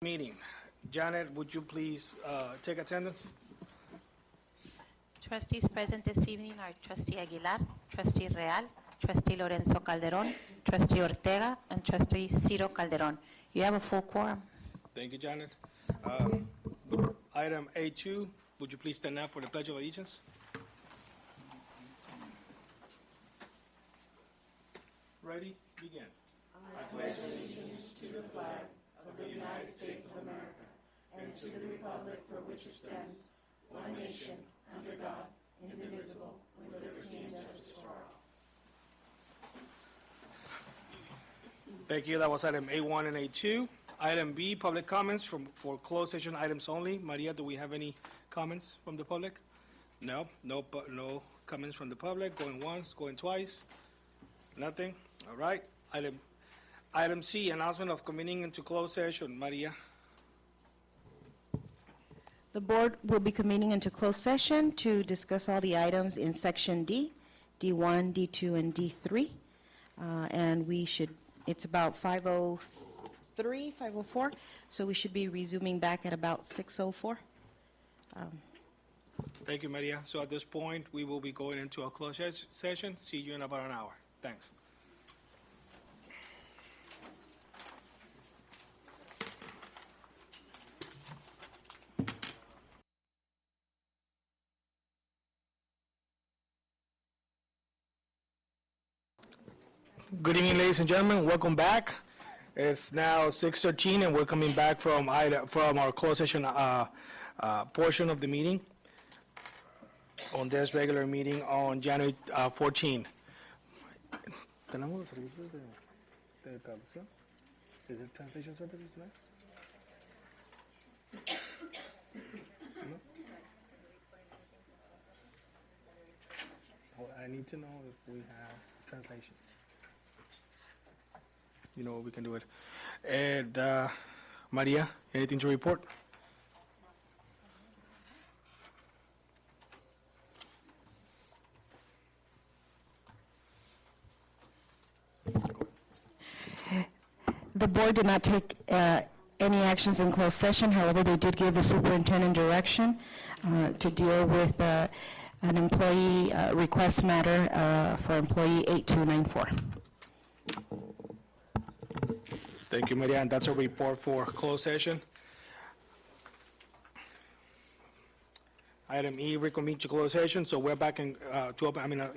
Meeting. Janet, would you please take attendance? Trustees present this evening are Trustee Aguilar, Trustee Real, Trustee Lorenzo Calderon, Trustee Ortega, and Trustee Ciro Calderon. You have a full quorum. Thank you, Janet. Item A2, would you please stand up for the Pledge of Allegiance? Ready? Begin. I pledge allegiance to the flag of the United States of America and to the republic for which it stands, one nation, under God, indivisible, with liberty and justice for all. Thank you. That was item A1 and A2. Item B, public comments for closed session items only. Maria, do we have any comments from the public? No comments from the public. Going once, going twice. Nothing. All right. Item C, announcement of convening into closed session. Maria. The board will be convening into closed session to discuss all the items in section D, D1, D2, and D3. And it's about 5:03, 5:04, so we should be resuming back at about 6:04. Thank you, Maria. So at this point, we will be going into a closed session. See you in about an hour. Thanks. Good evening, ladies and gentlemen. Welcome back. It's now 6:13, and we're coming back from our closed session portion of the meeting on this regular meeting on January 14. ¿Tenemos los servicios de traducción? Is it translation services tonight? No? Well, I need to know if we have translation. You know, we can do it. And Maria, anything to report? The board did not take any actions in closed session. However, they did give the superintendent direction to deal with an employee request matter for employee 8294. Thank you, Maria, and that's a report for closed session. Item E, reconvene to closed session, so we're back in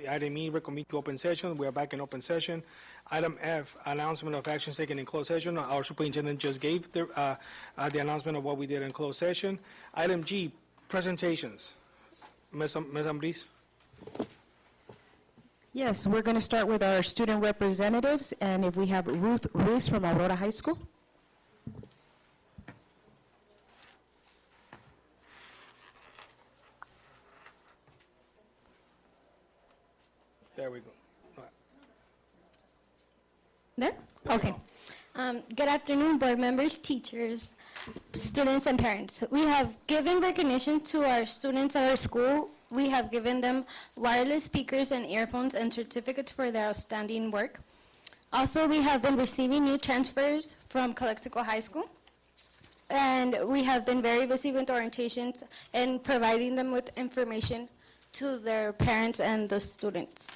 item E, reconvene to open session. We're back in open session. Item F, announcement of actions taken in closed session. Our superintendent just gave the announcement of what we did in closed session. Item G, presentations. Ms. Ambris. Yes, we're going to start with our student representatives, and if we have Ruth Ruiz from Aurora High School. There we go. All right. There? Okay. Good afternoon, board members, teachers, students, and parents. We have given recognition to our students at our school. We have given them wireless speakers and earphones and certificates for their outstanding work. Also, we have been receiving new transfers from Calexico High School. And we have been very busy with orientations and providing them with information to their parents and the students.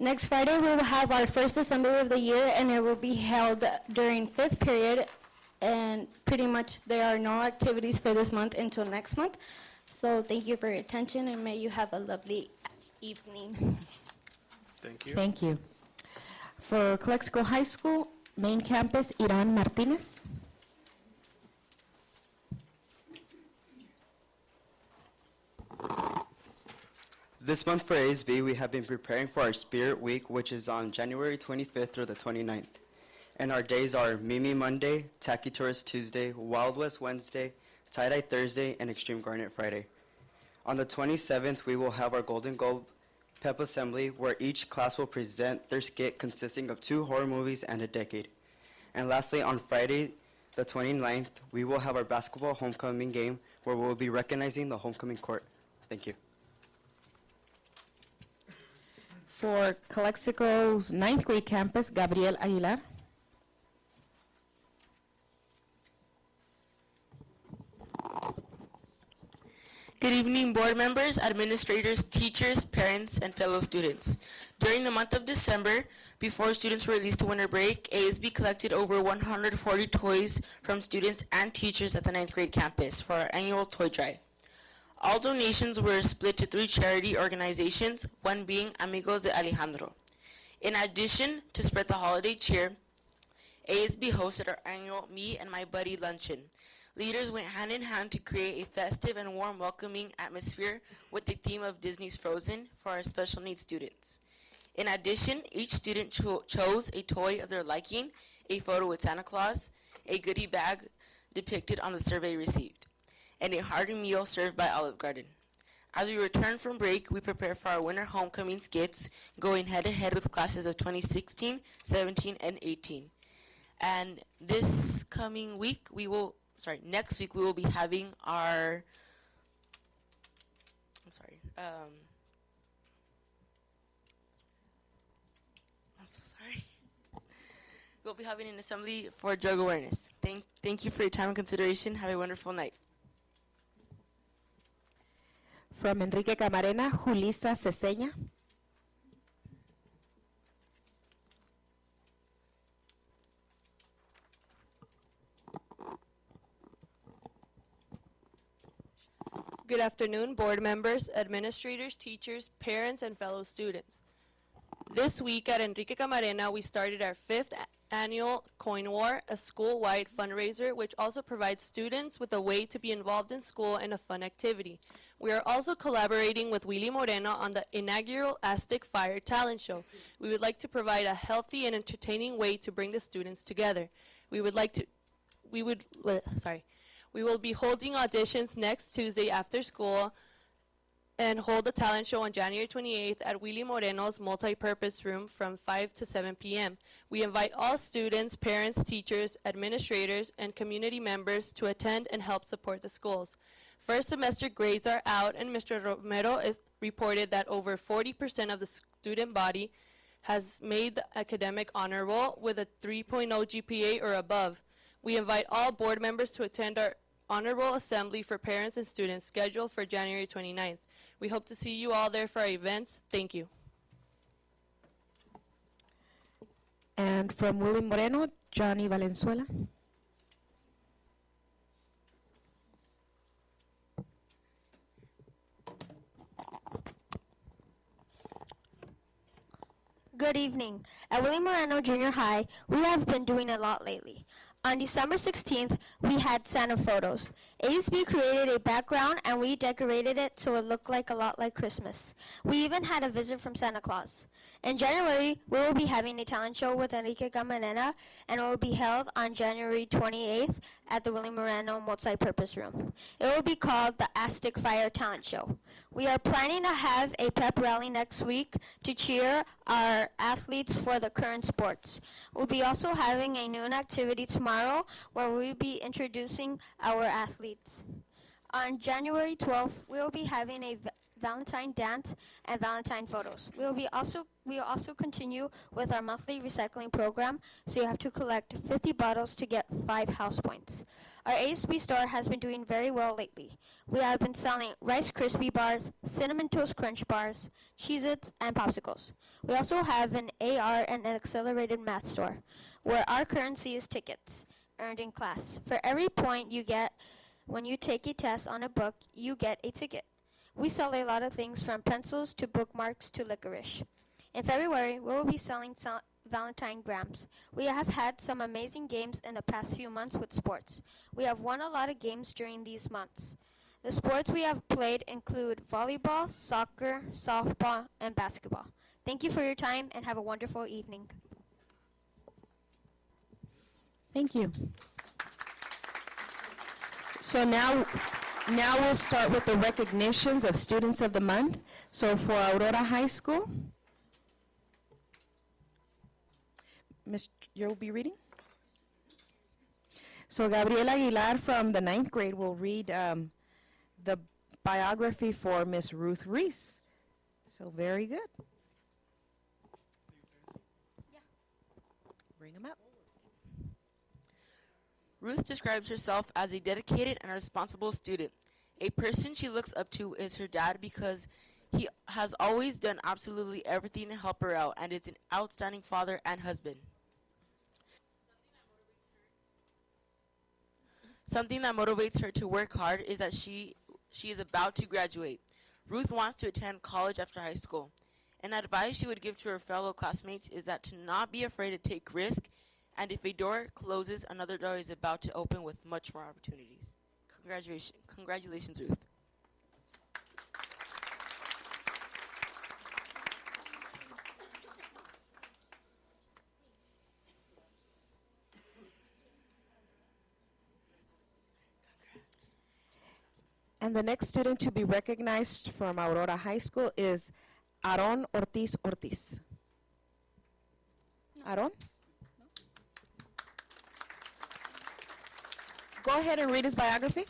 Next Friday, we will have our first assembly of the year, and it will be held during 5th period. And pretty much there are no activities for this month until next month. So thank you for your attention, and may you have a lovely evening. Thank you. Thank you. For Calexico High School, main campus, Iran Martinez. This month for ASB, we have been preparing for our Spirit Week, which is on January 25th through the 29th. And our days are Mimi Monday, Tacky Tourist Tuesday, Wild West Wednesday, Tie-Dye Thursday, and Extreme Garnet Friday. On the 27th, we will have our Golden Globe Pep Assembly, where each class will present their skit consisting of 2 horror movies and a decade. And lastly, on Friday, the 29th, we will have our basketball homecoming game, where we will be recognizing the homecoming court. Thank you. For Calexico's 9th grade campus, Gabriel Aguilar. Good evening, board members, administrators, teachers, parents, and fellow students. During the month of December, before students were released to winter break, ASB collected over 140 toys from students and teachers at the 9th grade campus for our annual toy drive. All donations were split to 3 charity organizations, one being Amigos de Alejandro. In addition, to spread the holiday cheer, ASB hosted our annual Me and My Buddy Luncheon. Leaders went hand in hand to create a festive and warm welcoming atmosphere with the theme of Disney's Frozen for our special needs students. In addition, each student chose a toy of their liking, a photo with Santa Claus, a goodie bag depicted on the survey received, and a hearty meal served by Olive Garden. As we return from break, we prepare for our winter homecoming skits, going head-to-head with classes of 2016, 17, and 18. And this coming week, next week we will be having our, I'm so sorry. We'll be having an assembly for drug awareness. Thank you for your time and consideration. Have a wonderful night. From Enrique Camarena, Julissa Ceseña. Good afternoon, board members, administrators, teachers, parents, and fellow students. This week at Enrique Camarena, we started our 5th annual Coin War, a school-wide fundraiser which also provides students with a way to be involved in school and a fun activity. We are also collaborating with Willy Moreno on the inaugural Aztec Fire Talent Show. We would like to provide a healthy and entertaining way to bring the students together. We will be holding auditions next Tuesday after school and hold the talent show on January 28th at Willy Moreno's multi-purpose room from 5 to 7 p.m. We invite all students, parents, teachers, administrators, and community members to attend and help support the schools. First semester grades are out, and Mr. Romero is reported that over 40% of the student body has made the academic honor roll with a 3.0 GPA or above. We invite all board members to attend our honor roll assembly for parents and students scheduled for January 29th. We hope to see you all there for our events. Thank you. And from Willy Moreno, Johnny Valenzuela. Good evening. At Willie Moreno Junior High, we have been doing a lot lately. On December 16th, we had Santa photos. ASB created a background and we decorated it so it looked a lot like Christmas. We even had a visit from Santa Claus. In January, we will be having a talent show with Enrique Camarena, and it will be held on January 28th at the Willie Moreno multi-purpose room. It will be called the Aztec Fire Talent Show. We are planning to have a pep rally next week to cheer our athletes for the current sports. We'll be also having a noon activity tomorrow where we'll be introducing our athletes. On January 12th, we will be having a Valentine dance and Valentine photos. We will also continue with our monthly recycling program, so you have to collect 50 bottles to get 5 house points. Our ASB store has been doing very well lately. We have been selling Rice Krispie bars, Cinnamon Toast Crunch bars, Cheez-Its, and popsicles. We also have an AR and an accelerated math store, where our currency is tickets earned in class. For every point you get when you take a test on a book, you get a ticket. We sell a lot of things from pencils to bookmarks to licorice. In February, we will be selling Valentine grams. We have had some amazing games in the past few months with sports. We have won a lot of games during these months. The sports we have played include volleyball, soccer, softball, and basketball. Thank you for your time and have a wonderful evening. Thank you. So now we'll start with the recognitions of Students of the Month. So for Aurora High School, you'll be reading? So Gabriela Aguilar from the 9th grade will read the biography for Miss Ruth Reese. So very good. Bring them up. Ruth describes herself as a dedicated and responsible student, A person she looks up to is her dad because he has always done absolutely everything to help her out and is an outstanding father and husband. Something that motivates her to work hard is that she is about to graduate. Ruth wants to attend college after high school. An advice she would give to her fellow classmates is that to not be afraid to take risk, and if a door closes, another door is about to open with much more opportunities. Congratulations, Ruth. And the next student to be recognized from Aurora High School is Aaron Ortiz Ortiz. Aaron? Go ahead and read his biography.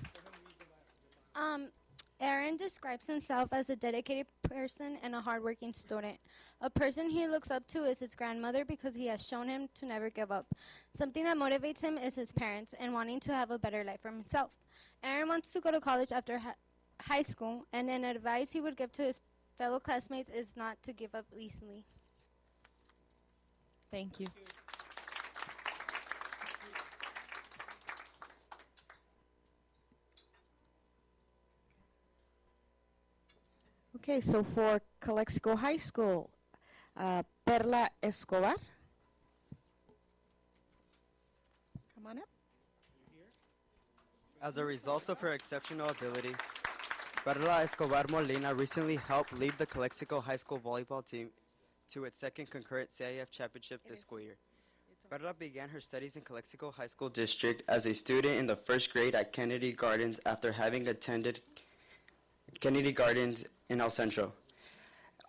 Aaron describes himself as a dedicated person and a hardworking student. A person he looks up to is his grandmother because he has shown him to never give up. Something that motivates him is his parents and wanting to have a better life for himself. Aaron wants to go to college after high school, and an advice he would give to his fellow classmates is not to give up easily. Thank you. Okay, so for Calexico High School, Perla Escobar. Come on up. As a result of her exceptional ability, Perla Escobar Molina recently helped lead the Calexico High School volleyball team to its second concurrent CIF championship this school year. Perla began her studies in Calexico High School District as a student in the first grade at Kennedy Gardens after having attended Kennedy Gardens in El Centro.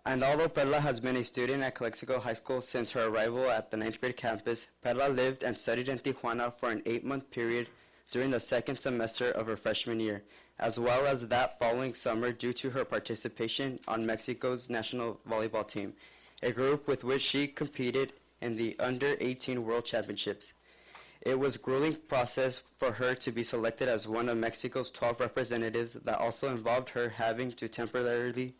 And although Perla has been a student at Calexico High School since her arrival at the 9th grade campus, Perla lived and studied in Tijuana for an 8-month period during the second semester of her freshman year, as well as that following summer due to her participation on Mexico's national volleyball team, a group with which she competed in the Under-18 World Championships. It was a grueling process for her to be selected as one of Mexico's 12 representatives that also involved her having to temporarily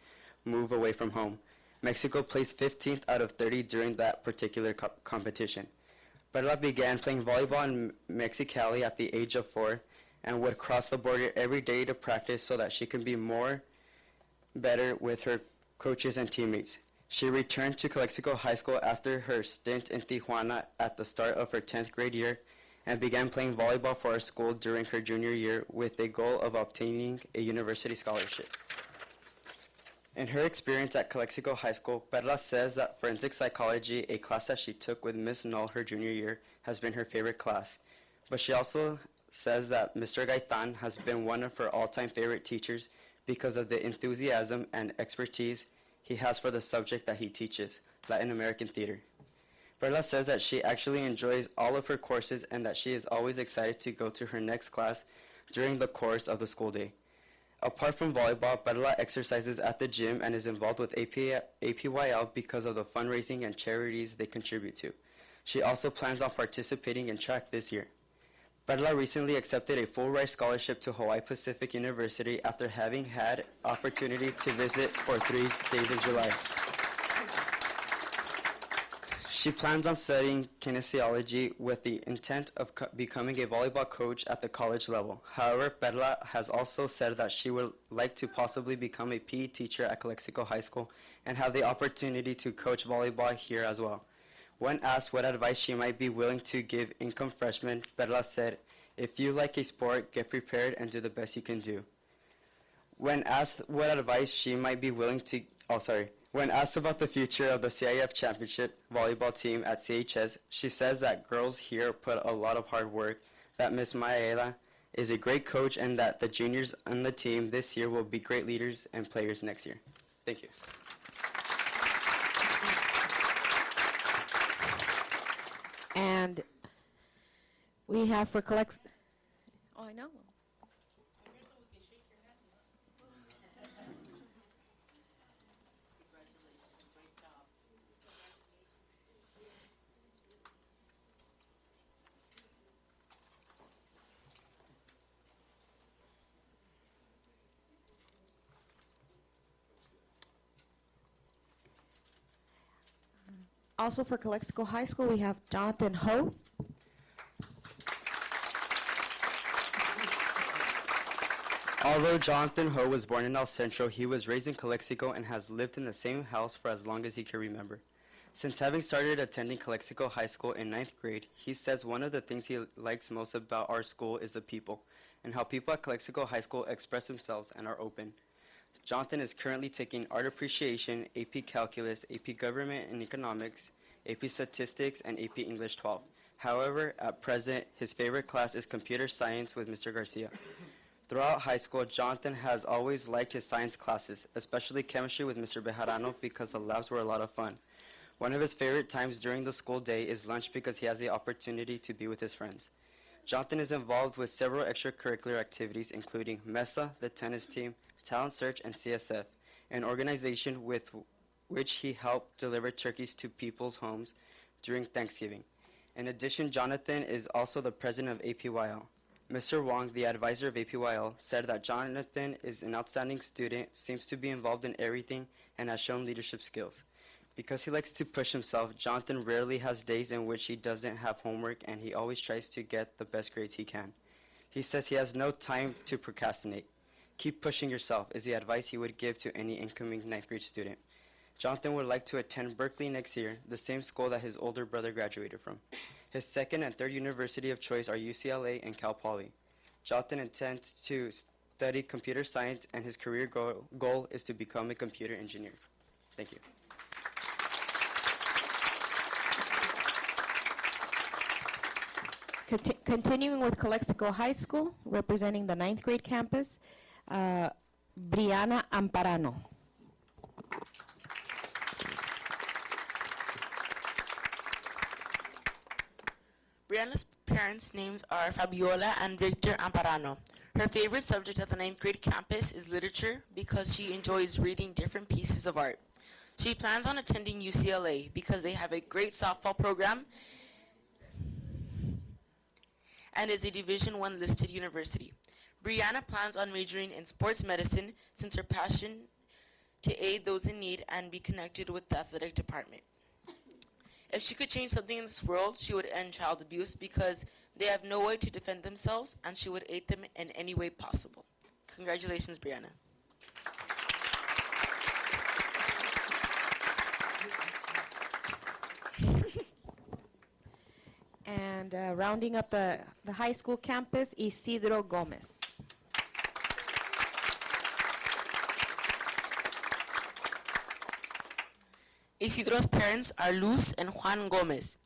move away from home. Mexico placed 15th out of 30 during that particular competition. Perla began playing volleyball in Mexicali at the age of 4 and would cross the border every day to practice so that she could be better with her coaches and teammates. She returned to Calexico High School after her stint in Tijuana at the start of her 10th grade year and began playing volleyball for our school during her junior year with a goal of obtaining a university scholarship. In her experience at Calexico High School, Perla says that forensic psychology, a class that she took with Miss Null her junior year, has been her favorite class. But she also says that Mr. Gaitan has been one of her all-time favorite teachers because of the enthusiasm and expertise he has for the subject that he teaches, Latin American theater. Perla says that she actually enjoys all of her courses and that she is always excited to go to her next class during the course of the school day. Apart from volleyball, Perla exercises at the gym and is involved with APYL because of the fundraising and charities they contribute to. She also plans on participating in track this year. Perla recently accepted a full-ride scholarship to Hawaii Pacific University after having had opportunity to visit for 3 days in July. She plans on studying kinesiology with the intent of becoming a volleyball coach at the college level. However, Perla has also said that she would like to possibly become a PE teacher at Calexico High School and have the opportunity to coach volleyball here as well. When asked what advice she might be willing to give income freshmen, Perla said, "If you like a sport, get prepared and do the best you can do." When asked what advice she might be willing to, when asked about the future of the CIF Championship volleyball team at CHS, she says that girls here put a lot of hard work, that Ms. Maeda is a great coach, and that the juniors on the team this year will be great leaders and players next year. Thank you. And we have for Oh, I know. Also for Calexico High School, we have Jonathan Ho. Although Jonathan Ho was born in El Centro, he was raised in Calexico and has lived in the same house for as long as he can remember. Since having started attending Calexico High School in 9th grade, he says one of the things he likes most about our school is the people, and how people at Calexico High School express themselves and are open. Jonathan is currently taking Art Appreciation, AP Calculus, AP Government and Economics, AP Statistics, and AP English 12. However, at present, his favorite class is Computer Science with Mr. Garcia. Throughout high school, Jonathan has always liked his science classes, especially chemistry with Mr. Bejarano because the labs were a lot of fun. One of his favorite times during the school day is lunch because he has the opportunity to be with his friends. Jonathan is involved with several extracurricular activities, including MESA, the tennis team, Talent Search, and CSF, an organization with which he helped deliver turkeys to people's homes during Thanksgiving. In addition, Jonathan is also the president of APYL. Mr. Wong, the advisor of APYL, said that Jonathan is an outstanding student, seems to be involved in everything, and has shown leadership skills. Because he likes to push himself, Jonathan rarely has days in which he doesn't have homework, and he always tries to get the best grades he can. He says he has no time to procrastinate. Keep pushing yourself is the advice he would give to any incoming 9th grade student. Jonathan would like to attend Berkeley next year, the same school that his older brother graduated from. His second and third university of choice are UCLA and Cal Poly. Jonathan intends to study computer science, and his career goal is to become a computer engineer. Thank you. Continuing with Calexico High School, representing the 9th grade campus, Brianna Amparano. Brianna's parents' names are Fabiola and Victor Amparano. Her favorite subject at the 9th grade campus is literature because she enjoys reading different pieces of art. She plans on attending UCLA because they have a great softball program and is a Division I listed university. Brianna plans on majoring in sports medicine since her passion to aid those in need and be connected with the athletic department. If she could change something in this world, she would end child abuse because they have no way to defend themselves, and she would aid them in any way possible. Congratulations, Brianna. And rounding up the high school campus, Isidro Gomez. Isidro's parents are Luz and Juan Gomez.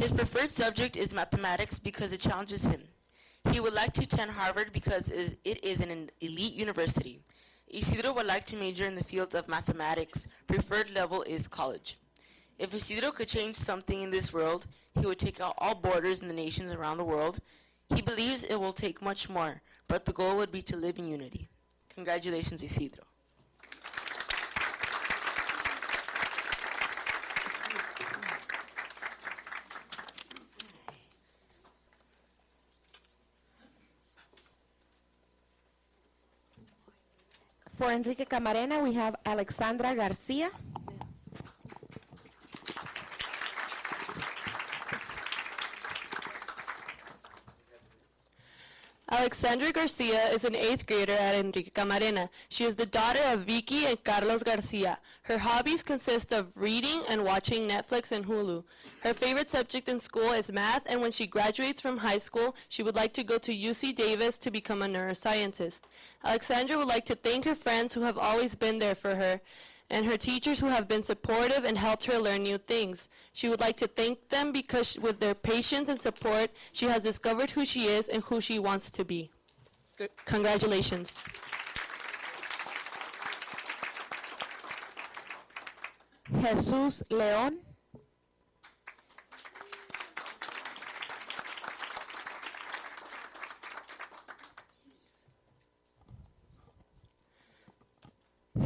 His preferred subject is mathematics because it challenges him. He would like to attend Harvard because it is an elite university. Isidro would like to major in the field of mathematics. Preferred level is college. If Isidro could change something in this world, he would take out all borders in the nations around the world. He believes it will take much more, but the goal would be to live in unity. Congratulations, Isidro. For Enrique Camarena, we have Alexandra Garcia. Alexandra Garcia is an 8th grader at Enrique Camarena. She is the daughter of Vicky and Carlos Garcia. Her hobbies consist of reading and watching Netflix and Hulu. Her favorite subject in school is math, and when she graduates from high school, she would like to go to UC Davis to become a neuroscientist. Alexandra would like to thank her friends who have always been there for her, and her teachers who have been supportive and helped her learn new things. She would like to thank them because with their patience and support, she has discovered who she is and who she wants to be. Congratulations. Jesus León.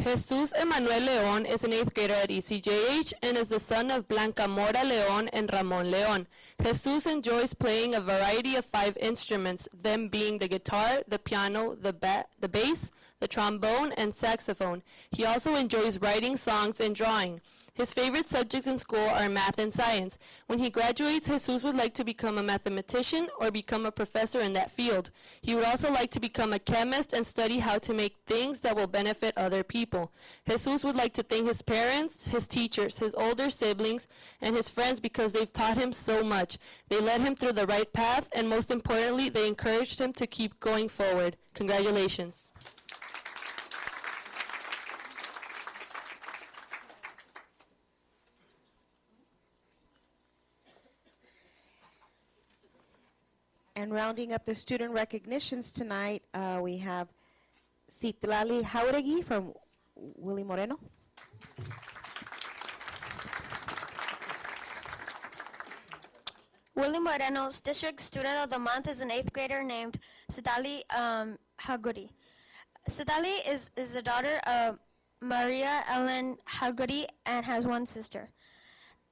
Jesus Emanuel León is an 8th grader at ECJH and is the son of Blanca Mora León and Ramon León. Jesus enjoys playing a variety of 5 instruments, them being the guitar, the piano, the bass, the trombone, and saxophone. He also enjoys writing songs and drawing. His favorite subjects in school are math and science. When he graduates, Jesus would like to become a mathematician or become a professor in that field. He would also like to become a chemist and study how to make things that will benefit other people. Jesus would like to thank his parents, his teachers, his older siblings, and his friends because they've taught him so much. They led him through the right path, and most importantly, they encouraged him to keep going forward. Congratulations. And rounding up the student recognitions tonight, we have Citlali Jauregui from Willie Moreno. Willie Moreno's District Student of the Month is an 8th grader named Sidali Haguri. Sidali is the daughter of Maria Ellen Haguri and has one sister.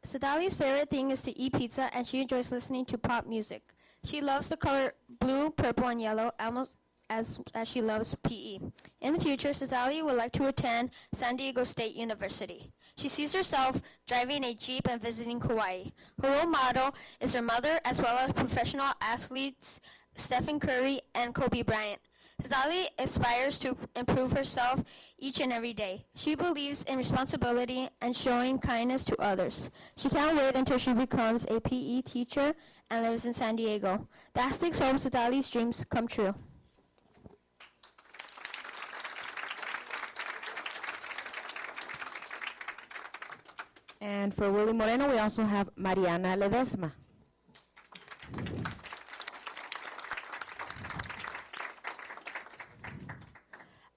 Sidali's favorite thing is to eat pizza, and she enjoys listening to pop music. She loves the color blue, purple, and yellow almost as she loves PE. In the future, Sidali would like to attend San Diego State University. She sees herself driving a Jeep and visiting Hawaii. Her role model is her mother, as well as professional athletes Stephen Curry and Kobe Bryant. Sidali aspires to improve herself each and every day. She believes in responsibility and showing kindness to others. She can't wait until she becomes a PE teacher and lives in San Diego. The Aztecs hope Sidali's dreams come true. And for Willie Moreno, we also have Mariana Ledesma.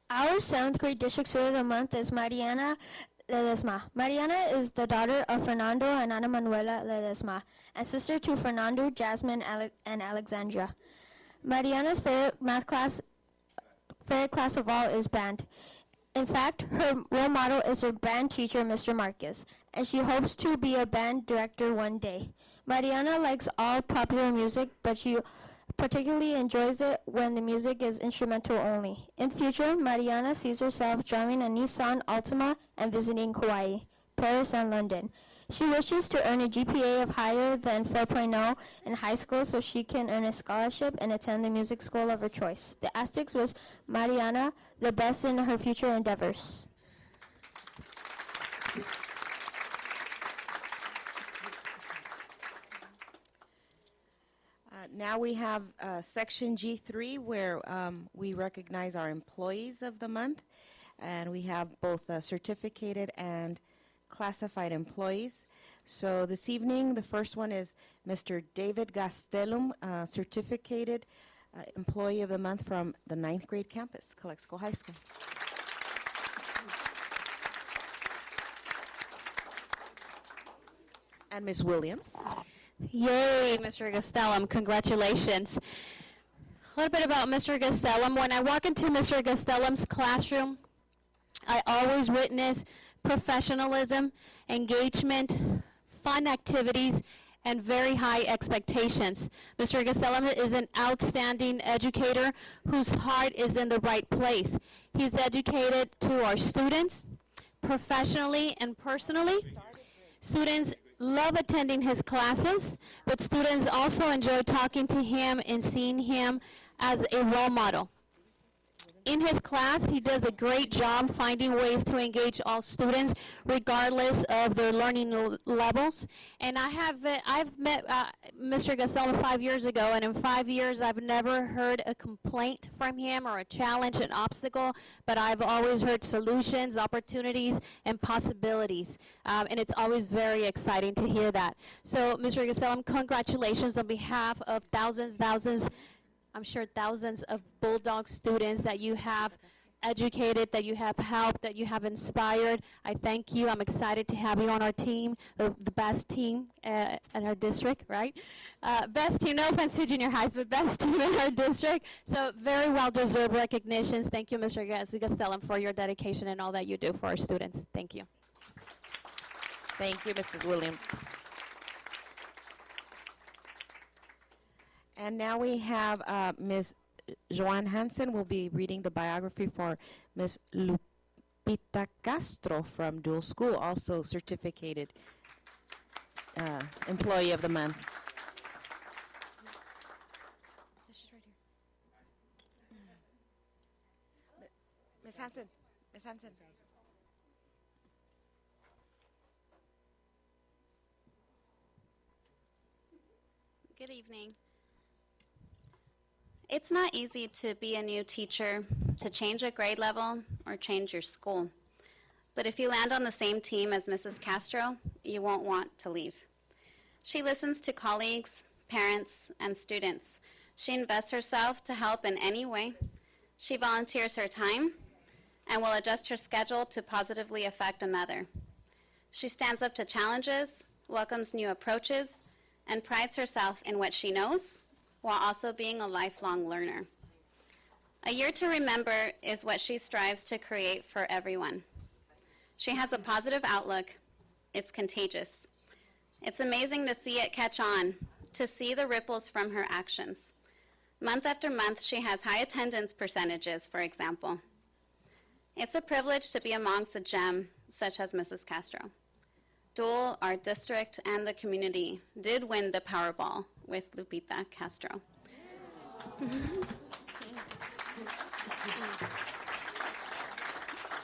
Our 7th grade district student of the month is Mariana Ledesma. Mariana is the daughter of Fernando and Ana Manuela Ledesma and sister to Fernando, Jasmine, and Alexandra. Mariana's favorite class of all is band. In fact, her role model is her band teacher, Mr. Marcus, and she hopes to be a band director one day. Mariana likes all popular music, but she particularly enjoys it when the music is instrumental only. In the future, Mariana sees herself driving a Nissan Altima and visiting Hawaii, Paris, and London. She wishes to earn a GPA of higher than 4.0 in high school so she can earn a scholarship and attend the music school of her choice. The Aztecs wish Mariana the best in her future endeavors. Now we have section G3 where we recognize our employees of the month, and we have both certificated and classified employees. So this evening, the first one is Mr. David Gastelum, certificated employee of the month from the 9th grade campus, Calexico High School. And Ms. Williams. Yay, Mr. Gastelum, congratulations. A little bit about Mr. Gastelum. When I walk into Mr. Gastelum's classroom, I always witness professionalism, engagement, fun activities, and very high expectations. Mr. Gastelum is an outstanding educator whose heart is in the right place. He's educated to our students, professionally and personally. Students love attending his classes, but students also enjoy talking to him and seeing him as a role model. In his class, he does a great job finding ways to engage all students, regardless of their learning levels. And I've met Mr. Gastelum 5 years ago, and in 5 years, I've never heard a complaint from him or a challenge, an obstacle, but I've always heard solutions, opportunities, and possibilities. And it's always very exciting to hear that. So, Mr. Gastelum, congratulations on behalf of I'm sure thousands of Bulldog students that you have educated, that you have helped, that you have inspired. I thank you. I'm excited to have you on our team, the best team at our district, right? Best team, no offense to junior highs, but best team in our district. So very well-deserved recognitions. Thank you, Mr. Gastelum, for your dedication and all that you do for our students. Thank you. Thank you, Mrs. Williams. And now we have Ms. Joanne Hansen will be reading the biography for Ms. Lupita Castro from Dual School, also certificated Employee of the Month. Ms. Hansen, Ms. Hansen. Good evening. It's not easy to be a new teacher, to change a grade level, or change your school. But if you land on the same team as Mrs. Castro, you won't want to leave. She listens to colleagues, parents, and students. She invests herself to help in any way. She volunteers her time and will adjust her schedule to positively affect another. She stands up to challenges, welcomes new approaches, and prides herself in what she knows, while also being a lifelong learner. A year to remember is what she strives to create for everyone. She has a positive outlook. It's contagious. It's amazing to see it catch on, to see the ripples from her actions. Month after month, she has high attendance percentages, for example. It's a privilege to be amongst a gem such as Mrs. Castro. Dual, our district, and the community did win the Powerball with Lupita Castro.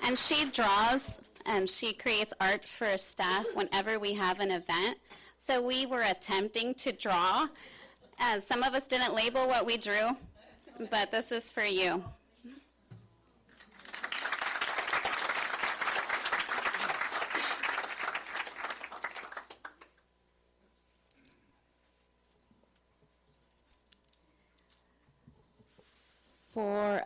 And she draws and she creates art for staff whenever we have an event. So we were attempting to draw. Some of us didn't label what we drew, but this is for you. For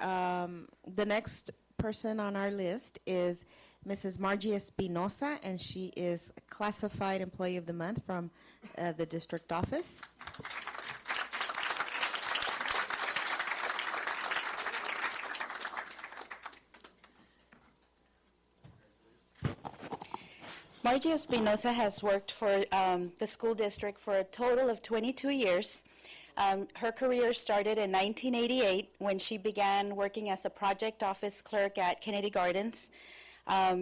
the next person on our list is Mrs. Margie Espinosa, and she is Classified Employee of the Month from the district office. Margie Espinosa has worked for the school district for a total of 22 years. Her career started in 1988 when she began working as a project office clerk at Kennedy Gardens.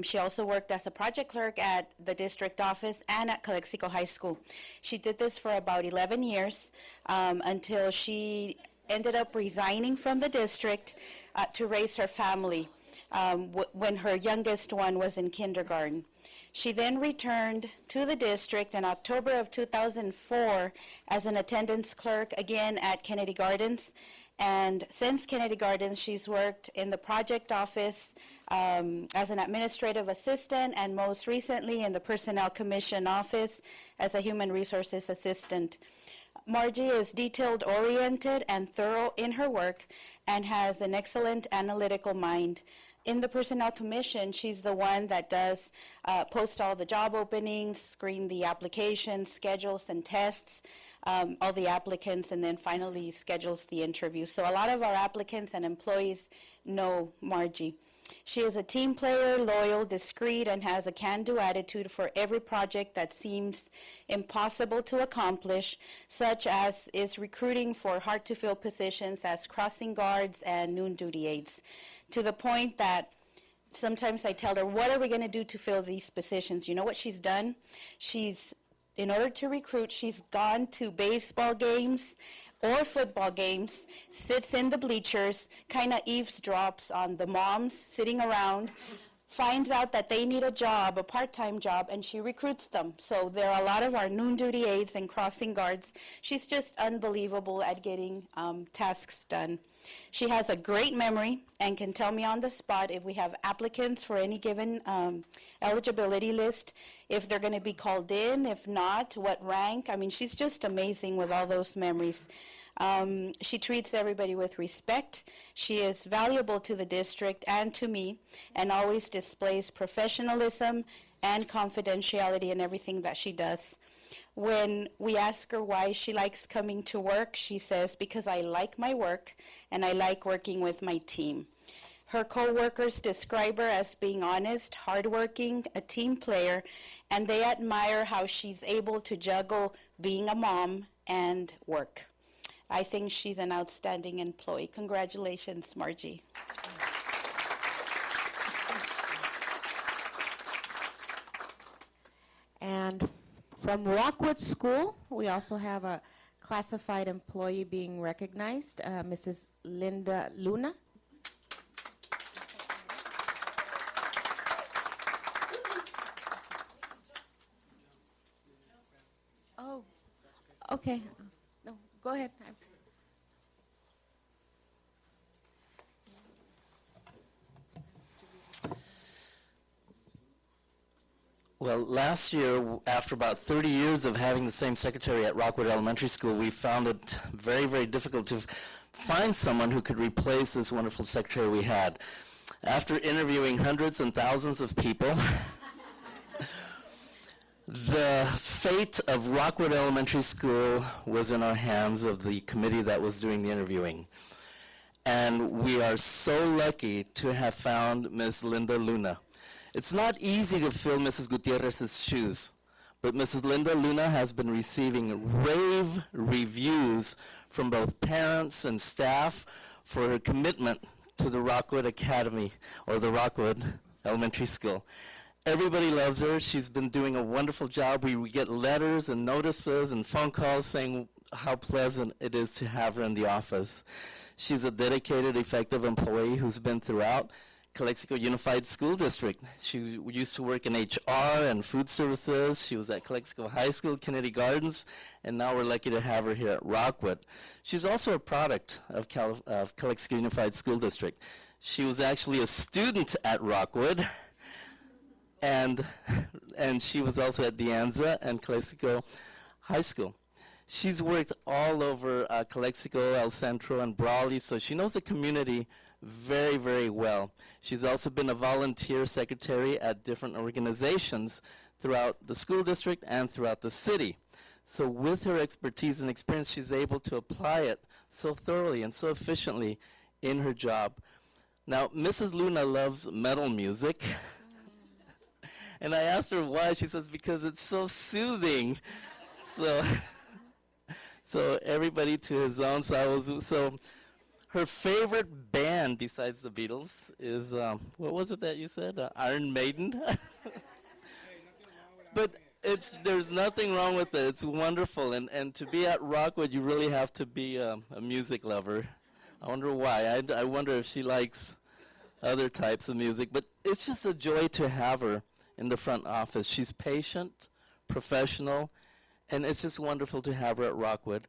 She also worked as a project clerk at the district office and at Calexico High School. She did this for about 11 years until she ended up resigning from the district to raise her family when her youngest one was in kindergarten. She then returned to the district in October of 2004 as an attendance clerk again at Kennedy Gardens. And since Kennedy Gardens, she's worked in the project office as an administrative assistant, and most recently in the Personnel Commission office as a human resources assistant. Margie is detailed-oriented and thorough in her work and has an excellent analytical mind. In the Personnel Commission, she's the one that does post all the job openings, screen the applications, schedules and tests, all the applicants, and then finally schedules the interview. So a lot of our applicants and employees know Margie. She is a team player, loyal, discreet, and has a can-do attitude for every project that seems impossible to accomplish, such as is recruiting for hard-to-fill positions as crossing guards and noon duty aides, to the point that sometimes I tell her, what are we going to do to fill these positions? You know what she's done? In order to recruit, she's gone to baseball games or football games, sits in the bleachers, kind of eavesdrops on the moms sitting around, finds out that they need a job, a part-time job, and she recruits them. So there are a lot of our noon duty aides and crossing guards. She's just unbelievable at getting tasks done. She has a great memory and can tell me on the spot if we have applicants for any given eligibility list, if they're going to be called in, if not, what rank. I mean, she's just amazing with all those memories. She treats everybody with respect. She is valuable to the district and to me, and always displays professionalism and confidentiality in everything that she does. When we ask her why she likes coming to work, she says, because I like my work and I like working with my team. Her co-workers describe her as being honest, hardworking, a team player, and they admire how she's able to juggle being a mom and work. I think she's an outstanding employee. Congratulations, Margie. And from Rockwood School, we also have a classified employee being recognized, Mrs. Linda Luna. Oh, okay. No, go ahead. Well, last year, after about 30 years of having the same secretary at Rockwood Elementary School, we found it very, very difficult to find someone who could replace this wonderful secretary we had. After interviewing hundreds and thousands of people, the fate of Rockwood Elementary School was in our hands of the committee that was doing the interviewing. And we are so lucky to have found Ms. Linda Luna. It's not easy to fill Mrs. Gutierrez's shoes, but Mrs. Linda Luna has been receiving rave reviews from both parents and staff for her commitment to the Rockwood Academy, or the Rockwood Elementary School. Everybody loves her. She's been doing a wonderful job. We get letters and notices and phone calls saying how pleasant it is to have her in the office. She's a dedicated, effective employee who's been throughout Calexico Unified School District. She used to work in HR and food services. She was at Calexico High School, Kennedy Gardens, and now we're lucky to have her here at Rockwood. She's also a product of Calexico Unified School District. She was actually a student at Rockwood, and she was also at De Anza and Calexico High School. She's worked all over Calexico, El Centro, and Brawley, so she knows the community very, very well. She's also been a volunteer secretary at different organizations throughout the school district and throughout the city. So with her expertise and experience, she's able to apply it so thoroughly and so efficiently in her job. Now, Mrs. Luna loves metal music. And I asked her why. She says, because it's so soothing. So everybody to his own. So her favorite band besides the Beatles is, what was it that you said? Iron Maiden? But there's nothing wrong with it. It's wonderful. And to be at Rockwood, you really have to be a music lover. I wonder why. I wonder if she likes other types of music. But it's just a joy to have her in the front office. She's patient, professional, and it's just wonderful to have her at Rockwood.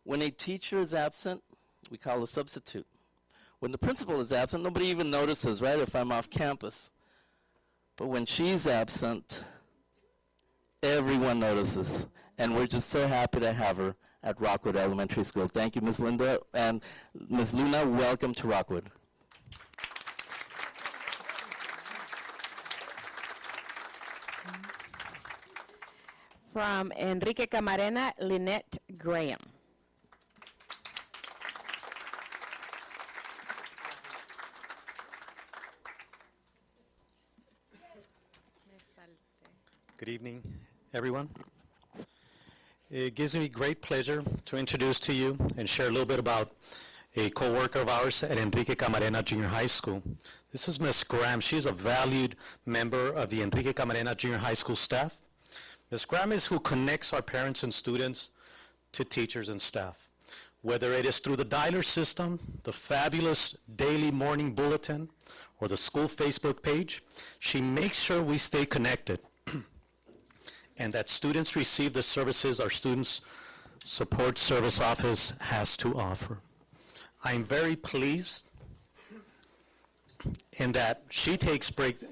When a teacher is absent, we call a substitute. When the principal is absent, nobody even notices, right, if I'm off campus. But when she's absent, everyone notices. And we're just so happy to have her at Rockwood Elementary School. Thank you, Ms. Linda. And Ms. Luna, welcome to Rockwood. From Enrique Camarena, Lynette Graham. Good evening, everyone. It gives me great pleasure to introduce to you and share a little bit about a co-worker of ours at Enrique Camarena Junior High School. This is Ms. Graham. She's a valued member of the Enrique Camarena Junior High School staff. Ms. Graham is who connects our parents and students to teachers and staff. Whether it is through the dialer system, the fabulous daily morning bulletin, or the school Facebook page, she makes sure we stay connected and that students receive the services our Students Support Service Office has to offer. I'm very pleased in that she takes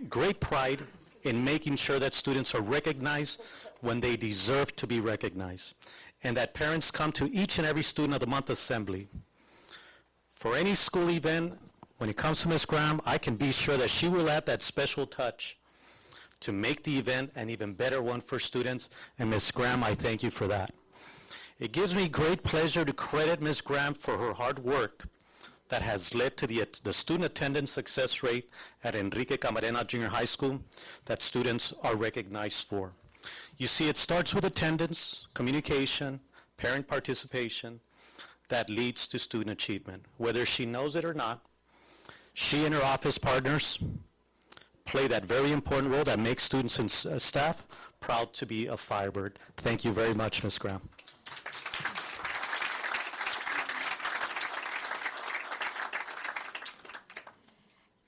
great pride in making sure that students are recognized when they deserve to be recognized, and that parents come to each and every Student of the Month assembly. For any school event, when it comes to Ms. Graham, I can be sure that she will add that special touch to make the event an even better one for students, and Ms. Graham, I thank you for that. It gives me great pleasure to credit Ms. Graham for her hard work that has led to the student attendance success rate at Enrique Camarena Junior High School that students are recognized for. You see, it starts with attendance, communication, parent participation, that leads to student achievement. Whether she knows it or not, she and her office partners play that very important role that makes students and staff proud to be a Firebird. Thank you very much, Ms. Graham.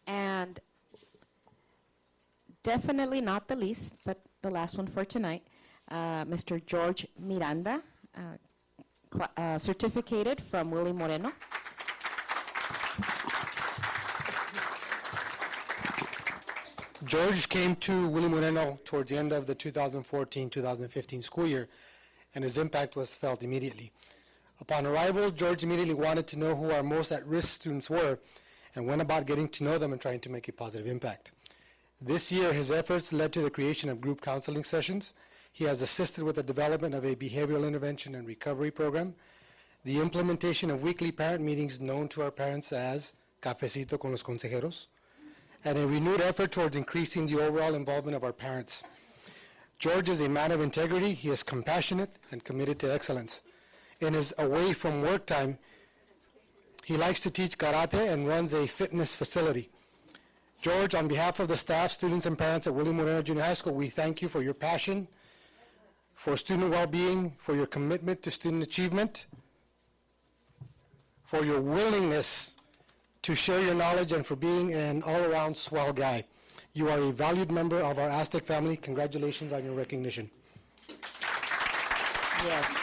And definitely not the least, but the last one for tonight, Mr. George Miranda, certificated from Willie Moreno. George came to Willie Moreno towards the end of the 2014-2015 school year, and his impact was felt immediately. Upon arrival, George immediately wanted to know who our most at-risk students were and went about getting to know them and trying to make a positive impact. This year, his efforts led to the creation of group counseling sessions. He has assisted with the development of a behavioral intervention and recovery program, the implementation of weekly parent meetings known to our parents as Cafecito con los Consejeros, and a renewed effort towards increasing the overall involvement of our parents. George is a man of integrity. He is compassionate and committed to excellence. In his away from work time, he likes to teach karate and runs a fitness facility. George, on behalf of the staff, students, and parents at Willie Moreno Junior High School, we thank you for your passion, for student well-being, for your commitment to student achievement, for your willingness to share your knowledge, and for being an all-around swell guy. You are a valued member of our Aztec family. Congratulations on your recognition. Yes.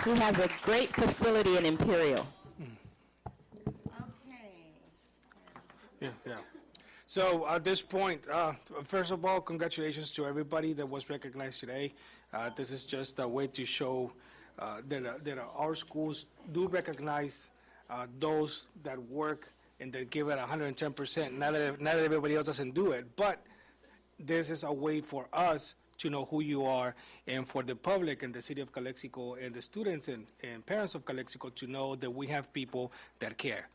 He has a great facility in Imperial. Yeah. So at this point, first of all, congratulations to everybody that was recognized today. This is just a way to show that our schools do recognize those that work and that give it 110%. Not that everybody else doesn't do it, but this is a way for us to know who you are, and for the public and the city of Calexico and the students and parents of Calexico to know that we have people that care,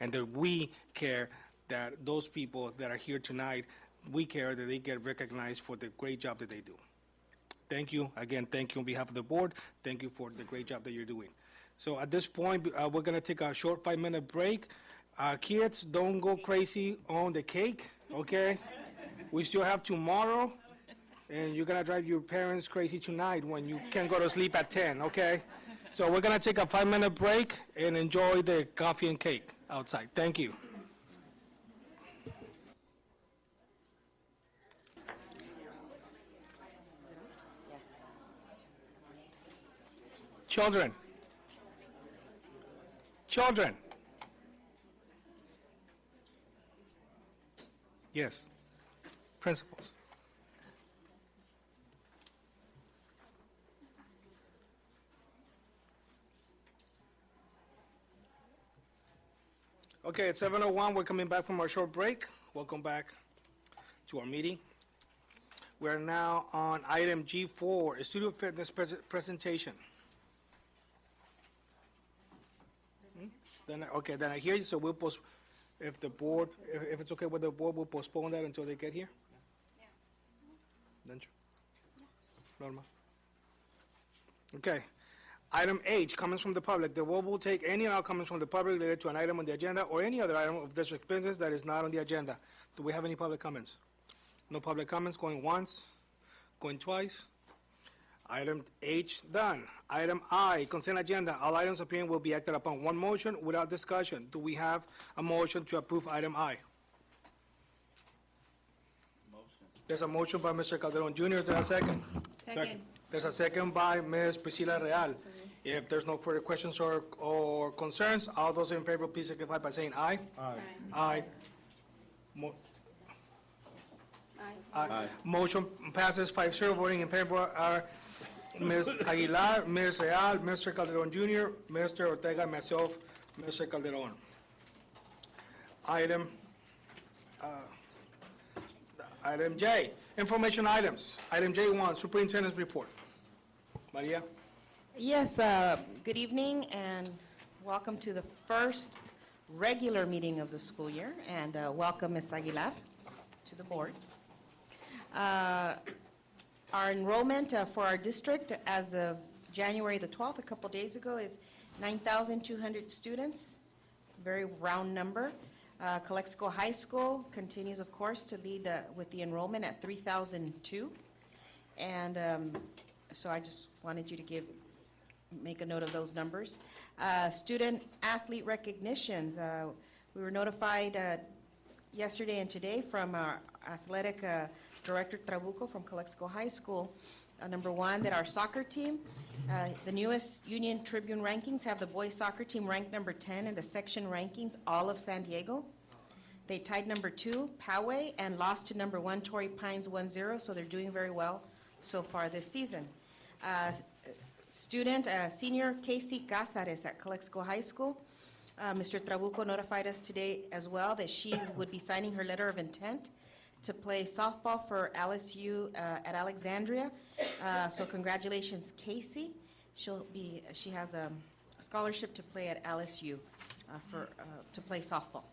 and that we care that those people that are here tonight, we care that they get recognized for the great job that they do. Thank you. Again, thank you on behalf of the board. Thank you for the great job that you're doing. So at this point, we're going to take a short 5-minute break. Kids, don't go crazy on the cake, okay? We still have tomorrow, and you're going to drive your parents crazy tonight when you can't go to sleep at 10, okay? So we're going to take a 5-minute break and enjoy the coffee and cake outside. Thank you. Children. Yes. Principals. Okay, it's 7:01. We're coming back from our short break. Welcome back to our meeting. We're now on item G4, a studio fitness presentation. Then I hear you, so we'll if the board, if it's okay with the board, we'll postpone that until they get here? Yeah. Then sure. Norma. Okay. Item H, comments from the public. The board will take any and all comments from the public related to an item on the agenda or any other item of district business that is not on the agenda. Do we have any public comments? No public comments, going once, going twice. Item H, done. Item I, consent agenda. All items appearing will be acted upon one motion without discussion. Do we have a motion to approve item I? Motion. There's a motion by Mr. Calderon Jr. Is there a second? Second. There's a second by Ms. Priscilla Real. If there's no further questions or concerns, all those in favor, please signify by saying aye. Aye. Aye. Motion passes 5-0. Voting in favor are Ms. Aguilar, Ms. Real, Mr. Calderon Jr., Mr. Ortega, and myself, Mr. Calderon. Item J, information items. Item J1, superintendent's report. Maria? Yes, good evening and welcome to the first regular meeting of the school year, and welcome Ms. Aguilar to the board. Our enrollment for our district as of January the 12th, a couple days ago, is 9,200 students, very round number. Calexico High School continues, of course, to lead with the enrollment at 3,002. And so I just wanted you to make a note of those numbers. Student athlete recognitions. We were notified yesterday and today from our athletic director, Trabuco, from Calexico High School, number one, that our soccer team, the newest Union Tribune rankings have the boys soccer team ranked number 10 in the section rankings, all of San Diego. They tied number 2, Poway, and lost to number 1, Torrey Pines 1-0, so they're doing very well so far this season. Senior Casey Cazares at Calexico High School. Mr. Trabuco notified us today as well that she would be signing her letter of intent to play softball for LSU at Alexandria. So congratulations, Casey. She has a scholarship to play at LSU to play softball.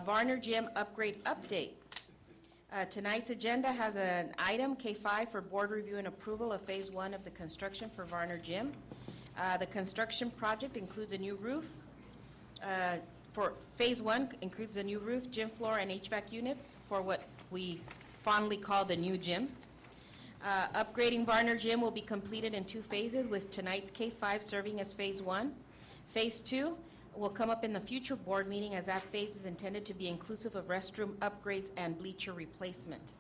Varner Gym upgrade update. Tonight's agenda has an item, K5, for board review and approval of Phase 1 of the construction for Varner Gym. The construction project includes a new roof. For Phase 1 includes a new roof, gym floor, and HVAC units for what we fondly call the new gym. Upgrading Varner Gym will be completed in 2 phases, with tonight's K5 serving as Phase 1. Phase 2 will come up in the future board meeting, as that phase is intended to be inclusive of restroom upgrades and bleacher replacement.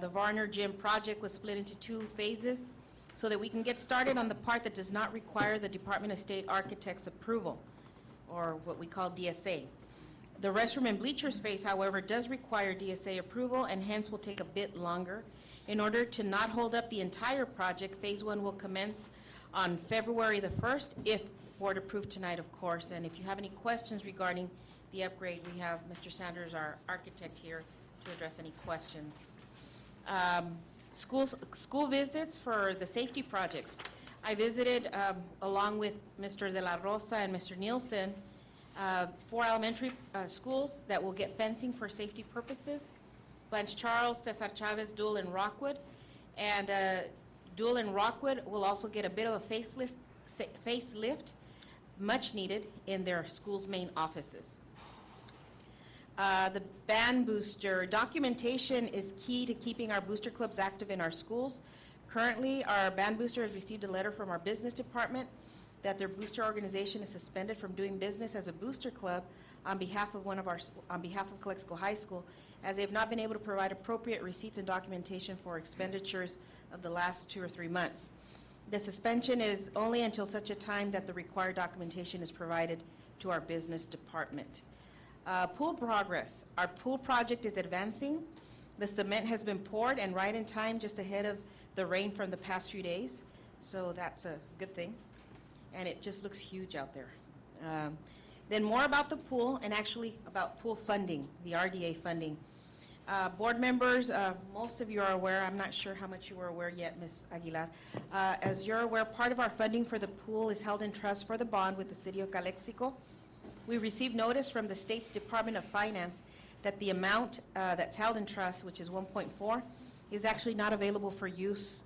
The Varner Gym project was split into 2 phases so that we can get started on the part that does not require the Department of State Architect's approval, or what we call DSA. The restroom and bleachers phase, however, does require DSA approval and hence will take a bit longer. In order to not hold up the entire project, Phase 1 will commence on February the 1st, if board approved tonight, of course. And if you have any questions regarding the upgrade, we have Mr. Sanders, our architect, here to address any questions. School visits for the safety projects. I visited, along with Mr. De La Rosa and Mr. Nielsen, 4 elementary schools that will get fencing for safety purposes. Blanche Charles, Cesar Chavez, Dual, and Rockwood. And Dual and Rockwood will also get a bit of a facelift, much needed, in their school's main offices. The band booster. Documentation is key to keeping our booster clubs active in our schools. Currently, our band booster has received a letter from our business department that their booster organization is suspended from doing business as a booster club on behalf of Calexico High School, as they have not been able to provide appropriate receipts and documentation for expenditures of the last 2 or 3 months. The suspension is only until such a time that the required documentation is provided to our business department. Pool progress. Our pool project is advancing. The cement has been poured and right in time, just ahead of the rain from the past few days. So that's a good thing. And it just looks huge out there. Then more about the pool, and actually about pool funding, the RDA funding. Board members, most of you are aware, I'm not sure how much you were aware yet, Ms. Aguilar. As you're aware, part of our funding for the pool is held in trust for the bond with the City of Calexico. We received notice from the state's Department of Finance that the amount that's held in trust, which is 1.4, is actually not available for use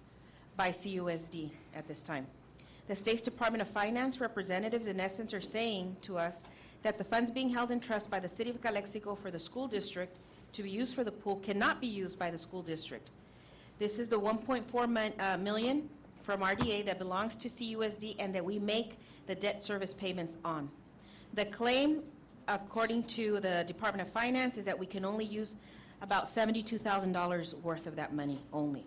by CUSD at this time. The state's Department of Finance representatives, in essence, are saying to us that the funds being held in trust by the City of Calexico for the school district to be used for the pool cannot be used by the school district. This is the 1.4 million from RDA that belongs to CUSD and that we make the debt service payments on. The claim, according to the Department of Finance, is that we can only use about $72,000 worth of that money only.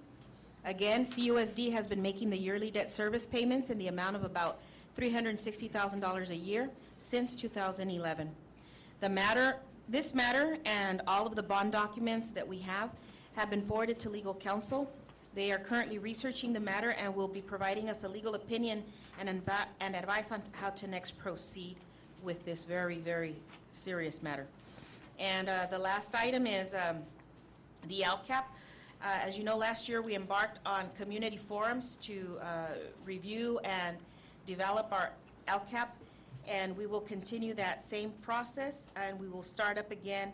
Again, CUSD has been making the yearly debt service payments in the amount of about $360,000 a year since 2011. This matter and all of the bond documents that we have been forwarded to legal counsel. They are currently researching the matter and will be providing us a legal opinion and advice on how to next proceed with this very, very serious matter. And the last item is the LCAP. As you know, last year we embarked on community forums to review and develop our LCAP, and we will continue that same process, and we will start up again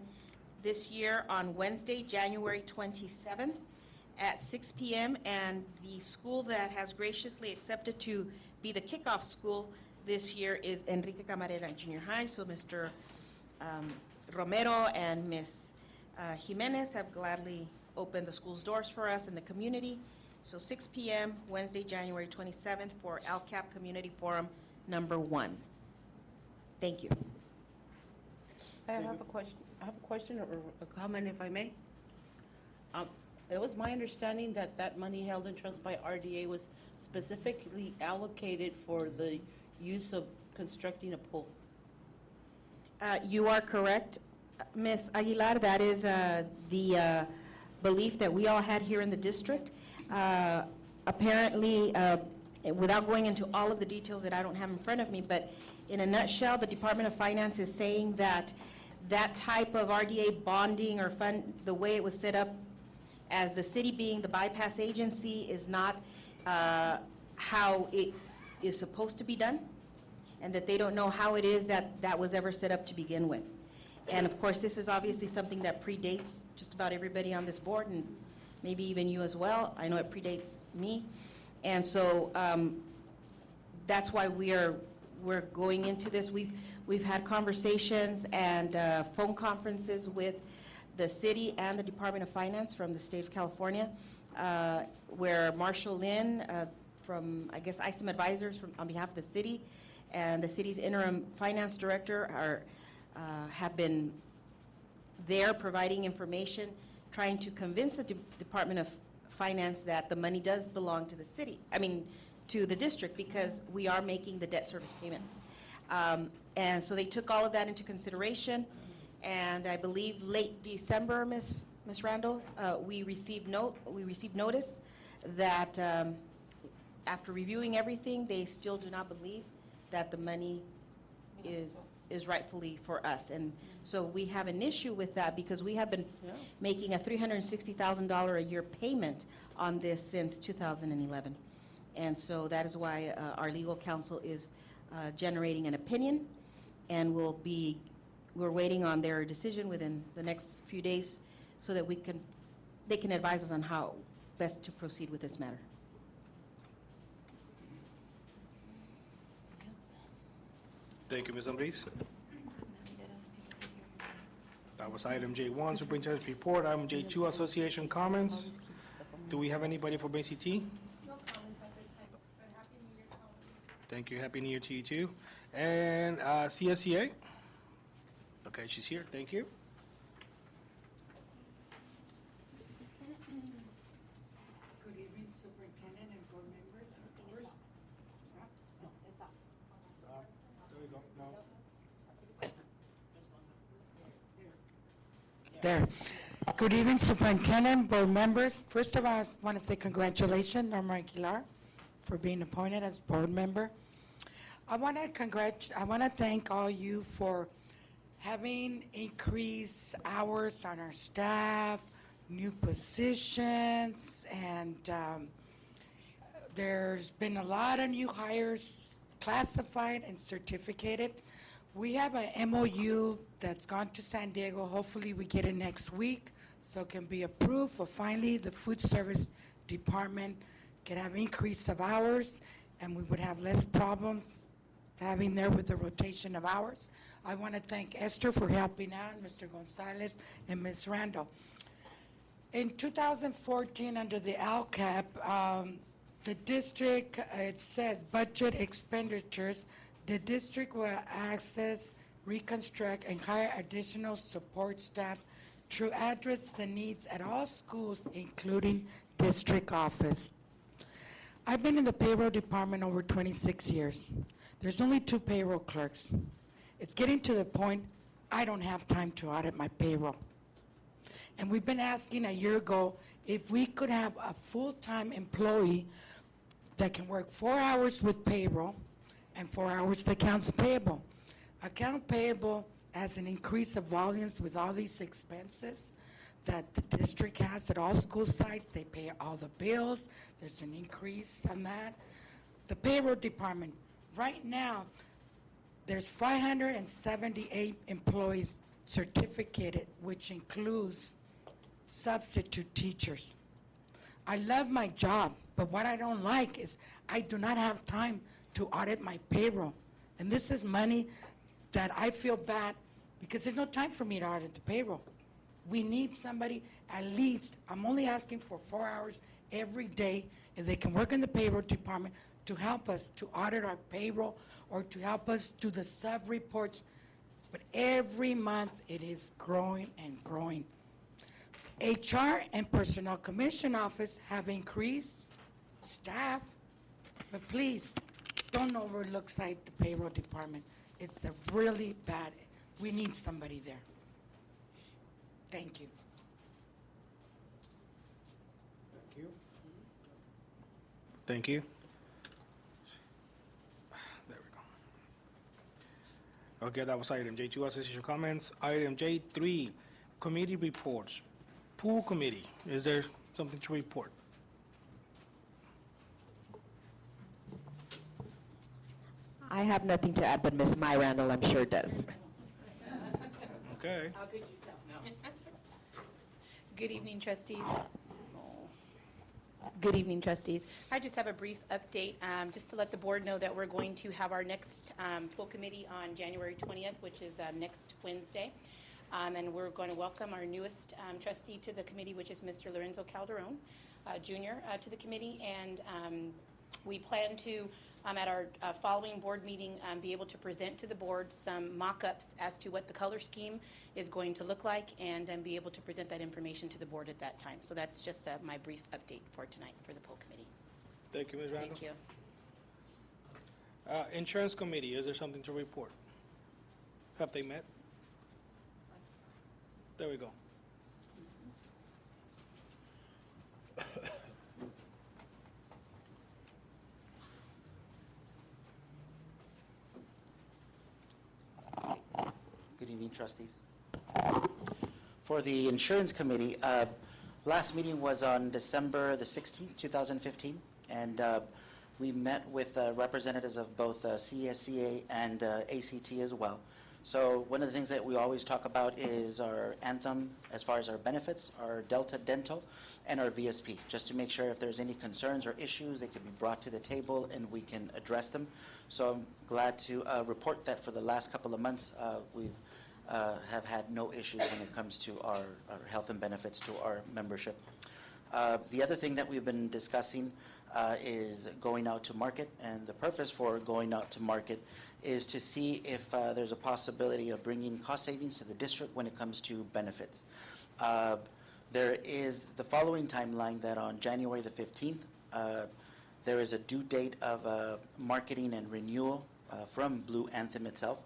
this year on Wednesday, January 27th. at 6 p.m., and the school that has graciously accepted to be the kickoff school this year is Enrique Camarena Junior High. So Mr. Romero and Ms. Jimenez have gladly opened the school's doors for us in the community. So 6 p.m., Wednesday, January 27th, for LCAP Community Forum number 1. Thank you. I have a question or a comment, if I may. It was my understanding that that money held in trust by RDA was specifically allocated for the use of constructing a pool. You are correct, Ms. Aguilar. That is the belief that we all had here in the district. Apparently, without going into all of the details that I don't have in front of me, but in a nutshell, the Department of Finance is saying that that type of RDA bonding or fund, the way it was set up as the city being the bypass agency, is not how it is supposed to be done, and that they don't know how it is that that was ever set up to begin with. And of course, this is obviously something that predates just about everybody on this board, and maybe even you as well. I know it predates me. And so that's why we're going into this. We've had conversations and phone conferences with the city and the Department of Finance from the state of California, where Marshall Lynn from, I guess, ISOM Advisors on behalf of the city and the city's interim finance director have been there providing information, trying to convince the Department of Finance that the money does belong to the city, to the district, because we are making the debt service payments. And so they took all of that into consideration, and I believe late December, Ms. Randall, we received notice that after reviewing everything, they still do not believe that the money is rightfully for us. And so we have an issue with that, because we have been making a $360,000 a year payment on this since 2011. And so that is why our legal counsel is generating an opinion, and we're waiting on their decision within the next few days so that they can advise us on how best to proceed with this matter. Thank you, Ms. Ambriz. That was item J1, Superintendent's Report. Item J2, Association Comments. Do we have anybody from ACT? No comments at this time, but Happy New Year to all of you. Thank you. Happy New Year to you too. And CSEA? Okay, she's here. Thank you. Good evening, Superintendent and board members. There you go. No. There. Good evening, Superintendent, board members. First of all, I want to say congratulations, Norma Aguilar, for being appointed as board member. I want to thank all you for having increased hours on our staff, new positions, and there's been a lot of new hires classified and certificated. We have an MOU that's gone to San Diego. Hopefully we get it next week so it can be approved. For finally, the food service department can have increase of hours, and we would have less problems having there with the rotation of hours. I want to thank Esther for helping out, Mr. Gonzalez and Ms. Randall. In 2014, under the LCAP, the district, it says budget expenditures, the district will access, reconstruct, and hire additional support staff to address the needs at all schools, including district office. I've been in the payroll department over 26 years. There's only 2 payroll clerks. It's getting to the point I don't have time to audit my payroll. And we've been asking a year ago if we could have a full-time employee that can work 4 hours with payroll and 4 hours with accounts payable. Account payable has an increase of volumes with all these expenses that the district has at all school sites. They pay all the bills. There's an increase on that. The payroll department, right now, there's 578 employees certificated, which includes substitute teachers. I love my job, but what I don't like is I do not have time to audit my payroll. And this is money that I feel bad because there's no time for me to audit the payroll. We need somebody, at least, I'm only asking for 4 hours every day, if they can work in the payroll department to help us to audit our payroll or to help us do the sub-reports. But every month, it is growing and growing. HR and Personnel Commission Office have increased staff, but please, don't overlook the payroll department. It's really bad. We need somebody there. Thank you. Thank you. Thank you. There we go. Okay, that was item J2, association comments. Item J3, committee reports. Pool committee, is there something to report? I have nothing to add, but Ms. Mai Randall, I'm sure, does. Okay. How could you tell? No. Good evening, trustees. Good evening, trustees. I just have a brief update, just to let the board know that we're going to have our next pool committee on January 20th, which is next Wednesday. And we're going to welcome our newest trustee to the committee, which is Mr. Lorenzo Calderon, Jr., to the committee. And we plan to, at our following board meeting, be able to present to the board some mock-ups as to what the color scheme is going to look like, and be able to present that information to the board at that time. So that's just my brief update for tonight for the pool committee. Thank you, Ms. Randall. Thank you. Insurance committee, is there something to report? Have they met? There we go. Good evening, trustees. For the Insurance Committee, last meeting was on December the 16th, 2015, and we met with representatives of both CSCA and ACT as well. So one of the things that we always talk about is our anthem as far as our benefits, our Delta Dental, and our VSP, just to make sure if there's any concerns or issues, they can be brought to the table and we can address them. So I'm glad to report that for the last couple of months, we've have had no issues when it comes to our health and benefits to our membership. The other thing that we've been discussing is going out to market, and the purpose for going out to market is to see if there's a possibility of bringing cost savings to the district when it comes to benefits. There is the following timeline that on January the 15th, there is a due date of marketing and renewal from Blue Anthem itself.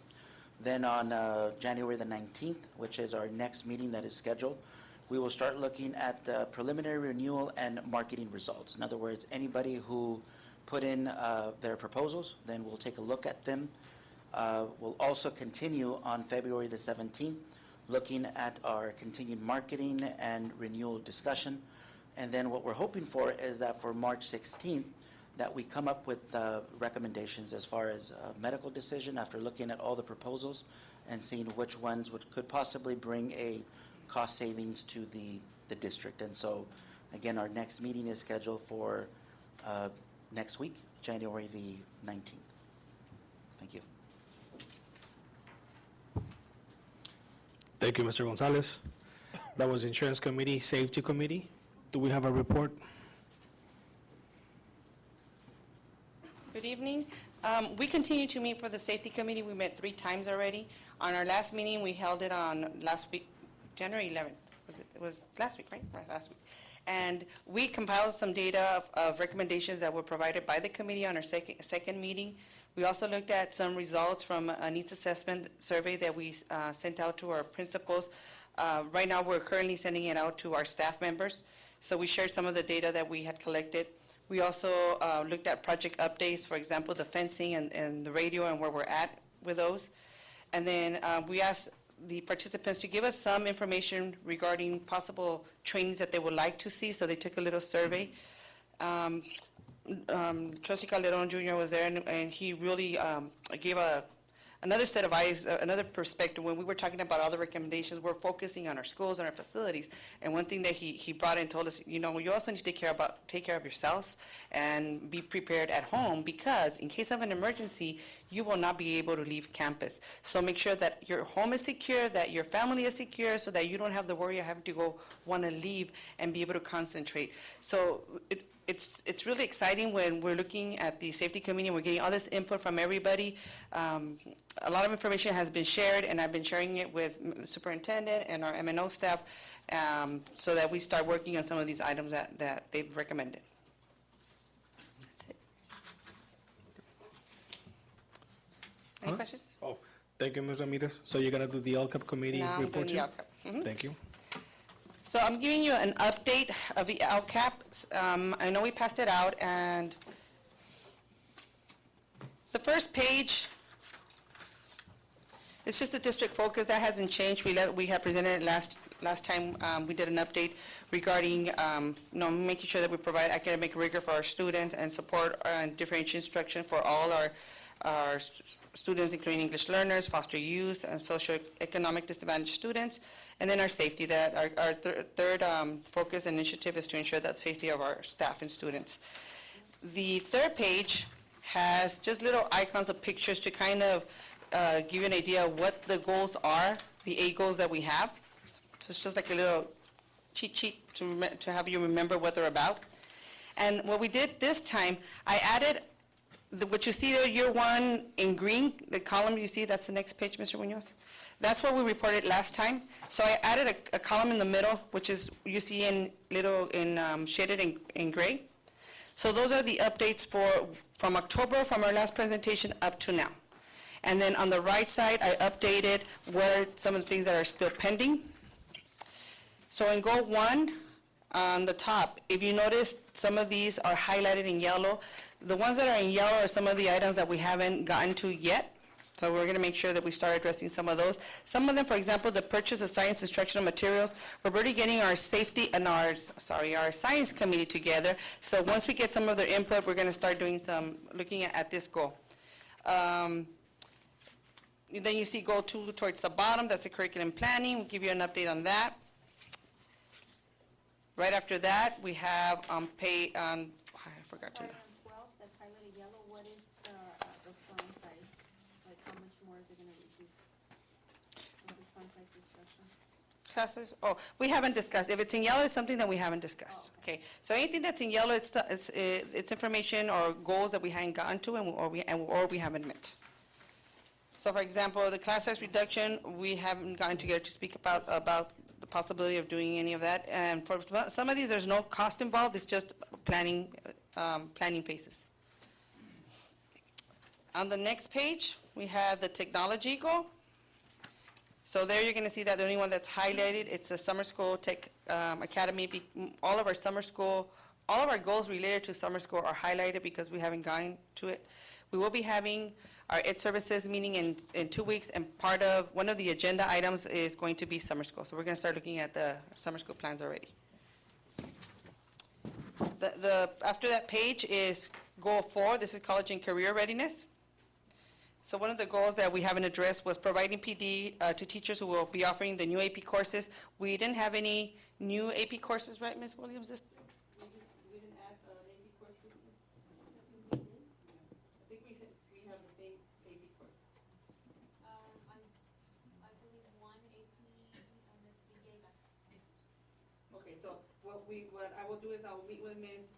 Then on January the 19th, which is our next meeting that is scheduled, we will start looking at preliminary renewal and marketing results. In other words, anybody who put in their proposals, then we'll take a look at them. We'll also continue on February the 17th, looking at our continued marketing and renewal discussion. And then what we're hoping for is that for March 16th, that we come up with recommendations as far as a medical decision after looking at all the proposals and seeing which ones could possibly bring a cost savings to the district. And so, again, our next meeting is scheduled for next week, January the 19th. Thank you. Thank you, Mr. Gonzalez. That was Insurance Committee, Safety Committee. Do we have a report? Good evening. We continue to meet for the Safety Committee. We met 3 times already. On our last meeting, we held it on last week, January 11th. It was last week, right? Right, last week. And we compiled some data of recommendations that were provided by the committee on our second meeting. We also looked at some results from a needs assessment survey that we sent out to our principals. Right now, we're currently sending it out to our staff members. So we shared some of the data that we had collected. We also looked at project updates, for example, the fencing and the radio and where we're at with those. And then we asked the participants to give us some information regarding possible trainings that they would like to see, so they took a little survey. Trustee Calderon Jr. was there, and he really gave a another set of eyes, another perspective. When we were talking about all the recommendations, we're focusing on our schools and our facilities. And one thing that he brought in and told us, you also need to take care of yourselves and be prepared at home, because in case of an emergency, you will not be able to leave campus. So make sure that your home is secure, that your family is secure, so that you don't have the worry of having to want to leave and be able to concentrate. So it's really exciting when we're looking at the safety committee and we're getting all this input from everybody. A lot of information has been shared, and I've been sharing it with the superintendent and our M&O staff, so that we start working on some of these items that they've recommended. That's it. Any questions? Oh, thank you, Ms. Ramirez. So you're gonna do the LCAP committee Now I'm report doing the too? LCAP. Mhm. Thank you. So I'm giving you an update of the LCAP. I know we passed it out, and the first page, it's just the district focus. That hasn't changed. We had presented it last time we did an update regarding making sure that we provide academic rigor for our students and support and differential instruction for all our students, including English learners, foster youth, and socioeconomic disadvantaged students. And then our safety, that our third focus initiative is to ensure that safety of our staff and students. The third page has just little icons of pictures to kind of give you an idea of what the goals are, the 8 goals that we have. So it's just like a little cheat sheet to have you remember what they're about. And what we did this time, I added what you see there, year 1 in green, the column you see, that's the next page, Mr. Munoz. That's what we reported last time. So I added a column in the middle, which is, you see shaded in gray. So those are the updates from October, from our last presentation up to now. And then on the right side, I updated where some of the things that are still pending. So in goal 1, on the top, if you notice, some of these are highlighted in yellow. The ones that are in yellow are some of the items that we haven't gotten to yet. So we're going to make sure that we start addressing some of those. Some of them, for example, the purchase of science instructional materials. We're already getting our safety and our science committee together. So once we get some of their input, we're going to start doing looking at this goal. Then you see goal 2 towards the bottom. That's the curriculum planning. We'll give you an update on that. Right after that, we have I forgot to. Sorry, on 12, that's highlighted yellow, what is the font size? Like, how much more is it going to reduce? What is font size restriction? Classes, we haven't discussed. If it's in yellow, it's something that we haven't discussed. Okay, so anything that's in yellow, it's information or goals that we haven't gotten to or we haven't met. So for example, the class size reduction, we haven't gotten together to speak about the possibility of doing any of that. And for some of these, there's no cost involved. It's just planning phases. On the next page, we have the technology goal. So there you're going to see that the only one that's highlighted, it's a summer school tech academy. All of our summer school, all of our goals related to summer school are highlighted because we haven't gone to it. We will be having our Ed Services meeting in 2 weeks, and one of the agenda items is going to be summer school. So we're going to start looking at the summer school plans already. After that page is goal 4. This is college and career readiness. So one of the goals that we haven't addressed was providing PD to teachers who will be offering the new AP courses. We didn't have any new AP courses, right, Ms. Williams? We didn't add AP courses. I think we have the same AP courses. I believe 1 AP on the BJ left. Okay, so what I will do is I will meet with Ms.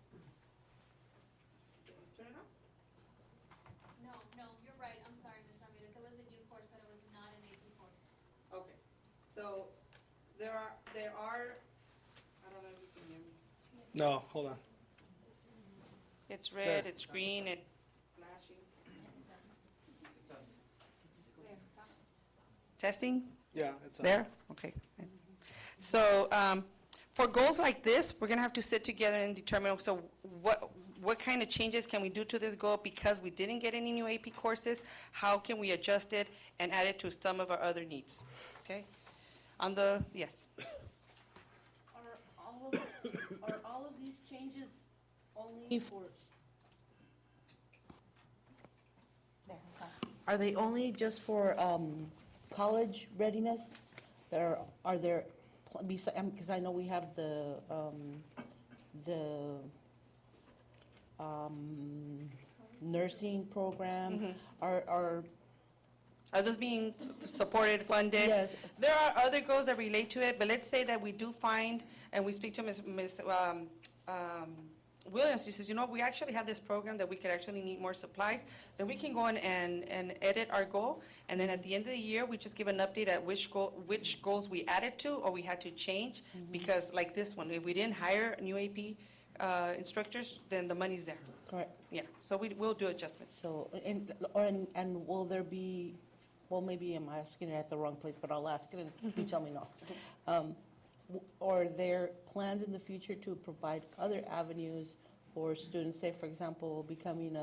Turn it on? No, you're right. I'm sorry, Ms. Ramirez. It was a new course, but it was not an AP course. Okay, so there are, I don't know if you can hear me. No, hold on. It's red, it's green, it's flashing. Testing? Yeah, it's on. There? Okay. So for goals like this, we're going to have to sit together and determine, so what kind of changes can we do to this goal because we didn't get any new AP courses? How can we adjust it and add it to some of our other needs? Okay? Yes. Are all of these changes only for? Are they only just for college readiness? Are there, because I know we have the nursing program. Are those being supported, funded? Yes. There are other goals that relate to it, but let's say that we do find, and we speak to Ms. Williams, she says, you know, we actually have this program that we could actually need more supplies, then we can go in and edit our goal, and then at the end of the year, we just give an update at which goals we added to or we had to change, because like this one, if we didn't hire new AP instructors, then the money's there. Correct. Yeah, so we'll do adjustments. So, and will there be, well, maybe I'm asking it at the wrong place, but I'll ask it and you tell me no. Are there plans in the future to provide other avenues for students, say, for example, becoming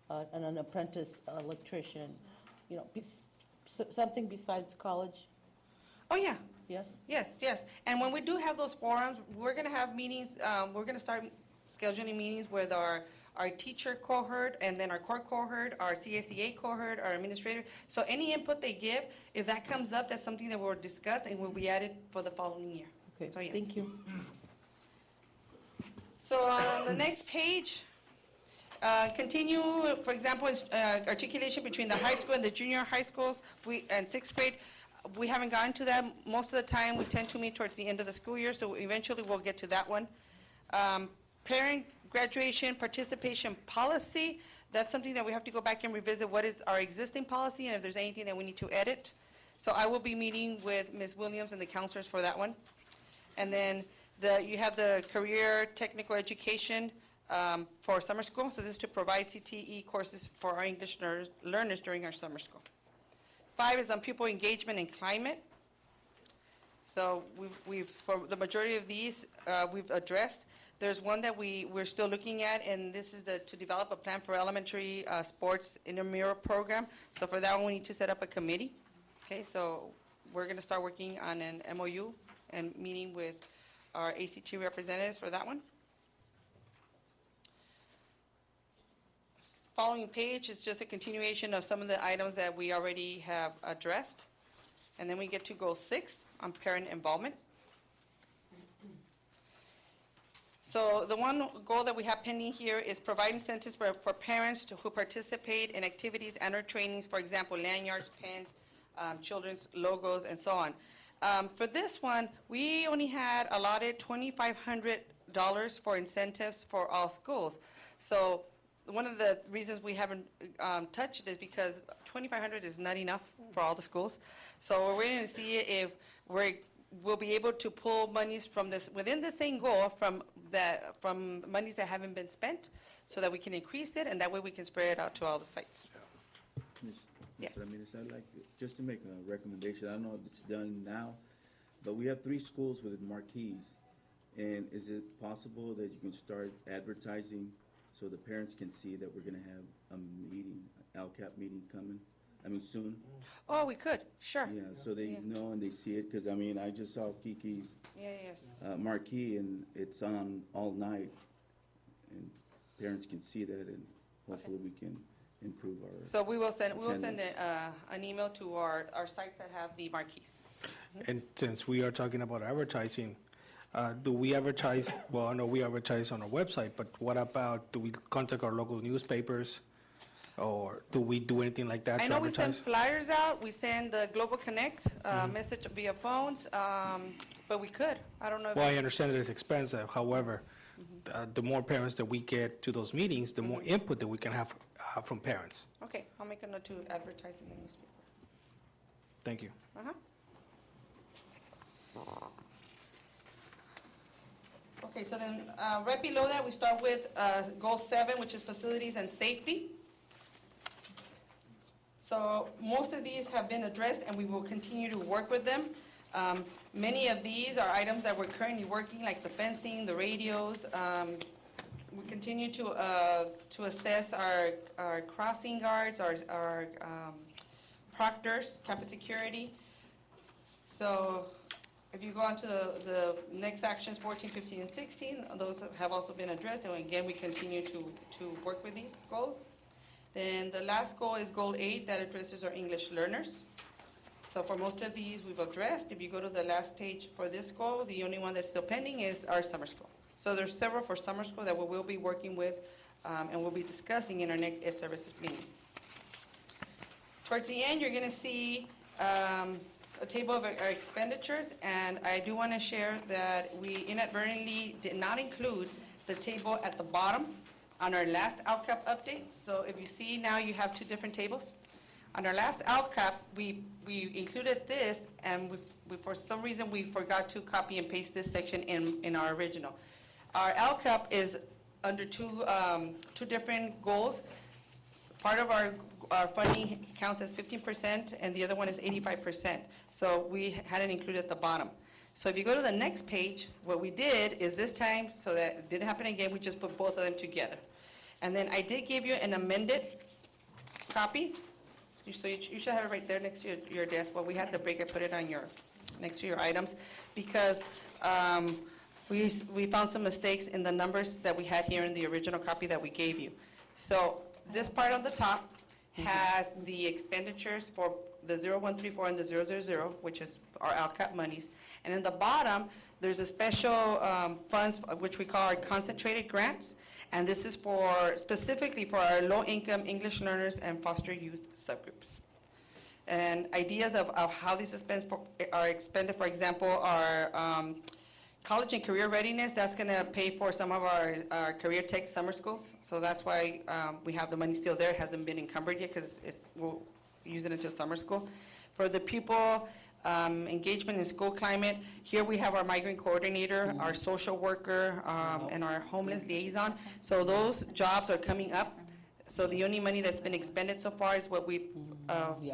an apprentice electrician, you know, something besides college? Oh, yeah. Yes? Yes, yes. And when we do have those forums, we're going to have meetings, we're going to start scheduling meetings with our teacher cohort, and then our core cohort, our CSEA cohort, our administrator. So any input they give, if that comes up, that's something that we'll discuss and will be added for the following year. Okay, So, yes. thank you. So on the next page, continue, for example, articulation between the high school and the junior high schools, and sixth grade. We haven't gotten to that. Most of the time, we tend to meet towards the end of the school year, so eventually we'll get to that one. Parent graduation participation policy, that's something that we have to go back and revisit what is our existing policy and if there's anything that we need to edit. So I will be meeting with Ms. Williams and the counselors for that one. And then you have the career technical education for summer school. So this is to provide CTE courses for our English learners during our summer school. 5 is on pupil engagement and climate. So we've for the majority of these, we've addressed. There's one that we're still looking at, and this is to develop a plan for elementary sports intramural program. So for that one, we need to set up a committee. Okay, so we're going to start working on an MOU and meeting with our ACT representatives for that one. Following page is just a continuation of some of the items that we already have addressed. And then we get to goal 6 on parent involvement. So the one goal that we have pending here is provide incentives for parents who participate in activities and or trainings, for example, lanyards, pens, children's logos, and so on. For this one, we only had allotted $2,500 for incentives for all schools. So one of the reasons we haven't touched it is because $2,500 is not enough for all the schools. So we're waiting to see if we'll be able to pull monies from this, within the same goal, from monies that haven't been spent, so that we can increase it, and that way we can spread it out to all the sites. Yes. Ms. Ramirez, I'd like just to make a recommendation. I don't know if it's done now, but we have 3 schools with marquees. And is it possible that you can start advertising so the parents can see that we're going to have a meeting, LCAP meeting coming? I mean, soon? Oh, we could, sure. Yeah, so they know and they see it, because, I mean, I just saw Kiki's Yes. marquee, and it's on all night, and parents can see that, and hopefully we can improve our. So we will send attendance. an email to our sites that have the marquees. And since we are talking about advertising, do we advertise, well, I know we advertise on our website, but what about, do we contact our local newspapers? Or do we do anything like that to I know we send advertise? flyers out, we send the Global Connect message via phones, but we could. I don't know if Well, I it's- understand that it's expensive, however, the more parents that we get to those meetings, the more input that we can have from parents. Okay, I'll make a note to advertise in the newspaper. Thank you. Uh-huh. Okay, so then, right below that, we start with goal 7, which is facilities and safety. So most of these have been addressed, and we will continue to work with them. Many of these are items that we're currently working, like the fencing, the radios. We continue to assess our crossing guards, our proctors, campus security. So if you go on to the next actions, 14, 15, and 16, those have also been addressed, and again, we continue to work with these goals. Then the last goal is Goal 8, that addresses our English learners. So for most of these, we've addressed. If you go to the last page for this goal, the only one that's still pending is our summer school. So there's several for summer school that we will be working with and we'll be discussing in our next Ed Services meeting. Towards the end, you're going to see a table of our expenditures, and I do want to share that we inadvertently did not include the table at the bottom on our last LCAP update. So if you see now, you have two different tables. On our last LCAP, we included this, and for some reason we forgot to copy and paste this section in our original. Our LCAP is under two different goals. Part of our funding counts as 15%, and the other one is 85%. So we had it included at the bottom. So if you go to the next page, what we did is this time, so that it didn't happen again, we just put both of them together. And then I did give you an amended copy. So you should have it right there next to your desk. Well, we had the break, I put it on next to your items, because we found some mistakes in the numbers that we had here in the original copy that we gave you. So this part on the top has the expenditures for the 0134 and the 000, which is our LCAP monies. And in the bottom, there's a special funds, which we call our concentrated grants. And this is specifically for our low-income English learners and foster youth subgroups. And ideas of how these are expended, for example, our college and career readiness, that's going to pay for some of our career tech summer schools. So that's why we have the money still there. It hasn't been encumbered yet because we'll use it until summer school. For the pupil engagement in school climate, here we have our migrant coordinator, our social worker, and our homeless liaison. So those jobs are coming up. So the only money that's been expended so far is what we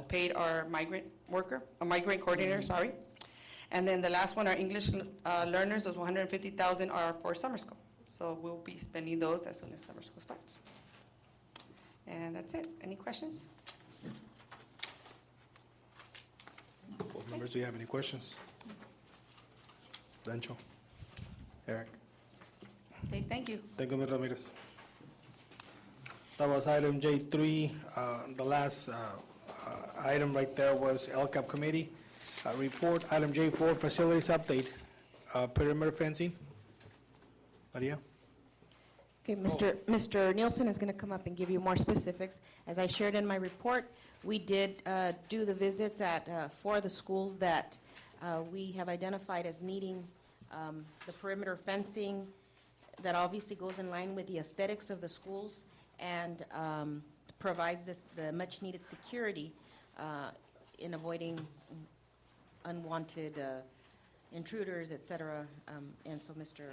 paid our migrant coordinator, sorry. And then the last one, our English learners, those 150,000 are for summer school. So we'll be spending those as soon as summer school starts. And that's it. Any questions? Board members, do you have any questions? Lencho? Eric? Okay, thank you. Thank you, Ms. Ramirez. That was item J3. The last item right there was LCAP committee report. Item J4, facilities update, perimeter fencing. Maria? Okay, Mr. Nielsen is going to come up and give you more specifics. As I shared in my report, we did do the visits at 4 of the schools that we have identified as needing the perimeter fencing that obviously goes in line with the aesthetics of the schools and provides the much-needed security in avoiding unwanted intruders, et cetera. And so Mr.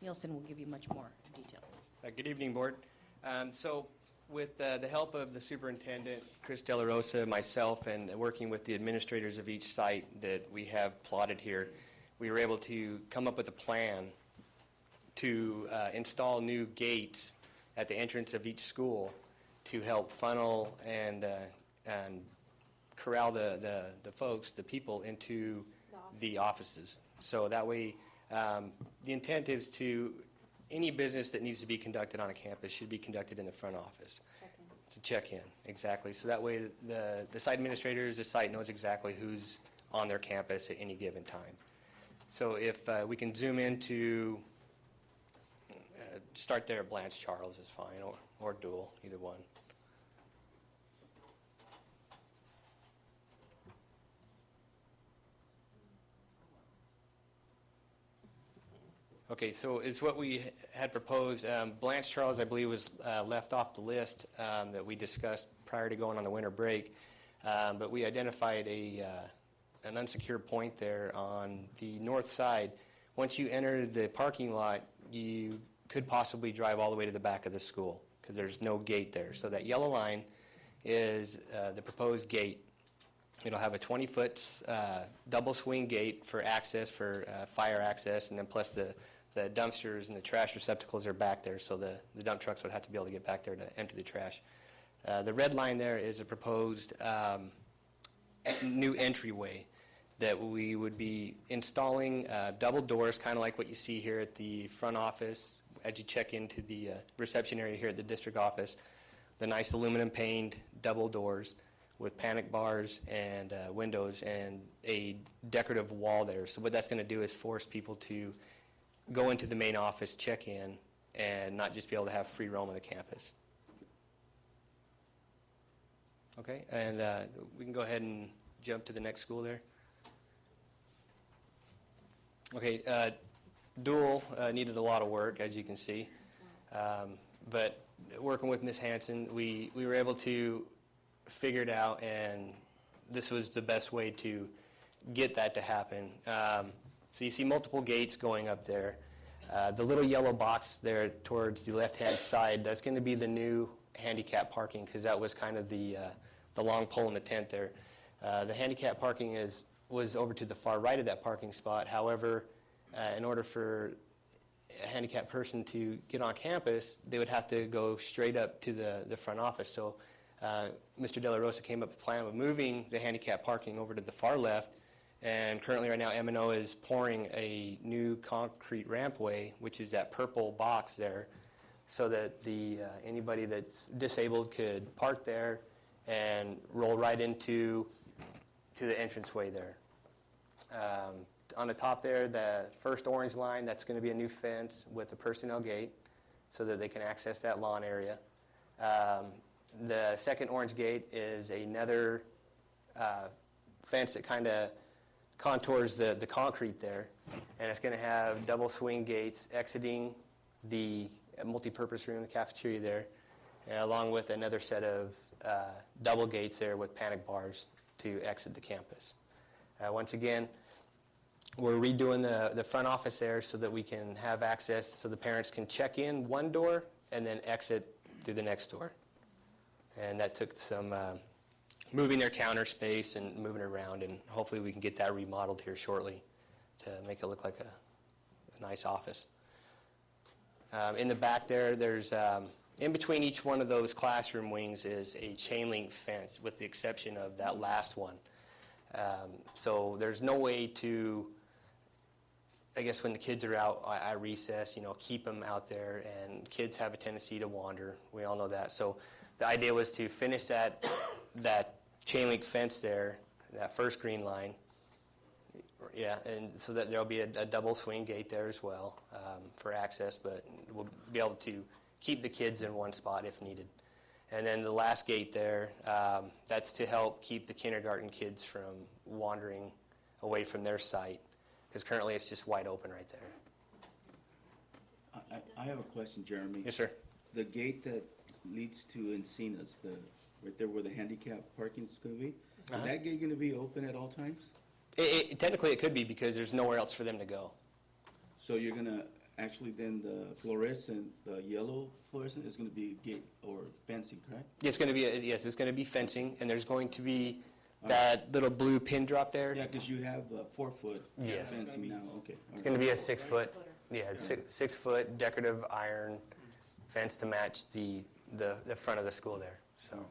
Nielsen will give you much more detail. Good evening, Board. So with the help of the Superintendent, Chris De La Rosa, myself, and working with the administrators of each site that we have plotted here, we were able to come up with a plan to install new gates at the entrance of each school to help funnel and corral the folks, the people, into the offices. So that way, the intent is any business that needs to be conducted on a campus should be conducted in the front office. To check in, exactly. So that way the site administrators, the site knows exactly who's on their campus at any given time. So if we can zoom into, start there at Blanche Charles is fine, or Dual, either one. Okay, so it's what we had proposed. Blanche Charles, I believe, was left off the list that we discussed prior to going on the winter break. But we identified an unsecured point there on the north side. Once you enter the parking lot, you could possibly drive all the way to the back of the school because there's no gate there. So that yellow line is the proposed gate. It'll have a 20-foot double swing gate for access, for fire access, and then plus the dumpsters and the trash receptacles are back there, so the dump trucks would have to be able to get back there to empty the trash. The red line there is a proposed new entryway that we would be installing double doors, kind of like what you see here at the front office as you check into the reception area here at the district office. the nice aluminum paned double doors with panic bars and windows and a decorative wall there. So what that's going to do is force people to go into the main office, check in, and not just be able to have free roam on the campus. Okay, and we can go ahead and jump to the next school there. Okay, Dual needed a lot of work, as you can see, but working with Ms. Hanson, we were able to figure it out, and this was the best way to get that to happen. So you see multiple gates going up there. The little yellow box there towards the left-hand side, that's going to be the new handicap parking, because that was kind of the long pole in the tent there. The handicap parking was over to the far right of that parking spot. However, in order for a handicapped person to get on campus, they would have to go straight up to the front office. So Mr. De La Rosa came up with a plan of moving the handicap parking over to the far left, and currently right now M&O is pouring a new concrete rampway, which is that purple box there, so that anybody that's disabled could park there and roll right into the entranceway there. On the top there, the first orange line, that's going to be a new fence with a personnel gate so that they can access that lawn area. The second orange gate is another fence that kind of contours the concrete there, and it's going to have double swing gates exiting the multi-purpose room, the cafeteria there, along with another set of double gates there with panic bars to exit the campus. Once again, we're redoing the front office there so that we can have access so the parents can check in one door and then exit through the next door. And that took some moving their counter space and moving it around, and hopefully we can get that remodeled here shortly to make it look like a nice office. In the back there, there's in between each one of those classroom wings is a chain link fence, with the exception of that last one. So there's no way to, I guess when the kids are out at recess, keep them out there, and kids have a tendency to wander. We all know that. So the idea was to finish that chain link fence there, that first green line. Yeah, and so that there'll be a double swing gate there as well for access, but we'll be able to keep the kids in one spot if needed. And then the last gate there, that's to help keep the kindergarten kids from wandering away from their site, because currently it's just wide open right there. I have a question, Jeremy. Yes, sir. The gate that leads to Encinas, right there where the handicap parking is going to be, is that gate going to be open at all times? Technically it could be, because there's nowhere else for them to go. So you're going to actually then the fluorescent, the yellow fluorescent is going to be gate or fencing, correct? It's going to be yes, it's going to be fencing, and there's going to be that little blue pin drop there. Yeah, because you have 4-foot Yes. fencing now. Okay. It's going to be a 6-foot, 6-foot decorative iron fence to match the front of the school there. So.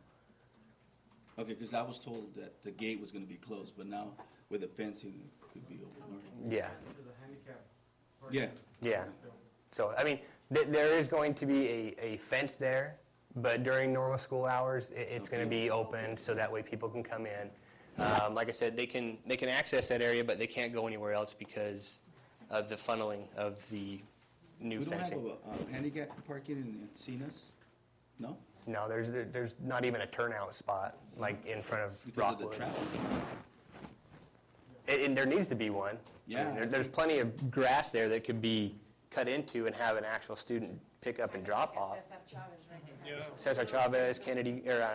Okay, because I was told that the gate was going to be closed, but now with the fencing, it could be open. Yeah. Yeah. Yeah. So, I mean, there is going to be a fence there, but during normal school hours, it's going to be open so that way people can come in. Like I said, they can access that area, but they can't go anywhere else because of the funneling of the new fencing. We don't have a handicap parking in Encinas? No? No, there's not even a turnout spot like in front of Because Rockwood. of the traffic. And there needs to be one. Yeah. I mean, there's plenty of grass there that could be cut into and have an actual student pick up and drop off. Cesar Chavez, Kennedy, or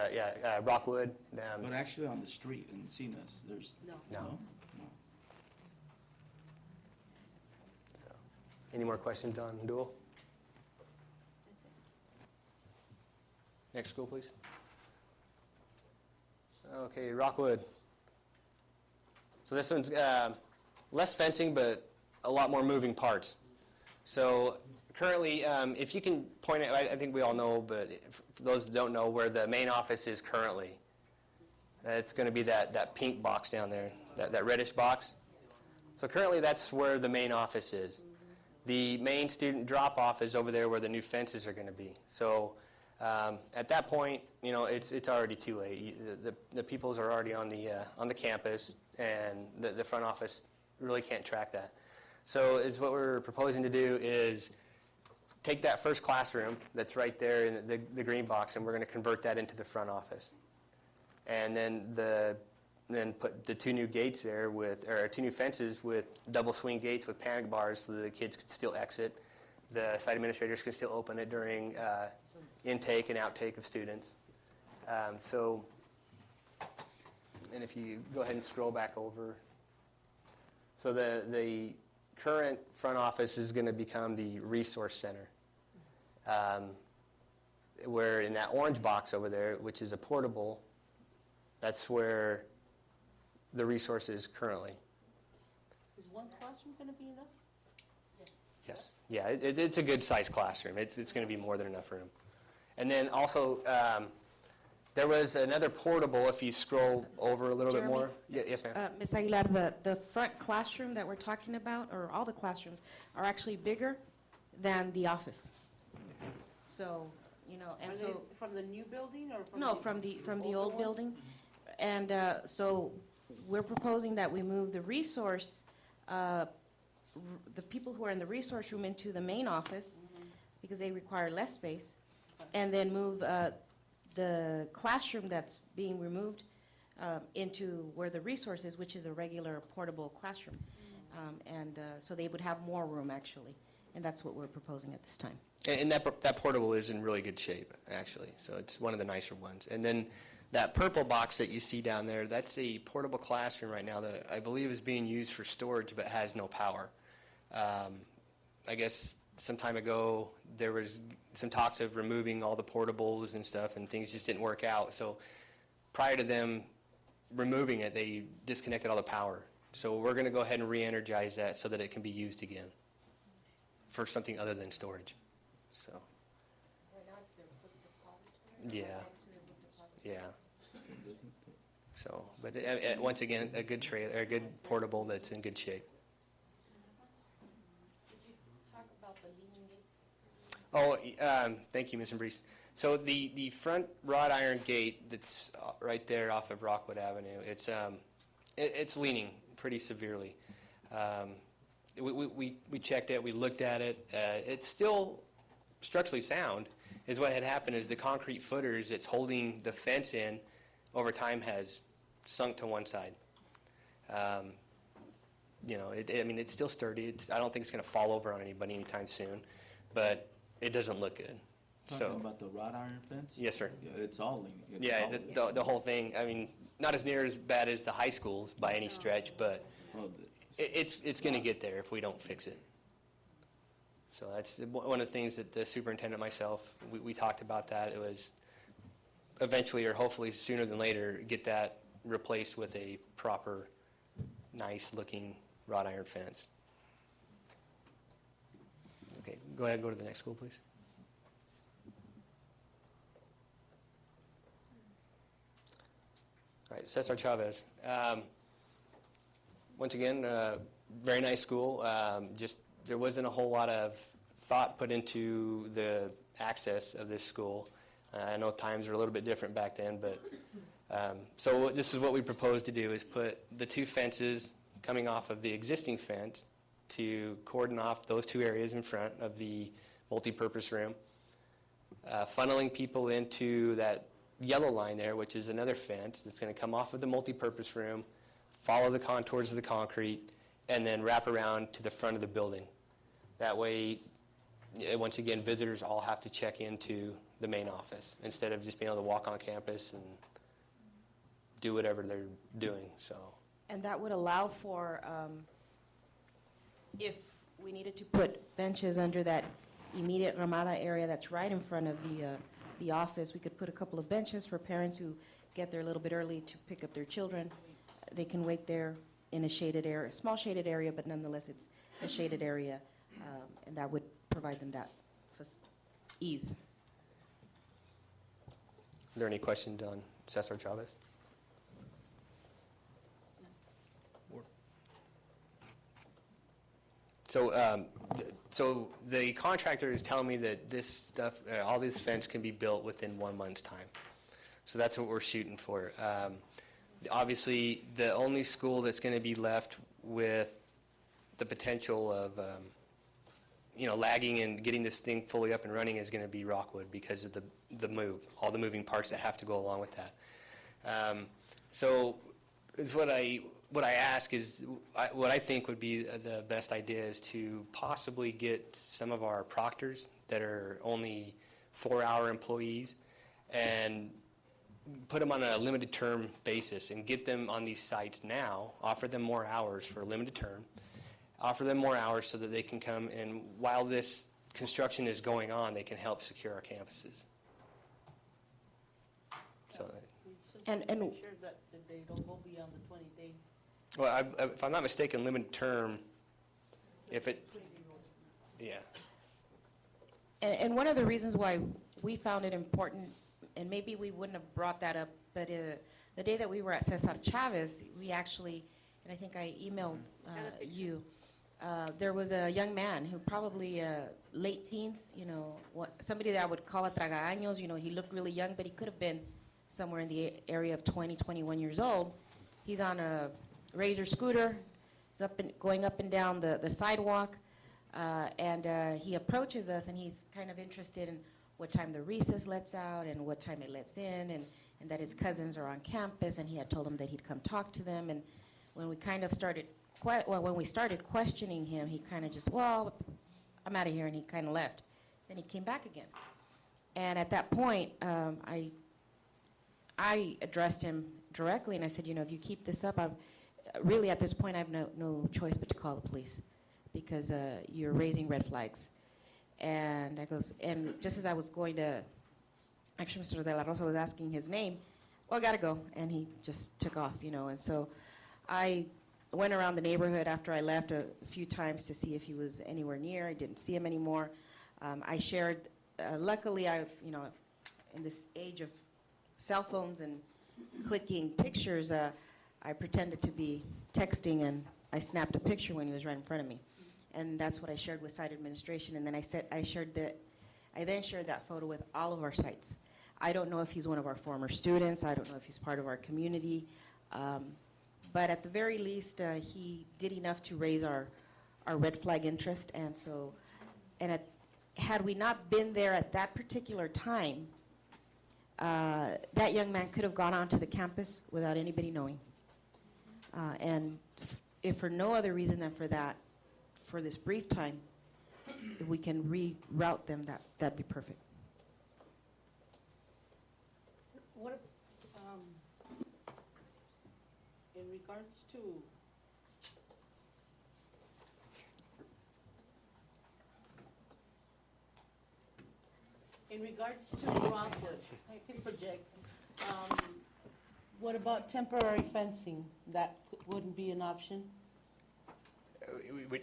Rockwood. But actually on the street in Encinas, there's... No. No? So, any more questions on Dual? Next school, please. Okay, Rockwood. So this one's less fencing, but a lot more moving parts. So currently, if you can point out, I think we all know, but for those that don't know where the main office is currently, it's going to be that pink box down there, that reddish box. So currently that's where the main office is. The main student drop-off is over there where the new fences are going to be. So At that point, it's already too late. The pupils are already on the campus, and the front office really can't track that. So what we're proposing to do is take that first classroom that's right there in the green box, and we're going to convert that into the front office. And then put the 2 new gates there or 2 new fences with double swing gates with panic bars so that the kids could still exit. The site administrators can still open it during intake and outtake of students. And if you go ahead and scroll back over. So the current front office is going to become the resource center. Where in that orange box over there, which is a portable, that's where the resource is currently. Is one classroom going to be enough? Yes. Yeah, it's a good sized classroom. It's going to be more than enough room. And then also, there was another portable, if you scroll over a little bit more. Yes, ma'am. Ms. Aguilar, the front classroom that we're talking about, or all the classrooms, are actually bigger than the office. So, and Are so. they from the new building or from No, the from the old ones? building. And so we're proposing that we move the resource, the people who are in the resource room into the main office, because they require less space, and then move the classroom that's being removed into where the resource is, which is a regular portable classroom. So they would have more room, actually, and that's what we're proposing at this time. And that portable is in really good shape, actually. So it's one of the nicer ones. And then that purple box that you see down there, that's a portable classroom right now that I believe is being used for storage but has no power. I guess some time ago there was some talks of removing all the portables and stuff, and things just didn't work out. So prior to them removing it, they disconnected all the power. So we're going to go ahead and re-energize that so that it can be used again for something other than storage. So. Right now it's their book depository. Yeah. Next to their book depository. Yeah. So, but once again, a good trailer, a good portable that's in good shape. Did you talk about the leaning gate? Oh, thank you, Ms. Brees. So the front wrought iron gate that's right there off of Rockwood Avenue, it's leaning pretty severely. We checked it, we looked at it. It's still structurally sound. Is what had happened is the concrete footers that's holding the fence in over time has sunk to one side. It's still sturdy. I don't think it's going to fall over on anybody anytime soon, but it doesn't look good. Talking about the wrought iron fence? Yes, sir. Yeah, it's all leaning. The whole thing. Not as near as bad as the high schools by any stretch, but it's going to get there if we don't fix it. So that's one of the things that the superintendent and myself, we talked about that. It was eventually, or hopefully sooner than later, get that replaced with a proper, nice-looking wrought iron fence. Okay, go ahead and go to the next school, please. All right, Cesar Chavez. Once again, very nice school. Just there wasn't a whole lot of thought put into the access of this school. I know times were a little bit different back then, but so this is what we propose to do: is put the 2 fences coming off of the existing fence to cordon off those 2 areas in front of the multipurpose room, funneling people into that yellow line there, which is another fence that's going to come off of the multipurpose room, follow the contours of the concrete, and then wrap around to the front of the building. That way, once again, visitors all have to check into the main office instead of just being able to walk on campus and do whatever they're doing. So. And that would allow for, if we needed to put benches under that immediate Ramada area that's right in front of the office, we could put a couple of benches for parents who get there a little bit early to pick up their children. They can wait there in a shaded area, a small shaded area, but nonetheless it's a shaded area, and that would provide them that ease. Are there any questions on Cesar Chavez? So So the contractor is telling me that this stuff, all this fence can be built within 1 month's time. So that's what we're shooting for. Obviously, the only school that's going to be left with the potential of, lagging and getting this thing fully up and running is going to be Rockwood because of the move, all the moving parts that have to go along with that. So is what I ask is, what I think would be the best idea is to possibly get some of our proctors that are only 4-hour employees and put them on a limited term basis and get them on these sites now, offer them more hours for a limited term, offer them more hours so that they can come and while this construction is going on, they can help secure our campuses. So, And Make sure that they don't go beyond the 20 days. well, if I'm not mistaken, limited term, if it, yeah. And one of the reasons why we found it important, and maybe we wouldn't have brought that up, but the day that we were at Cesar Chavez, we actually, and I think I emailed you, there was a young man who probably late teens, somebody that I would call a tragaños, he looked really young, but he could have been somewhere in the area of 20, 21 years old. He's on a Razor scooter. He's going up and down the sidewalk, and he approaches us, and he's kind of interested in what time the recess lets out and what time it lets in, and that his cousins are on campus, and he had told him that he'd come talk to them. And when we kind of started, when we started questioning him, he kind of just, well, I'm out of here, and he kind of left. Then he came back again. And at that point, I addressed him directly, and I said, if you keep this up, really at this point I have no choice but to call the police because you're raising red flags. And and just as I was going to, actually Mr. De La Rosa was asking his name, well, I gotta go, and he just took off, and so I went around the neighborhood after I left a few times to see if he was anywhere near. I didn't see him anymore. I shared, luckily in this age of cell phones and clicking pictures, I pretended to be texting, and I snapped a picture when he was right in front of me. And that's what I shared with site administration. And then I then shared that photo with all of our sites. I don't know if he's one of our former students. I don't know if he's part of our community. But at the very least, he did enough to raise our red flag interest. And so, had we not been there at that particular time, that young man could have gone onto the campus without anybody knowing. And if for no other reason than for that, for this brief time, if we can reroute them, that'd be perfect. What, in regards to Rockwood, I can project. What about temporary fencing? That wouldn't be an option?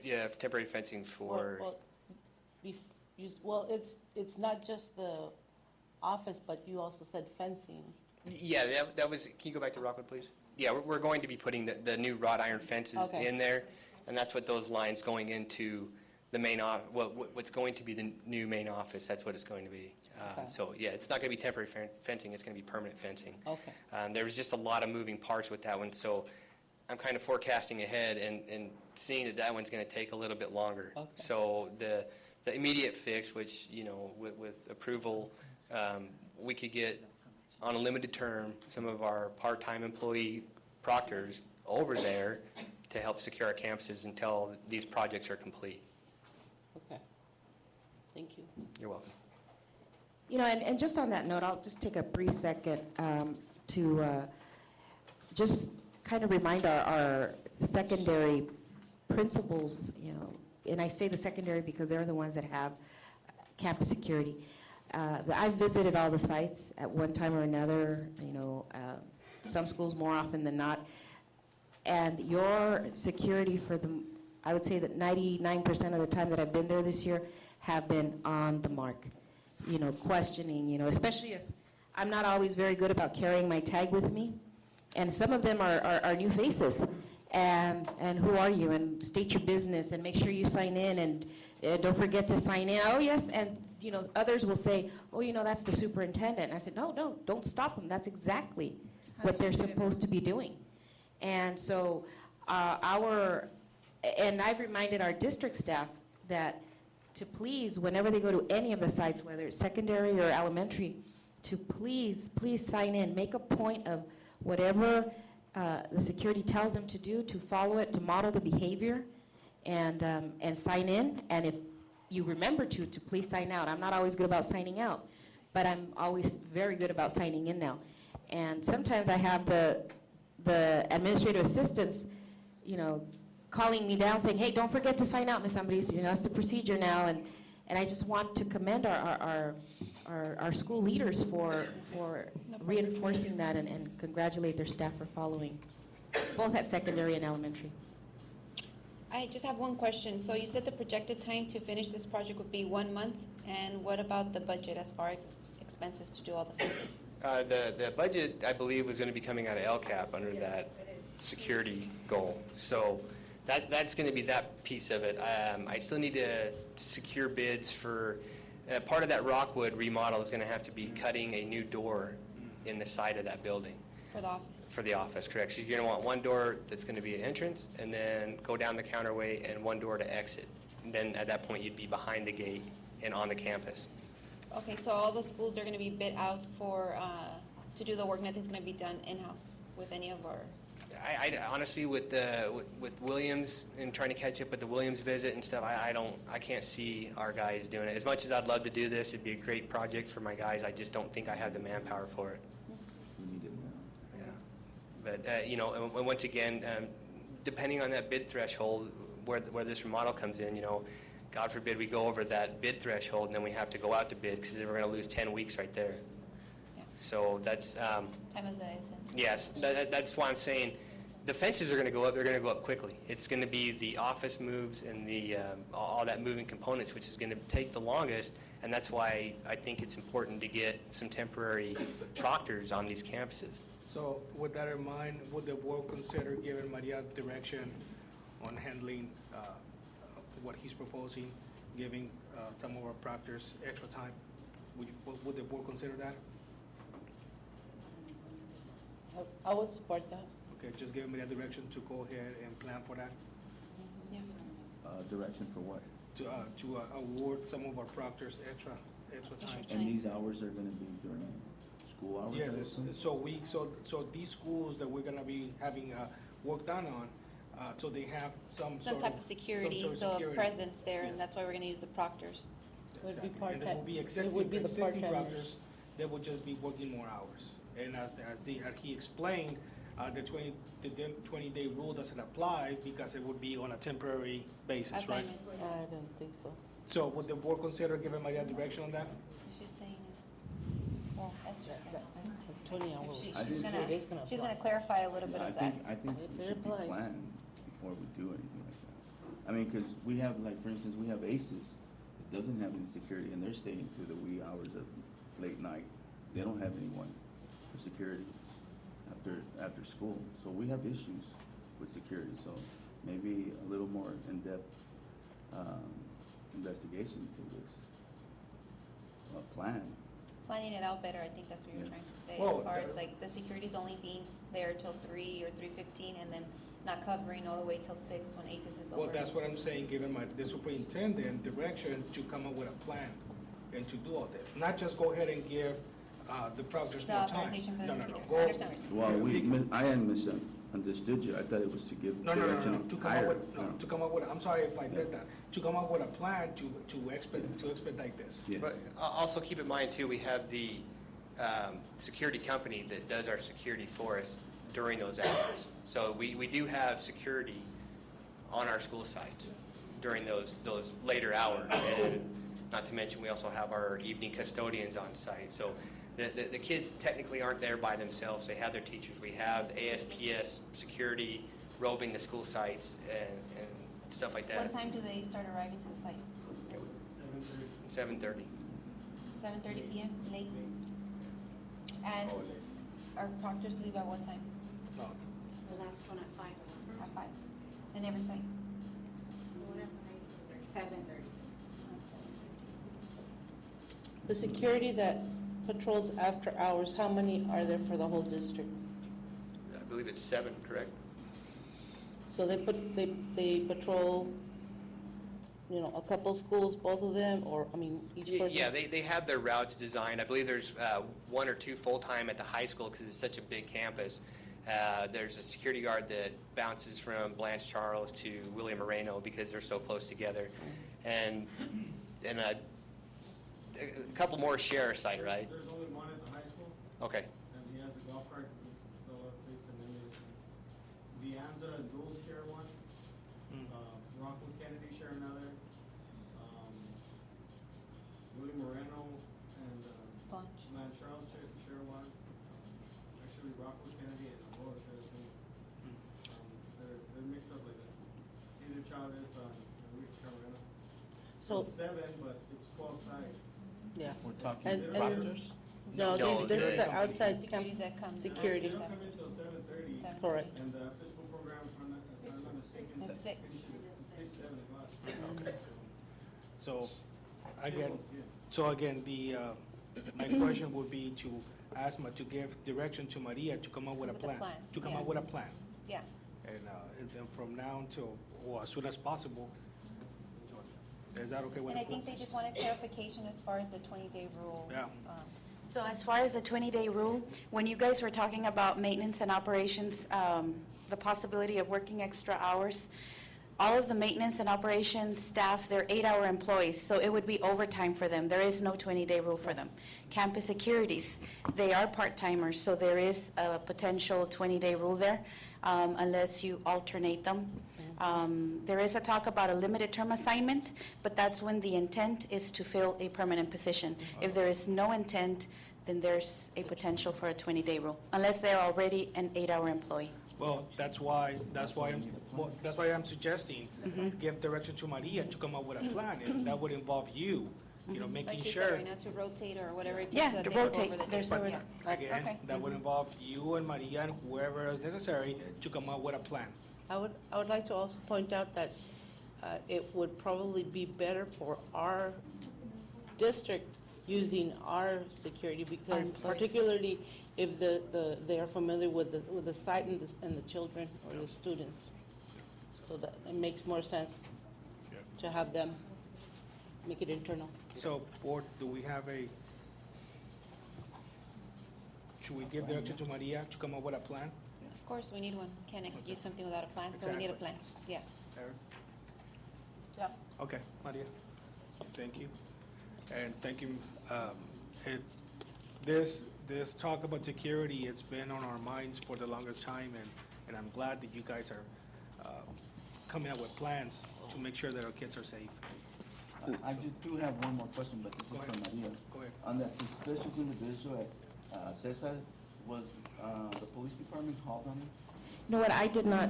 Yeah, temporary fencing for, Well, it's not just the office, but you also said fencing. yeah, that was, can you go back to Rockwood, please? Yeah, we're going to be putting the new wrought iron fences Okay. in there, and that's what those lines going into the main, what's going to be the new main office, that's what it's going to be. Okay. So, yeah, it's not going to be temporary fencing, it's going to be permanent fencing. Okay. There was just a lot of moving parts with that one, so I'm kind of forecasting ahead and seeing that one's going to take a little bit longer. Okay. So the immediate fix, which, with approval, we could get on a limited term some of our part-time employee proctors over there to help secure our campuses until these projects are complete. Okay. Thank you. You're welcome. And just on that note, I'll just take a brief second to just kind of remind our secondary principals, and I say the secondary because they're the ones that have campus security. I've visited all the sites at one time or another, some schools more often than not, and your security for I would say that 99% of the time that I've been there this year have been on the mark. Questioning, especially if I'm not always very good about carrying my tag with me. And some of them are new faces. and who are you, and state your business, and make sure you sign in, and don't forget to sign in. Oh, yes, and, you know, others will say, oh, you know, that's the superintendent. And I said, no, don't stop them. That's exactly what they're supposed to be doing. And so and I've reminded our district staff that to please, whenever they go to any of the sites, whether it's secondary or elementary, to please sign in. Make a point of whatever the security tells them to do, to follow it, to model the behavior, and sign in. And if you remember to please sign out. I'm not always good about signing out, but I'm always very good about signing in now. And sometimes I have the administrative assistants, you know, calling me down saying, hey, don't forget to sign out, Ms. Ambrisi, you know, that's the procedure now. And I just want to commend our school leaders for reinforcing that and congratulate their staff for following, both at secondary and elementary. I just have one question. So you said the projected time to finish this project would be 1 month, and what about the budget as far as expenses to do all the fences? The budget, I believe, was going to be coming out of LCAP under that security goal. So that's going to be that piece of it. I still need to secure bids for, part of that Rockwood remodel is going to have to be cutting a new door in the side of that building. For the office? For the office, correct. So you're going to want one door that's going to be an entrance, and then go down the counterway, and one door to exit. And then at that point, you'd be behind the gate and on the campus. Okay, so all the schools are going to be bid out for, to do the work, nothing's going to be done in-house with any of our... I honestly, with Williams and trying to catch up with the Williams visit and stuff, I can't see our guys doing it. As much as I'd love to do this, it'd be a great project for my guys. I just don't think I have the manpower for it. Yeah, but you know, and once again, depending on that bid threshold, where this remodel comes in, you know, God forbid we go over that bid threshold, and then we have to go out to bid because we're going to lose 10 weeks right there. Yeah. So that's Time of the essence. yes. That's why I'm saying. The fences are going to go up. They're going to go up quickly. It's going to be the office moves and the all that moving components, which is going to take the longest. And that's why I think it's important to get some temporary proctors on these campuses. So with that in mind, would the board consider giving Maria direction on handling what he's proposing, giving some of our proctors extra time? Would the board consider that? I would support that. Okay, just give Maria direction to go ahead and plan for that, Yeah. Direction for what? to award some of our proctors extra time. And these hours are gonna be during school hours? Yes, I assume? so these schools that we're gonna be having work done on, so they have some Some type of security, some sort of so a security. presence there, and Yes. that's why we're going to use the proctors. Would be Exactly. part-time. And it will be It would be the existing part-timers. proctors, they will just be working more hours. And as he explained, the 20-day rule doesn't apply because it would be on a temporary basis, right? Assignment. I don't think so. So would the board consider giving Maria direction on that? She's saying well, Esther's saying it. 20 hours. She's It is gonna apply. clarify a little bit I of that. think If we it should be applies. planned before we do anything like that. I mean, because we have, like, for instance, we have ACES that doesn't have any security, and they're staying through the wee hours of late night. They don't have anyone for security after school. So we have issues with security, so maybe a little more in-depth investigation to this plan. Planning it out better, I think that's what you're Yeah. trying to say, Well, as far as like the security's only being there till 3 or 3:15, and then not covering all the way till 6 when ACES is over. Well, that's what I'm saying, giving the superintendent direction to come up with a plan and to do all this. Not just go ahead and give the proctors The more time. authorization for them to be there. Go- I understand what you're saying. Well, I had misunderstood you. I thought it was to give No, direction to of come up hire. with, no, to come up with, I'm sorry if I did that, to come up with a plan to expedite this. Yes. But also keep in mind too, we have the security company that does our security for us during those hours. So we do have security on our school sites during those later hours. And not to mention, we also have our evening custodians on site. So the kids technically aren't there by themselves. They have their teachers. We have ASPS security roving the school sites and stuff like What that. time do they start arriving to the sites? 7:30. 7:30 p.m., late? And our proctors leave at what time? No, The last one at 5. At 5. different site? 7:30. The security that patrols after hours, how many are there for the whole district? I believe it's 7, correct? So they patrol, a couple schools, both of them, or, each person? Yeah, they have their routes designed. I believe there's 1 or 2 full-time at the high school because it's such a big campus. There's a security guard that bounces from Blanche Charles to William Moreno because they're so close together. And a couple more share a site, right? There's only one at the high school, Okay. and he has a golf cart, he's all over the place, and then Vianza and Jules share one, Rockwood Kennedy share another, Willie Moreno and Blanche Charles share one. Actually, Rockwood Kennedy and Aurora share the same. They're mixed up like that. Either Chavez and Luis Camarena. So It's 7, but it's 12 sides. Yeah. We're talking And- proctors? No, this is the outside Securities that come. security. They don't come until 7:30. Correct. And the after-school programs run, if I'm not mistaken, At 6. 6, 7 o'clock. So, again, my question would be to ask to give direction to Maria to come up with a With a plan. plan, To come yeah. up with a plan. Yeah. And then from now until, or as soon as possible, is that okay with And the I think they just wanted clarification as far as the 20-day rule. Yeah. So as far as the 20-day rule, when you guys were talking about maintenance and operations, the possibility of working extra hours, all of the maintenance and operations staff, they're 8-hour employees, so it would be overtime for them. There is no 20-day rule for them. Campus securities, they are part-timers, so there is a potential 20-day rule there, unless you alternate them. There is a talk about a limited term assignment, but that's when the intent is to fill a permanent position. If there is no intent, then there's a potential for a 20-day rule, unless they're already an 8-hour employee. Well, that's why I'm suggesting, give direction to Maria to come up with a plan, and that would involve you, making Like you said, sure. right now, to rotate or whatever it takes. Yeah, so that to they go rotate. over the There's days. a- Yeah. Again, Okay. that would involve you and Maria and whoever is necessary to come up with a plan. I would like to also point out that it would probably be better for our district using our security, because employees. particularly if they are familiar with the site and the children or the students. So that it makes more sense to have them make it internal. So, board, do we have should we give direction to Maria to come up with a plan? Of course, we need one. Can't execute something without a plan, so we need a plan. Yeah. Eric? Yeah. Okay, Maria, thank you. And thank you. This talk about security, it's been on our minds for the longest time, and I'm glad that you guys are coming up with plans to make sure that our kids are safe. I do have one more question, but this is for Maria. Go ahead. On that suspicious individual at Cesar, was the police department called on him? You know what, I did not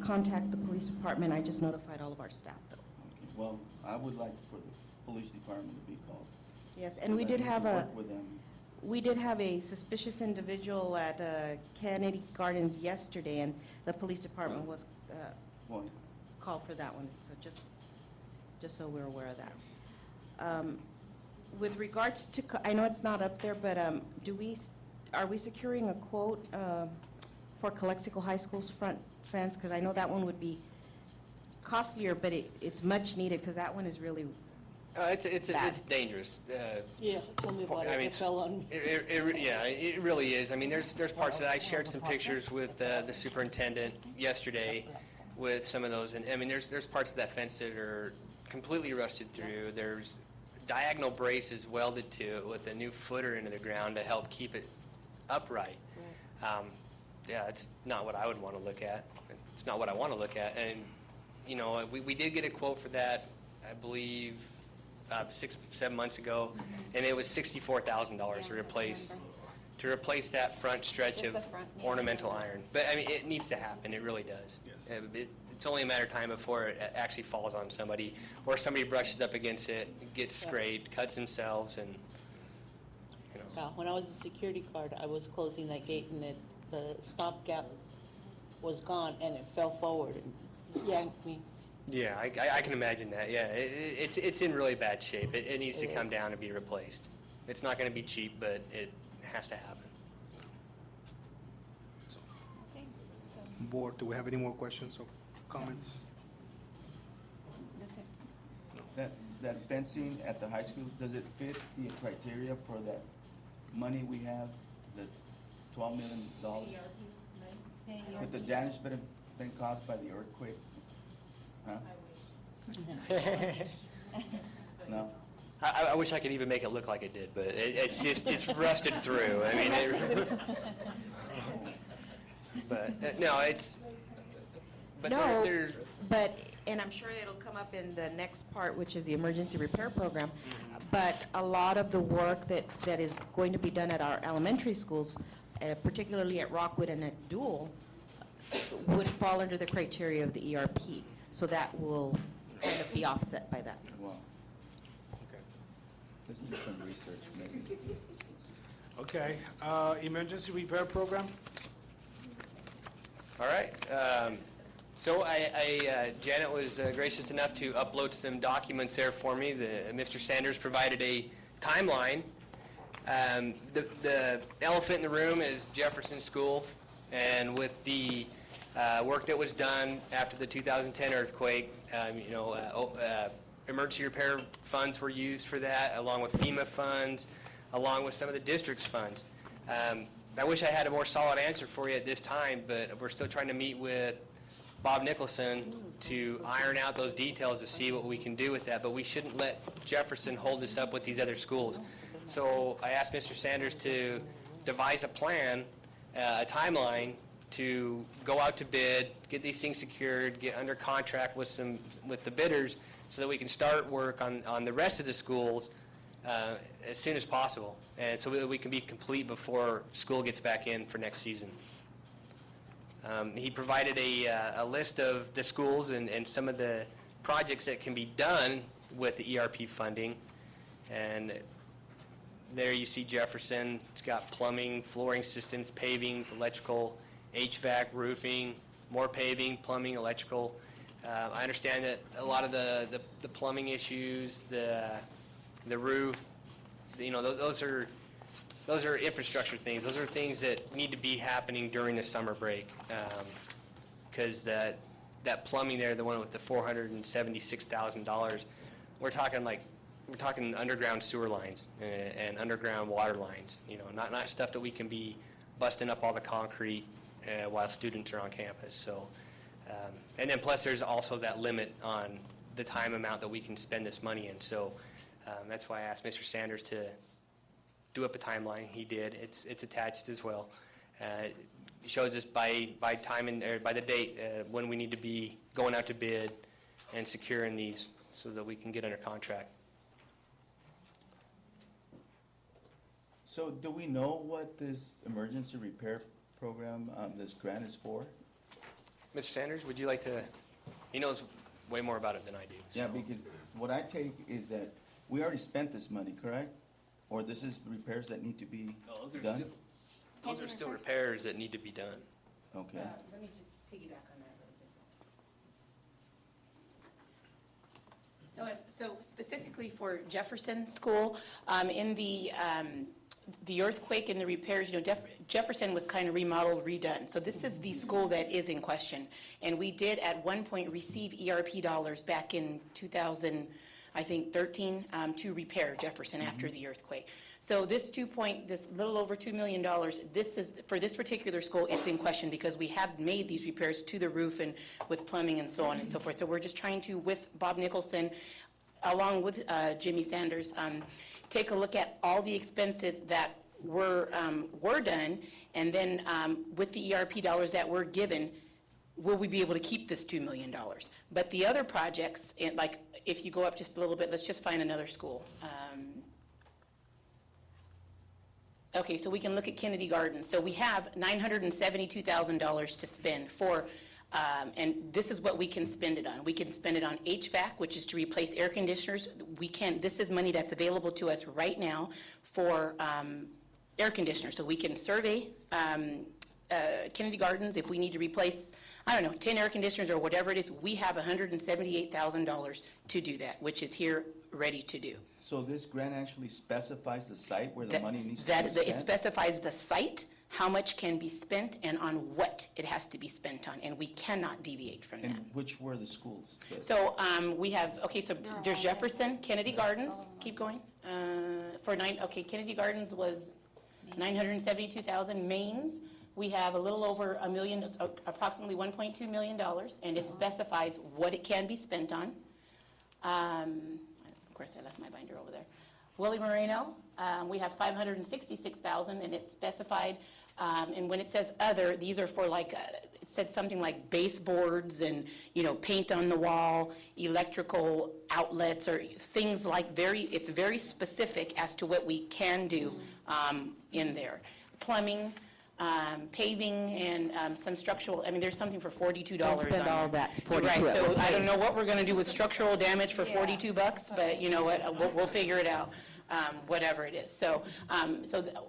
contact the police department, I just notified all of our staff, though. Okay, well, I would like for the police department to be called. Yes, and we so that did can have work with them. we did have a suspicious individual at Kennedy Gardens yesterday, and the police department was Well, called for that one, so just so we're aware of that. With regards to, I know it's not up there, but are we securing a quote for Calexico High School's front fence? Because I know that one would be costlier, but it's much needed, because that one is really It's dangerous. Yeah, tell me about I it. mean, It fell on me. Yeah, it really is. I mean, there's parts that I shared some pictures with the superintendent yesterday with some of those, and I mean, there's parts of that fence that are completely rusted through. There's diagonal braces welded to it with a new footer into the ground to help keep it upright. Yeah, it's not what I would want to look at. It's not what I want to look at. And, we did get a quote for that, I believe, 6-7 months ago, and it was $64,000 to replace that front stretch Just of the front, yeah. ornamental iron. But, I mean, it needs to happen. It really does. It's only a matter of time before it actually falls on somebody, or somebody brushes up against it, gets scraped, cuts themselves, and, Yeah, when I was a security guard, I was closing that gate, and the stopgap was gone, and it fell forward, and yank me. Yeah, I can imagine that, yeah. It's in really bad shape. It needs to come down and be replaced. It's not going to be cheap, but it has to happen. Okay, so Board, do we have any more questions or comments? that's it. That fencing at the high school, does it fit the criteria for that money we have, the $12 million? Could the damage been caused by the earthquake? Huh? No? I wish I could even make it look like it did, but it's rusted through. I mean, no, No, there's and I'm sure it'll come up in the next part, which is the emergency repair program, but a lot of the work that is going to be done at our elementary schools, particularly at Rockwood and at Dual, would fall under the criteria of the ERP. So that will kind of be offset by that. Wow. Okay. Let's do some research, maybe. Okay, emergency repair program? all right. So Janet was gracious enough to upload some documents there for me. Mr. Sanders provided a timeline. The elephant in the room is Jefferson School, and with the work that was done after the 2010 earthquake, emergency repair funds were used for that, along with FEMA funds, along with some of the district's funds. I wish I had a more solid answer for you at this time, but we're still trying to meet with Bob Nicholson to iron out those details to see what we can do with that, but we shouldn't let Jefferson hold us up with these other schools. So I asked Mr. Sanders to devise a plan, a timeline, to go out to bid, get these things secured, get under contract with the bidders, so that we can start work on the rest of the schools as soon as possible, and so that we can be complete before school gets back in for next season. He provided a list of the schools and some of the projects that can be done with the ERP funding, and there you see Jefferson. It's got plumbing, flooring systems, pavings, electrical, HVAC, roofing, more paving, plumbing, electrical. I understand that a lot of the plumbing issues, the roof, those are infrastructure things. Those are things that need to be happening during the summer break, because that plumbing there, the one with the $476,000, we're talking underground sewer lines and underground water lines. Not stuff that we can be busting up all the concrete while students are on campus. So, and then plus there's also that limit on the time amount that we can spend this money in. So that's why I asked Mr. Sanders to do up a timeline. He did. It's attached as well. It shows us by time or by the date when we need to be going out to bid and securing these so that we can get under contract. So do we know what this emergency repair program, this grant is for? Mr. Sanders, would you like to? He knows way more about it than I do. Yeah, because what I take is that we already spent this money, correct? Or this is repairs that need to be done? Those are still repairs that need to be done. Okay. Let me just piggyback on that real quick. So specifically for Jefferson School, in the earthquake and the repairs, Jefferson was kind of remodeled, redone. So this is the school that is in question. And we did at one point receive ERP dollars back in 2013 to repair Jefferson after the earthquake. So this little over $2 million, this is, for this particular school, it's in question because we have made these repairs to the roof and with plumbing and so on and so forth. So we're just trying to, with Bob Nicholson, along with Jimmy Sanders, take a look at all the expenses that were done, and then with the ERP dollars that were given, will we be able to keep this $2 million? But the other projects, like if you go up just a little bit, let's just find another school. Okay, so we can look at Kennedy Gardens. So we have $972,000 to spend for, and this is what we can spend it on. We can spend it on HVAC, which is to replace air conditioners. This is money that's available to us right now for air conditioners. So we can survey Kennedy Gardens, if we need to replace, I don't know, 10 air conditioners or whatever it is, we have $178,000 to do that, which is here, ready to do. So this grant actually specifies the site where the That- money needs to that- be It spent? specifies the site, how much can be spent, and on what it has to be spent on, and we cannot deviate from that. And which were the schools? So we have, okay, so there's Jefferson, Kennedy Gardens, keep going. Kennedy Gardens was 972,000. Maine's, we have a little over $1 million, approximately $1.2 million, and it specifies what it can be spent on. Of course, I left my binder over there. Willie Moreno, we have 566,000, and it's specified, and when it says other, these are for like, it said something like baseboards and, paint on the wall, electrical outlets, or things like it's very specific as to what we can do in there. Plumbing, paving, and some structural, there's something for $42 Don't spend on all there. that, it's 42 Right, at so one I don't know place. what we're gonna do with structural damage for $42, but you know what, we'll figure it out, whatever it is. So,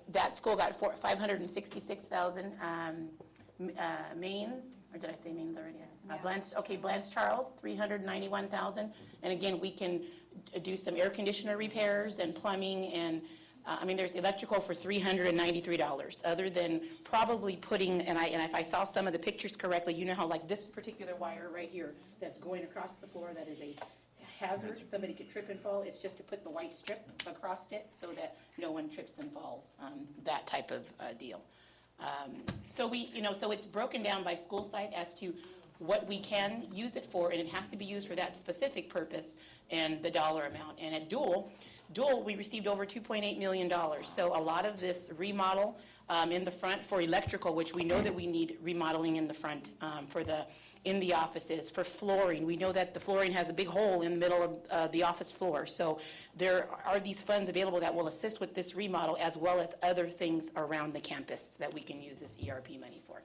that school got 566,000, Maine's, or did I say Maine's already? Blanche Charles, 391,000, and again, we can do some air conditioner repairs and plumbing and there's electrical for $393, other than probably putting, and if I saw some of the pictures correctly, you know how like this particular wire right here that's going across the floor, that is a hazard, somebody could trip and fall, it's just to put the white strip across it so that no one trips and falls, that type of deal. So it's broken down by school site as to what we can use it for, and it has to be used for that specific purpose and the dollar amount. And at Dual, we received over $2.8 million. So a lot of this remodel in the front for electrical, which we know that we need remodeling in the front in the offices. For flooring, we know that the flooring has a big hole in the middle of the office floor. So there are these funds available that will assist with this remodel, as well as other things around the campus that we can use this ERP money for.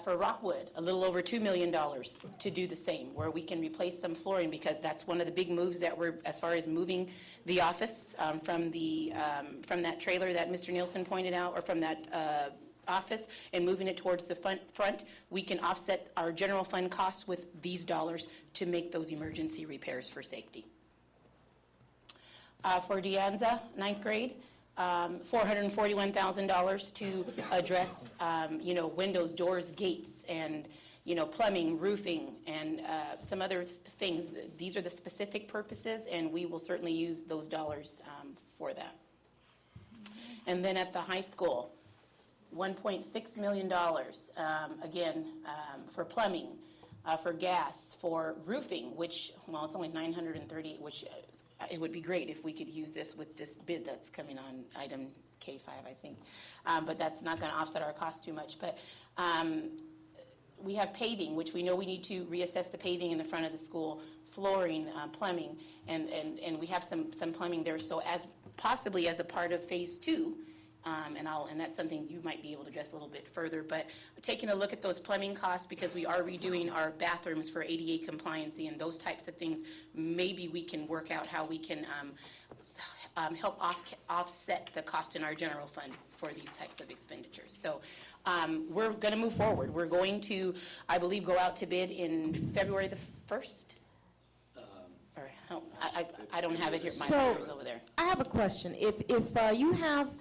For Rockwood, a little over $2 million to do the same, where we can replace some flooring, because that's one of the big moves that we're, as far as moving the office from that trailer that Mr. Nielsen pointed out, or from that office, and moving it towards the front, we can offset our general fund costs with these dollars to make those emergency repairs for safety. For Deanza, 9th grade, $441,000 to address, windows, doors, gates, and, plumbing, roofing, and some other things. These are the specific purposes, and we will certainly use those dollars for that. And then at the high school, $1.6 million, again, for plumbing, for gas, for roofing, which, it's only $930, which it would be great if we could use this with this bid that's coming on item K5, I think. But that's not going to offset our cost too much. But we have paving, which we know we need to reassess the paving in the front of the school, flooring, plumbing, and we have some plumbing there. So possibly as a part of phase 2, and that's something you might be able to address a little bit further, but taking a look at those plumbing costs, because we are redoing our bathrooms for ADA compliancy and those types of things, maybe we can work out how we can help offset the cost in our general fund for these types of expenditures. So we're going to move forward. We're going to, I believe, go out to bid in February the 1st. I don't have it here. My computer's over there. I have a question. If you have,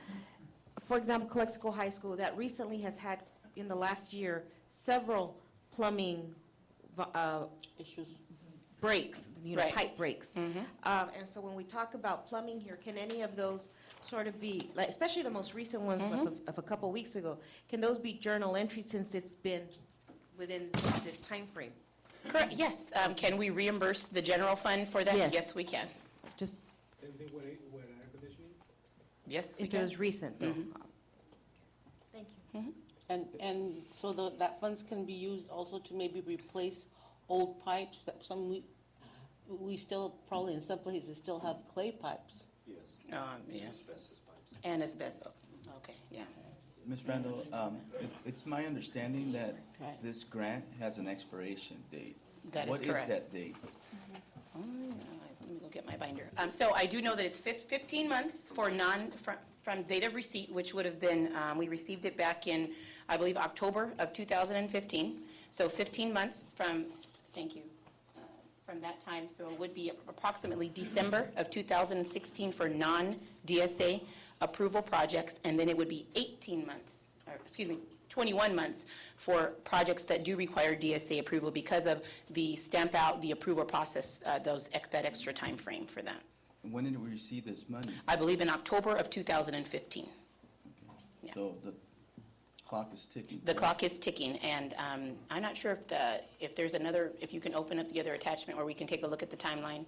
for example, Calexico High School that recently has had, in the last year, several plumbing issues, breaks, Right. pipe breaks. And so when we talk about plumbing here, can any of those sort of be, like, especially the most recent ones of a couple weeks ago, can those be journal entries since it's been within this time frame? Correct, yes. Can we reimburse the general fund for that? Yes. Yes, we can. Just Same thing with air conditioning? Yes, we if it can. was recent, though. Thank you. and so that funds can be used also to maybe replace old pipes that we still, probably in some places, still have clay pipes. Yes. Yes. And asbestos. Okay, yeah. Ms. Randall, it's my understanding that this grant has an expiration date. That is correct. What is that date? let me go get my binder. So I do know that it's 15 months for from date of receipt, which would have been, we received it back in, I believe, October of 2015. So 15 months from, thank you, from that time. So it would be approximately December of 2016 for non-DSA approval projects, and then it would be 18 months, or excuse me, 21 months for projects that do require DSA approval because of the stamp out, the approval process, that extra time frame for that. And when did we receive this money? I believe in October of 2015. Yeah. So the clock is ticking. The clock is ticking, and I'm not sure if there's another, if you can open up the other attachment where we can take a look at the timeline.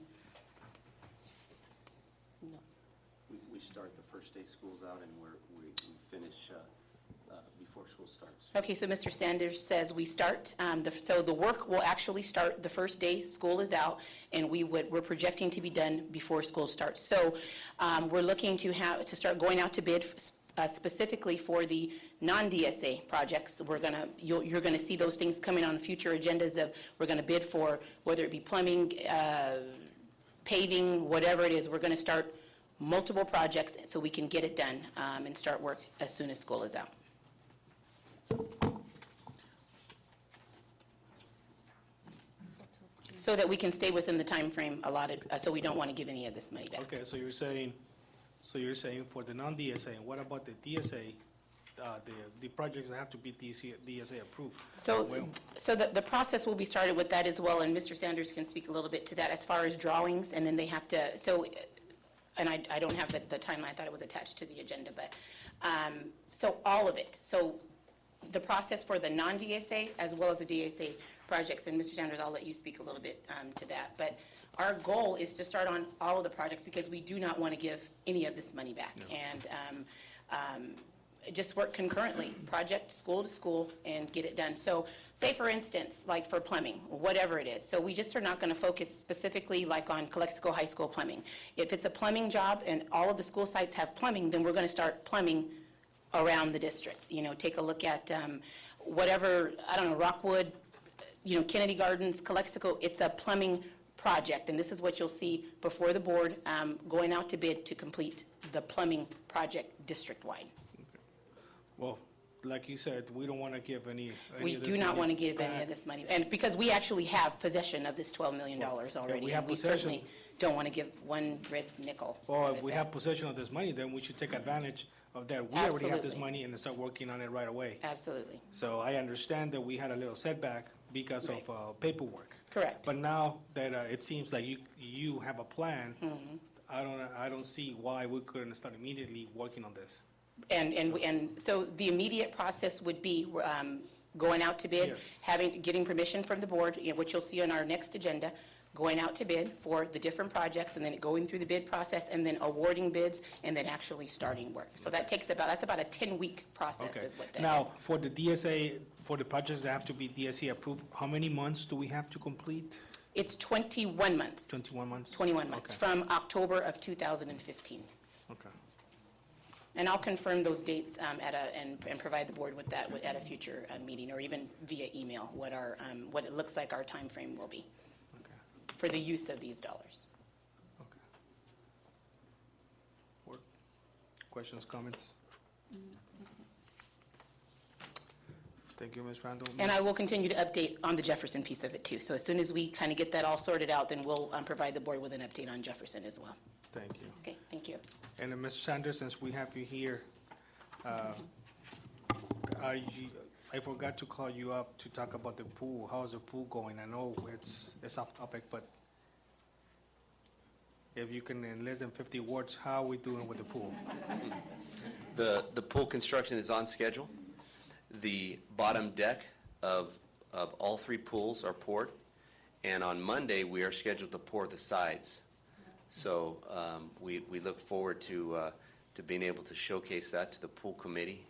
We start the first day school's out, and we finish before school starts. Okay, so Mr. Sanders says we start, so the work will actually start the first day school is out, and we're projecting to be done before school starts. So we're looking to start going out to bid specifically for the non-DSA projects. You're gonna see those things coming on future agendas of, we're gonna bid for, whether it be plumbing, paving, whatever it is, we're gonna start multiple projects so we can get it done and start work as soon as school is out. So that we can stay within the time frame allotted, so we don't want to give any of this money back. Okay, so you're saying for the non-DSA, and what about the DSA, the projects that have to be DSA approved? So the process will be started with that as well, and Mr. Sanders can speak a little bit to that as far as drawings, and then they have to, and I don't have the timeline, I thought it was attached to the agenda, but, so all of it. So the process for the non-DSA as well as the DSA projects, and Mr. Sanders, I'll let you speak a little bit to that. But our goal is to start on all of the projects because we do not want to give any of this money back. No. And just work concurrently, project school to school, and get it done. So say, for instance, like for plumbing, whatever it is. So we just are not going to focus specifically like on Calexico High School plumbing. If it's a plumbing job and all of the school sites have plumbing, then we're going to start plumbing around the district. Take a look at whatever, I don't know, Rockwood, Kennedy Gardens, Calexico, it's a plumbing project, and this is what you'll see before the board going out to bid to complete the plumbing project district-wide. Well, like you said, we don't want to give any We of this do not money want to give back. any of this money, and because we actually have possession of this $12 million already, we have and we possession. certainly don't want to give one red nickel. Well, if we have possession of this money, then we should take advantage of that. We already have this Absolutely. money and start working on it right away. Absolutely. So I understand that we had a little setback because Right. of paperwork. Correct. But now that it seems like you have a plan, Mhm. I don't see why we couldn't start immediately working on this. And so the immediate process would be going out to bid, Yes. getting permission from the board, which you'll see on our next agenda, going out to bid for the different projects, and then going through the bid process, and then awarding bids, and then actually starting work. So that's about a 10-week process Okay. is what that is. Now, for the DSA, for the projects that have to be DSA approved, how many months do we have to complete? It's 21 months. 21 months? 21 months, Okay. from October of 2015. Okay. And I'll confirm those dates and provide the board with that at a future meeting, or even via email, what it looks like our time frame will be for the use of these dollars. Board? Questions, comments? Thank you, Ms. Randall. And I will continue to update on the Jefferson piece of it too. So as soon as we kind of get that all sorted out, then we'll provide the board with an update on Jefferson as well. Thank you. Okay, thank you. And Mr. Sanders, since we have you here, I forgot to call you up to talk about the pool. How's the pool going? I know it's off topic, but if you can, in less than 50 words, how are we doing with the pool? The pool construction is on schedule. The bottom deck of all three pools are poured, and on Monday, we are scheduled to pour the sides. So we look forward to being able to showcase that to the pool committee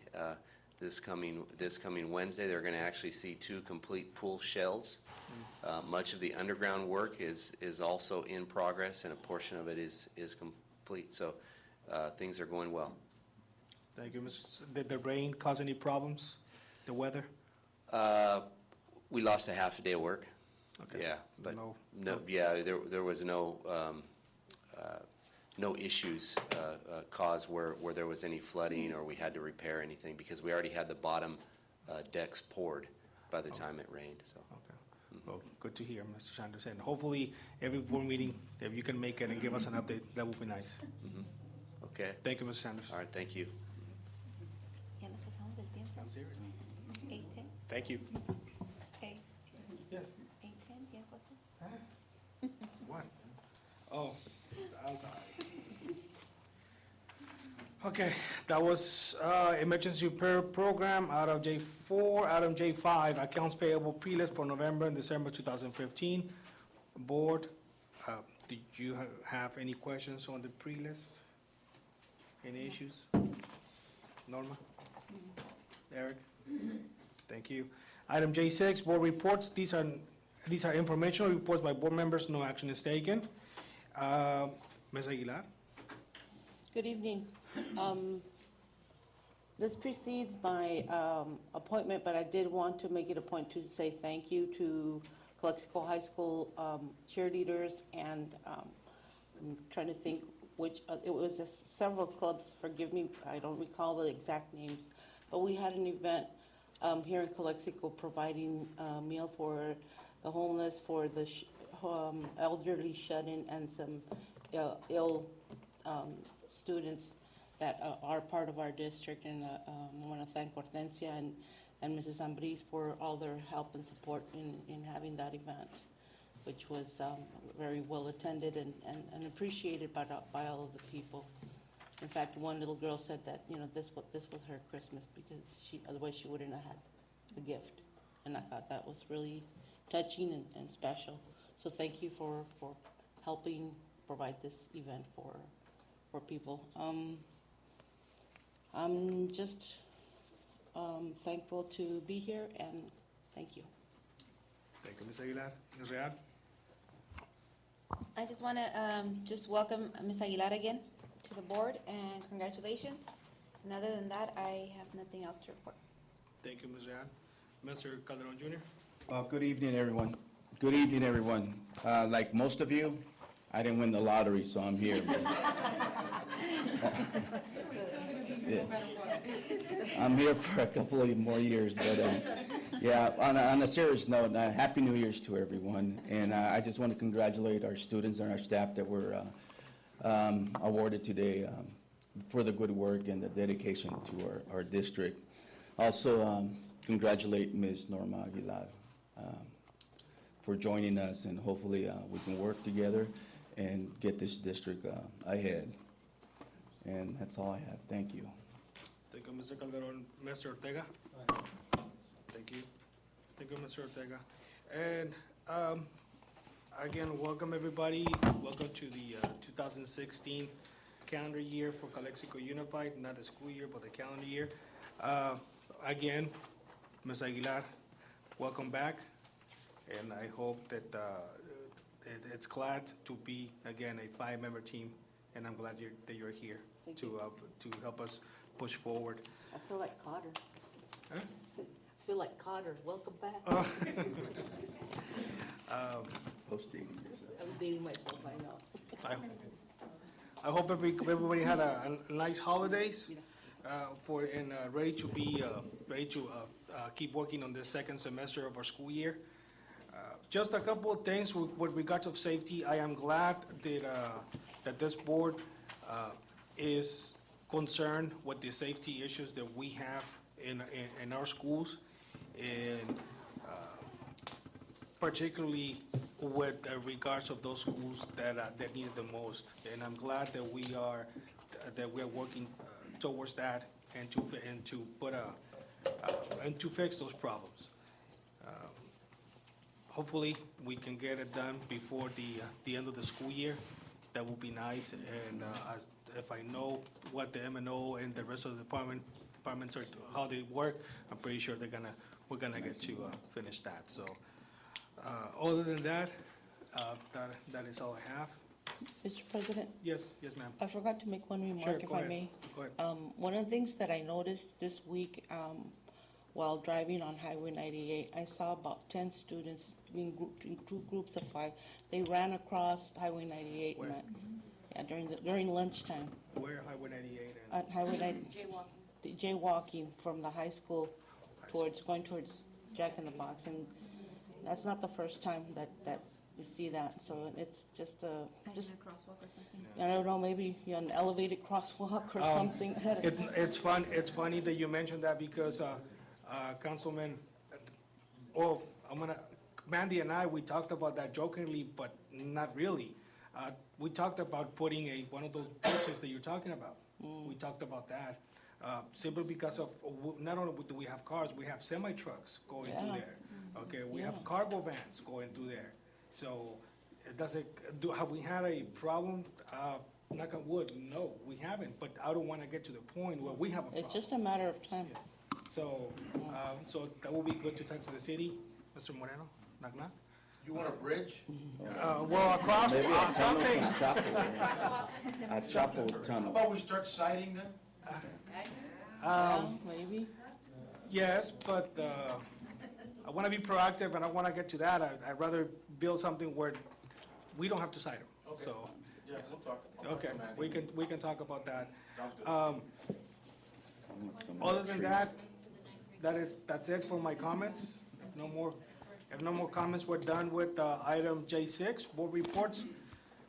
this coming Wednesday. They're going to actually see 2 complete pool shells. Much of the underground work is also in progress, and a portion of it is complete. So things are going well. Thank you, Mr. Did the rain cause any problems? The weather? We lost a half a day of work. Okay. Yeah, but No- yeah, there was no no issues caused where there was any flooding or we had to repair anything, because we already had the bottom decks poured by the time it rained, so. Well, good to hear, Mr. Sanders, and hopefully every board meeting, if you can make it and give us an update, that would be nice. Okay. Thank you, Mr. Sanders. All right, thank you. Ya nos pasamos del tiempo. 8:10. Thank you. Okay. Yes. 8:10, ¿ya pasó? What? Oh, I'm sorry. Okay, that was emergency repair program out of J4. Item J5, accounts payable pre-list for November and December 2015. Board, did you have any questions on the pre-list? Any issues? Norma? Eric? Thank you. Item J6, board reports. These are informational reports by board members. No action is taken. Ms. Aguilar? Good evening. This precedes my appointment, but I did want to make it a point to say thank you to Calexico High School cheerleaders, and I'm trying to think which, it was just several clubs, forgive me, I don't recall the exact names, but we had an event here in Calexico providing a meal for the homeless, for the elderly shut-in, and some ill students that are part of our district. And I want to thank Hortensia and Mrs. Ambris for all their help and support in having that event, which was very well attended and appreciated by all of the people. In fact, one little girl said that, this was her Christmas, because otherwise she wouldn't have had a gift. And I thought that was really touching and special. So thank you for helping provide this event for people. I'm just thankful to be here, and thank you. Thank you, Ms. Aguilar. Ms. Real? I just want to just welcome Ms. Aguilar again to the board, and congratulations. And other than that, I have nothing else to report. Thank you, Ms. Real. Mr. Calderon Jr.? Good evening, everyone. Good evening, everyone. Like most of you, I didn't win the lottery, so I'm here. Yeah. I'm here for a couple of more years, but yeah, on a serious note, Happy New Year's to everyone. And I just want to congratulate our students and our staff that were awarded today for the good work and the dedication to our district. Also, congratulate Ms. Norma Aguilar for joining us, and hopefully we can work together and get this district ahead. And that's all I have. Thank you. Thank you, Mr. Calderon. Mr. Ortega? Thank you. Thank you, Mr. Ortega. And again, welcome everybody. Welcome to the 2016 calendar year for Calexico Unified, not the school year, but the calendar year. Again, Ms. Aguilar, welcome back. And I hope that it's glad to be, again, a 5-member team, and I'm glad that you're here to help us push forward. I feel like Cotter. Huh? I feel like Cotter. Welcome back. I'm dating myself, I know. I hope everybody had a nice holidays and ready to keep working on the second semester of our school year. Just a couple of things with regards of safety. I am glad that this board is concerned with the safety issues that we have in our schools, and particularly with regards of those schools that need it the most. And I'm glad that we are working towards that and to fix those problems. Hopefully, we can get it done before the end of the school year. That would be nice. And if I know what the M&O and the rest of the departments are, how they work, I'm pretty sure we're gonna get to finish that. So, other than that, that is all I have. Mr. President? Yes, ma'am. I forgot to make one remark, Sure, if go I ahead. may. Go ahead. One of the things that I noticed this week while driving on Highway 98, I saw about 10 students being grouped in two groups of 5. They ran across Highway 98. during lunchtime. Where Highway 98 and? On Highway 90. Jaywalking from the high school going towards Jack in the Box. And that's not the first time that you see that. So it's just a crosswalk or something? I don't know, maybe an elevated crosswalk or something. It's funny that you mentioned that because Councilman, Mandy and I, we talked about that jokingly, but not really. We talked about putting one of those bridges that you're talking about. We talked about that, simply because of, not only do we have cars, we have semi-trucks going through there. Okay, we have cargo vans going through there. So, have we had a problem? Knock on wood, no, we haven't, but I don't want to get to the point where we have a problem. It's just a matter of time. So that will be good to talk to the city, Mr. Moreno, knock knock. You want a bridge? Well, across, Maybe a tunnel something. from Chapo. A Chapo tunnel. How about we start citing them? Maybe. Yes, but I want to be proactive, and I want to get to that. I'd rather build something where we don't have to cite them, so. Yeah, we'll talk. Okay, we can talk about that. Sounds good. Other than that, that's it for my comments. If no more comments, we're done with item J6, board reports.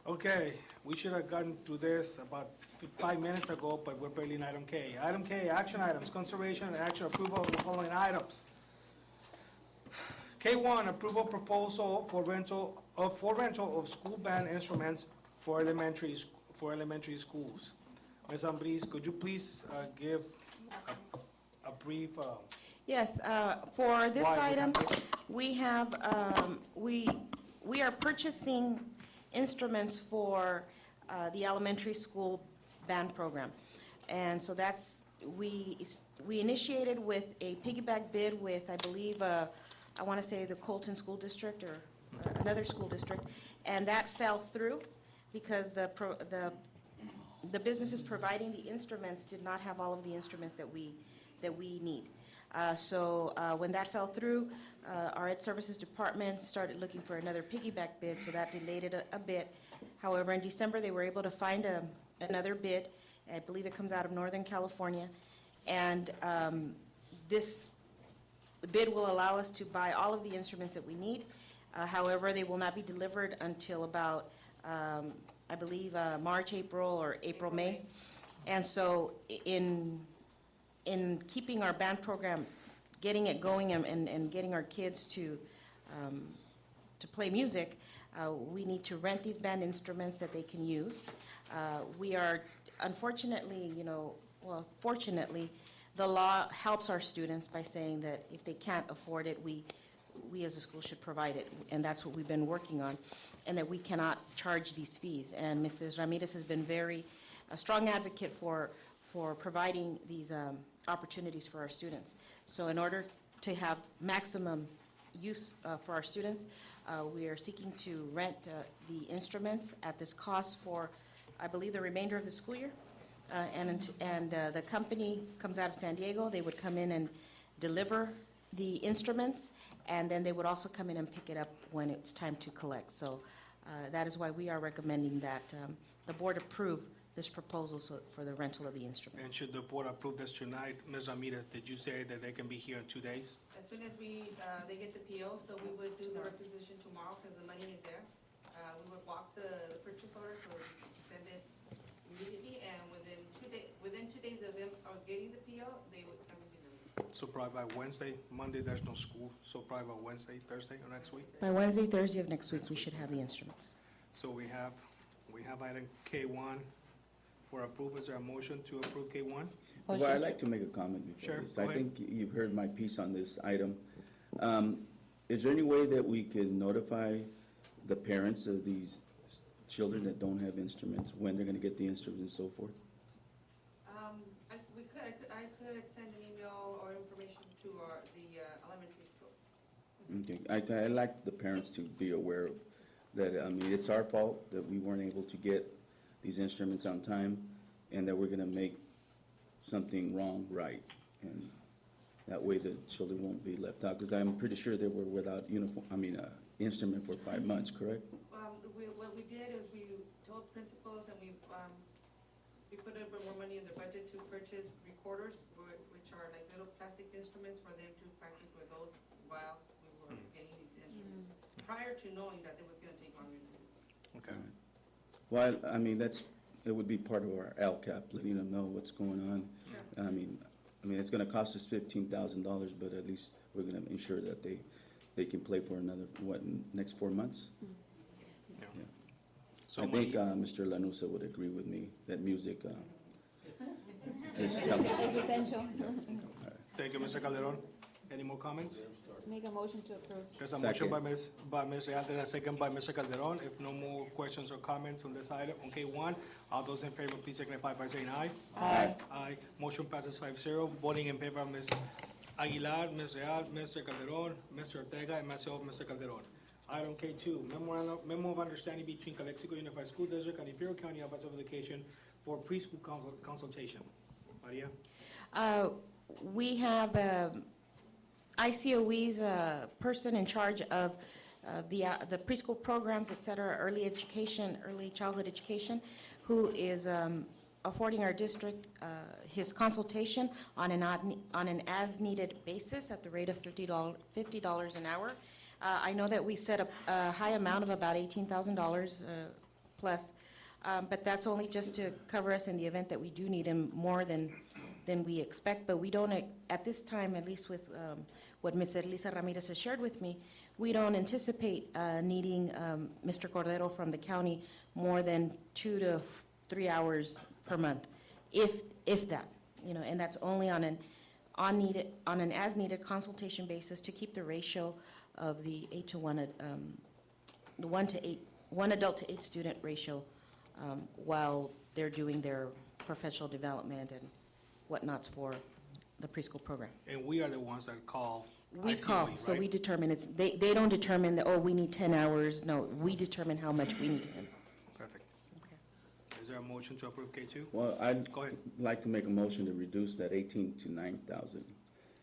Okay, we should have gotten through this about 5 minutes ago, but we're barely in item K. Item K, action items, consideration and action approval of the following items. K1, approval proposal for rental of school band instruments for elementary schools. Ms. Ambriz, could you please give a brief? Yes, for this Why we item, have we have, we are purchasing instruments for the elementary school band program. And so we initiated with a piggyback bid with, I believe, I want to say the Colton School District or another school district, and that fell through because the businesses providing the instruments did not have all of the instruments that we need. So when that fell through, our Ed Services Department started looking for another piggyback bid, so that delayed it a bit. However, in December, they were able to find another bid. I believe it comes out of Northern California. And this bid will allow us to buy all of the instruments that we need. However, they will not be delivered until about, I believe, March, April, or April, May. And so in keeping our band program, getting it going and getting our kids to play music, we need to rent these band instruments that they can use. We are, unfortunately, fortunately, the law helps our students by saying that if they can't afford it, we as a school should provide it, and that's what we've been working on, and that we cannot charge these fees. And Mrs. Ramirez has been a strong advocate for providing these opportunities for our students. So in order to have maximum use for our students, we are seeking to rent the instruments at this cost for, I believe, the remainder of the school year. And the company comes out of San Diego. They would come in and deliver the instruments, and then they would also come in and pick it up when it's time to collect. So that is why we are recommending that the board approve this proposal for the rental of the instruments. And should the board approve this tonight, Ms. Ramirez, did you say that they can be here in 2 days? As soon as they get the PO, so we would do the requisition tomorrow because the money is there. We would walk the purchase order so we can send it immediately, and within 2 days of them getting the PO, they would come and deliver. So probably by Wednesday, Monday, there's no school, so probably by Wednesday, Thursday, or next week? By Wednesday, Thursday of next week, we should have the instruments. So we have item K1 for approval. Is there a motion to approve K1? Well, I'd like to make a comment before Sure, this. go I ahead. think you've heard my piece on this item. Is there any way that we can notify the parents of these children that don't have instruments, when they're going to get the instruments and so forth? I could send an email or information to the elementary school. Okay, I'd like the parents to be aware that, I mean, it's our fault that we weren't able to get these instruments on time, and that we're going to make something wrong right. And that way the children won't be left out, because I'm pretty sure they were without instrument for 5 months, correct? What we did is we told principals and we we put a bit more money in the budget to purchase recorders, which are like little plastic instruments for them to practice with those while we were getting these instruments, prior to knowing that it was gonna take longer than this. Okay. Well, I mean, it would be part of our LCAP, letting them know what's going on. Sure. I mean, it's gonna cost us $15,000, but at least we're gonna ensure that they can play for another, next 4 months? Yeah. Yeah. So I think money- Mr. Lanusa would agree with me that music is It's essential. Thank you, Mr. Calderon. Any more comments? Make a motion to approve. There's a motion Second. by Ms. Real, there's a second by Mr. Calderon. If no more questions or comments on this item, on K1, all those in favor, please signify by saying aye. Aye. Aye. Motion passes 5-0. Voting in favor, Ms. Aguilar, Ms. Real, Mr. Calderon, Mr. Ortega, and myself, Mr. Calderon. Item K2, memo of understanding between Calexico Unified School District and Imperial County Office of Education for preschool consultation. Maria? We have ICOE's person in charge of the preschool programs, et cetera, early education, early childhood education, who is affording our district his consultation on an as-needed basis at the rate of $50 an hour. I know that we set a high amount of about $18,000 plus, but that's only just to cover us in the event that we do need him more than we expect. But we don't, at this time, at least with what Ms. Elisa Ramirez has shared with me, we don't anticipate needing Mr. Cordero from the county more than 2 to 3 hours per month, if that, and that's only on an as-needed consultation basis to keep the ratio of the 8 to 1, the 1 to 8, 1 adult to 8 student ratio while they're doing their professional development and whatnots for the preschool program. And we are the ones that call We ICOE, call, so right? we determine, they don't determine that, oh, we need 10 hours. No, we determine how much we need him. Perfect. Is there a motion to approve K2? Well, I'd Go ahead. like to make a motion to reduce that 18 to 9,000.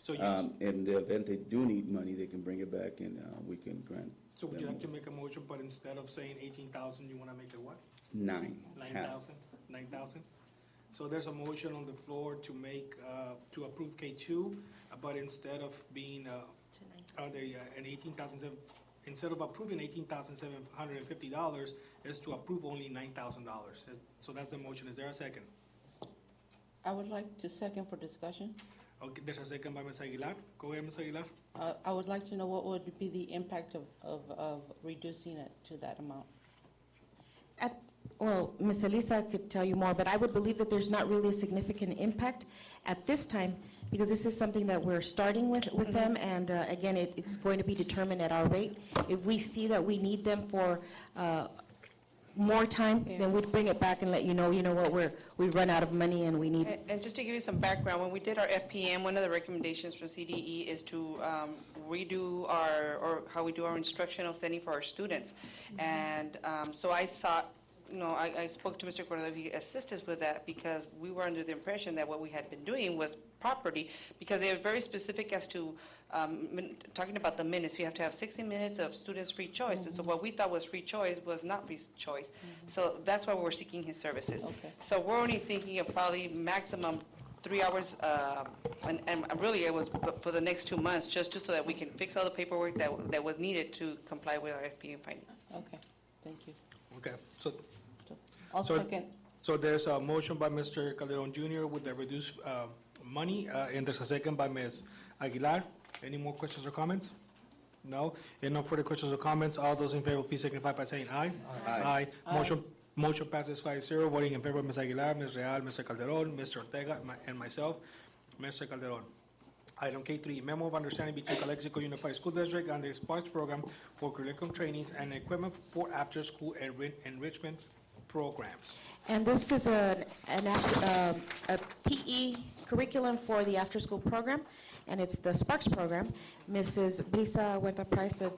So you, In the event they do need money, they can bring it back and we can grant so would you them like to make a motion, but instead of saying 18,000, you want to make it what? 9. half. 9,000? So there's a motion on the floor to make, to approve K2, but instead of being, an 18,000, instead of approving $18,750, is to approve only $9,000. So that's the motion. Is there a second? I would like to second for discussion. Okay, there's a second by Ms. Aguilar. Go ahead, Ms. Aguilar. I would like to know what would be the impact of reducing it to that amount. Well, Ms. Elisa could tell you more, but I would believe that there's not really a significant impact at this time, because this is something that we're starting with them, and again, it's going to be determined at our rate. If we see that we need them for more time, then we'd bring it back and let you know what, we've run out of money and we need. And just to give you some background, when we did our FPM, one of the recommendations from CDE is to redo or how we do our instructional setting for our students. And so I saw, I spoke to Mr. Cordero, he assist us with that, because we were under the impression that what we had been doing was property, because they are very specific as to talking about the minutes. You have to have 60 minutes of students' free choice. And so what we thought was free choice was not free choice. So that's why we're seeking his services. Okay. So we're only thinking of probably maximum 3 hours, and really it was for the next 2 months, just so that we can fix all the paperwork that was needed to comply with our FPM findings. Okay, thank you. Okay, so I'll So- second. So there's a motion by Mr. Calderon Jr. with the reduced money, and there's a second by Ms. Aguilar. Any more questions or comments? No? And no further questions or comments. All those in favor, please signify by saying aye. Aye. Motion passes 5-0. Voting in favor, Ms. Aguilar, Ms. Real, Mr. Calderon, Mr. Ortega, and myself, Mr. Calderon. Item K3, memo of understanding between Calexico Unified School District and the Sparks Program for curriculum trainings and equipment for after-school enrichment programs. And this is a PE curriculum for the after-school program, and it's the Sparks program. Mrs. Brisa Huerta Price, the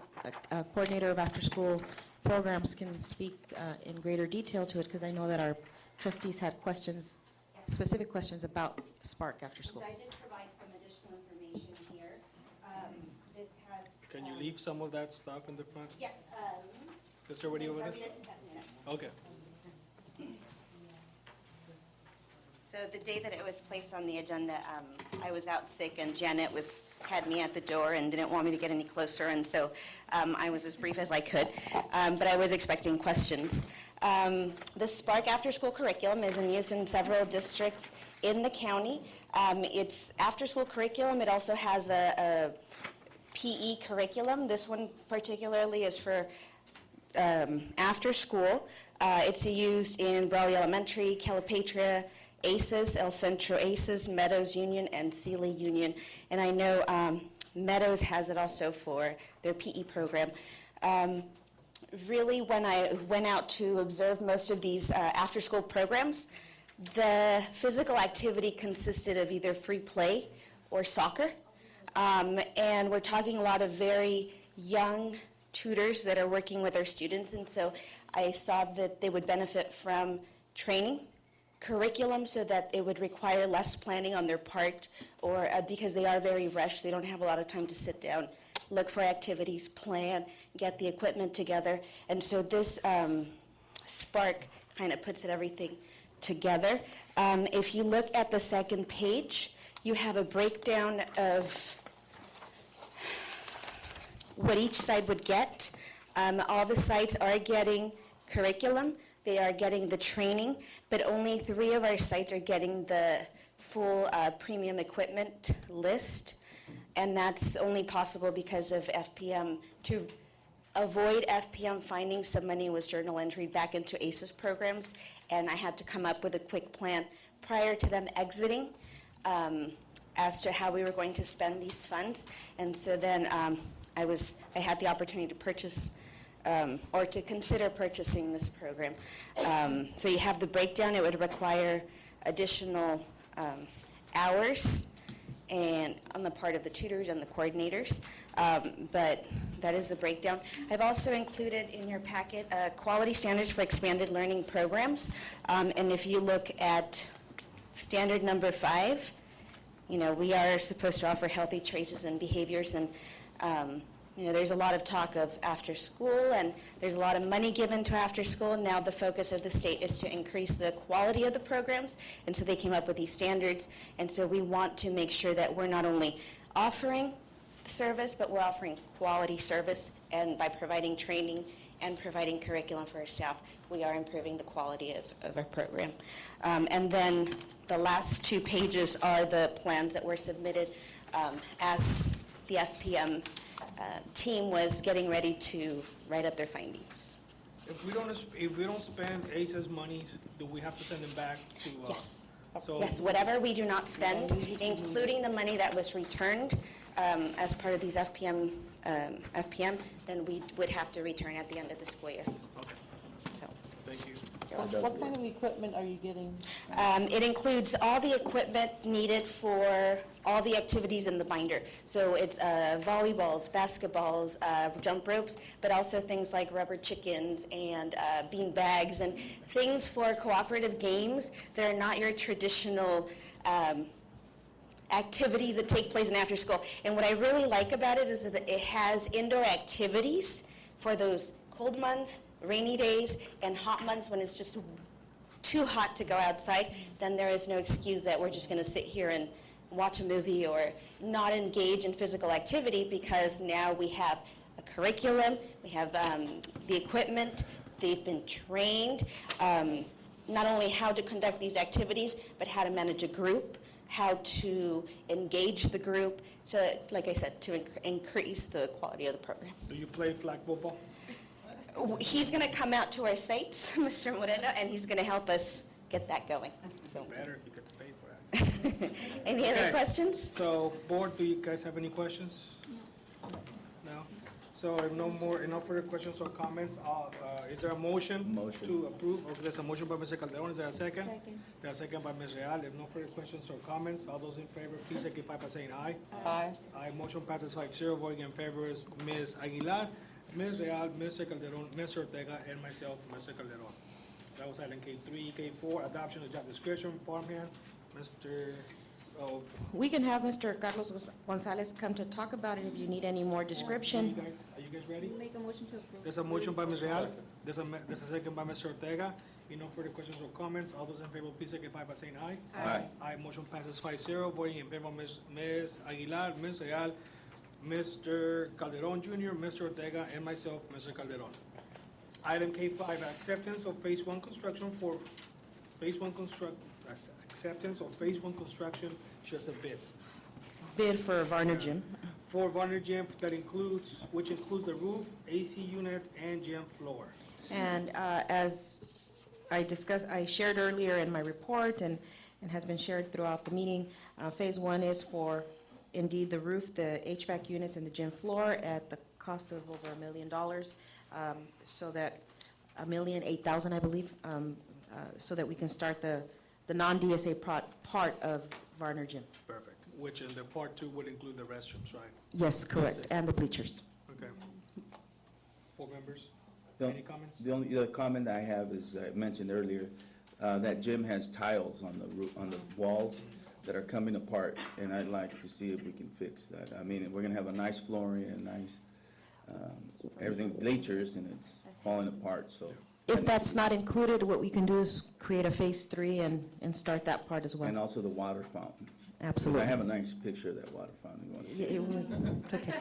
coordinator of after-school programs, can speak in greater detail to it, because I know that our trustees had questions, specific questions about Spark after school. I did provide some additional information here. This has. Can you leave some of that stuff in the front? Yes. It's already over there? Ms. Ramirez is passing it up. Okay. So the day that it was placed on the agenda, I was out sick, and Janet had me at the door and didn't want me to get any closer, and so I was as brief as I could, but I was expecting questions. The Spark after-school curriculum is in use in several districts in the county. It's after-school curriculum. It also has a PE curriculum. This one particularly is for after school. It's used in Brawley Elementary, Calipatria, ACES, El Centro ACES, Meadows Union, and Sealy Union. And I know Meadows has it also for their PE program. Really, when I went out to observe most of these after-school programs, the physical activity consisted of either free play or soccer. And we're talking a lot of very young tutors that are working with our students, and so I saw that they would benefit from training, curriculum, so that it would require less planning on their part, or because they are very rushed, they don't have a lot of time to sit down, look for activities, plan, get the equipment together. And so this Spark kind of puts everything together. If you look at the second page, you have a breakdown of what each side would get. All the sites are getting curriculum. They are getting the training, but only 3 of our sites are getting the full premium equipment list, and that's only possible because of FPM. To avoid FPM finding, some money was journal entered back into ACES programs, and I had to come up with a quick plan prior to them exiting as to how we were going to spend these funds. And so then I had the opportunity to purchase or to consider purchasing this program. So you have the breakdown. It would require additional hours and on the part of the tutors and the coordinators, but that is the breakdown. I've also included in your packet quality standards for expanded learning programs, and if you look at standard number 5, we are supposed to offer healthy choices and behaviors, and there's a lot of talk of after school, and there's a lot of money given to after school. Now the focus of the state is to increase the quality of the programs, and so they came up with these standards. And so we want to make sure that we're not only offering service, but we're offering quality service, and by providing training and providing curriculum for our staff, we are improving the quality of our program. And then the last 2 pages are the plans that were submitted as the FPM team was getting ready to write up their findings. If we don't spend ACES monies, do we have to send them back to? Yes. So Yes, whatever we do not spend, including the money that was returned as part of these FPM, then we would have to return at the end of the school year. Okay. So. Thank you. What kind of equipment are you getting? It includes all the equipment needed for all the activities in the binder. So it's volleyballs, basketballs, jump ropes, but also things like rubber chickens and bean bags and things for cooperative games that are not your traditional activities that take place in after school. And what I really like about it is that it has indoor activities for those cold months, rainy days, and hot months when it's just too hot to go outside. Then there is no excuse that we're just going to sit here and watch a movie or not engage in physical activity, because now we have a curriculum, we have the equipment, they've been trained, not only how to conduct these activities, but how to manage a group, how to engage the group, so like I said, to increase the quality of the program. Do you play flag football? He's going to come out to our sites, Mr. Moreno, and he's going to help us get that going. So. Better if you get paid for that. Any other Okay. questions? So, board, do you guys have any questions? No? So if no further questions or comments, is there a motion? Motion. To approve? Okay, there's a motion by Mr. Calderon, is there a second? Second. There's a second by Ms. Real. If no further questions or comments, all those in favor, please signify by saying aye. Aye. Aye, motion passes 5-0. Voting in favor is Ms. Aguilar, Ms. Real, Mr. Calderon, Mr. Ortega, and myself, Mr. Calderon. That was item K3. K4, adoption of job description, farmhand. Mr. Oh, We can have Mr. Carlos Gonzalez come to talk about it if you need any more description. are you guys ready? Make a motion to approve. There's a motion by Ms. Real, there's a second by Mr. Ortega. If no further questions or comments, all those in favor, please signify by saying aye. Aye. Aye, motion passes 5-0. Voting in favor, Ms. Aguilar, Ms. Real, Mr. Calderon Jr., Mr. Ortega, and myself, Mr. Calderon. Item K5, acceptance of Phase 1 construction for, acceptance of Phase 1 construction, just a bid. Bid for Varner Gym. For Varner Gym which includes the roof, AC units, and gym floor. And as I shared earlier in my report and has been shared throughout the meeting, Phase 1 is for, indeed, the roof, the HVAC units, and the gym floor at the cost of over $1 million, so that, $1,008,000, I believe, so that we can start the non-DSA part of Varner Gym. Perfect. Which in the part 2 would include the restrooms, right? Yes, correct, and the bleachers. Okay. Board members, The- any comments? The only other comment I have is, I mentioned earlier, that gym has tiles on the walls that are coming apart, and I'd like to see if we can fix that. I mean, we're gonna have a nice flooring and nice, everything bleachers, and it's falling apart, so. If that's not included, what we can do is create a Phase 3 and start that part as well. And also the water fountain. Absolutely. I have a nice picture of that water fountain. You want to see it? It's okay.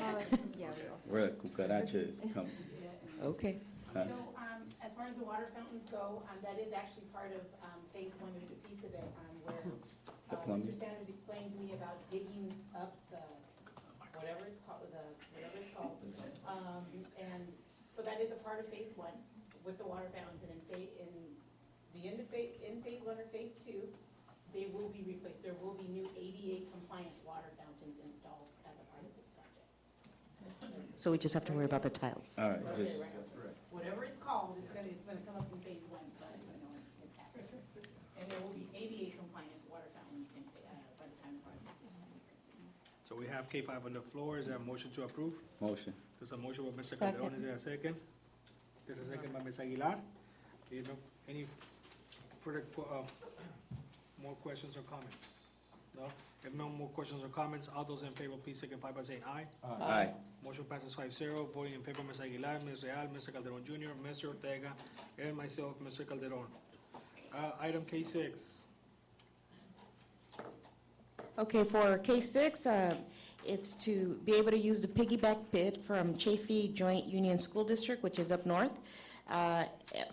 Where the cucaracha is coming. Okay. So, as far as the water fountains go, that is actually part of, Phase 1, there's a piece of it, where, The plumbing? Mr. Sanders explained to me about digging up whatever it's called. And so that is a part of Phase 1 with the water fountains, and in Phase 1 or Phase 2, they will be replaced. There will be new ADA compliant water fountains installed as a part of this project. So we just have to worry about the tiles. All right, just, Whatever it's called, it's gonna come up in Phase 1, so everybody knows it's happening. And there will be ADA compliant water fountains by the time the project is. So we have K5 on the floor. Is there a motion to approve? motion. There's a motion by Mr. Calderon. Is there a second? There's a second by Ms. Aguilar. Any further, more questions or comments? No? If no more questions or comments, all those in favor, please signify by saying aye. Aye. Motion passes 5-0. Voting in favor, Ms. Aguilar, Ms. Real, Mr. Calderon Jr., Mr. Ortega, and myself, Mr. Calderon. Item K6. Okay, for K6, it's to be able to use the piggyback bid from Chafee Joint Union School District, which is up north,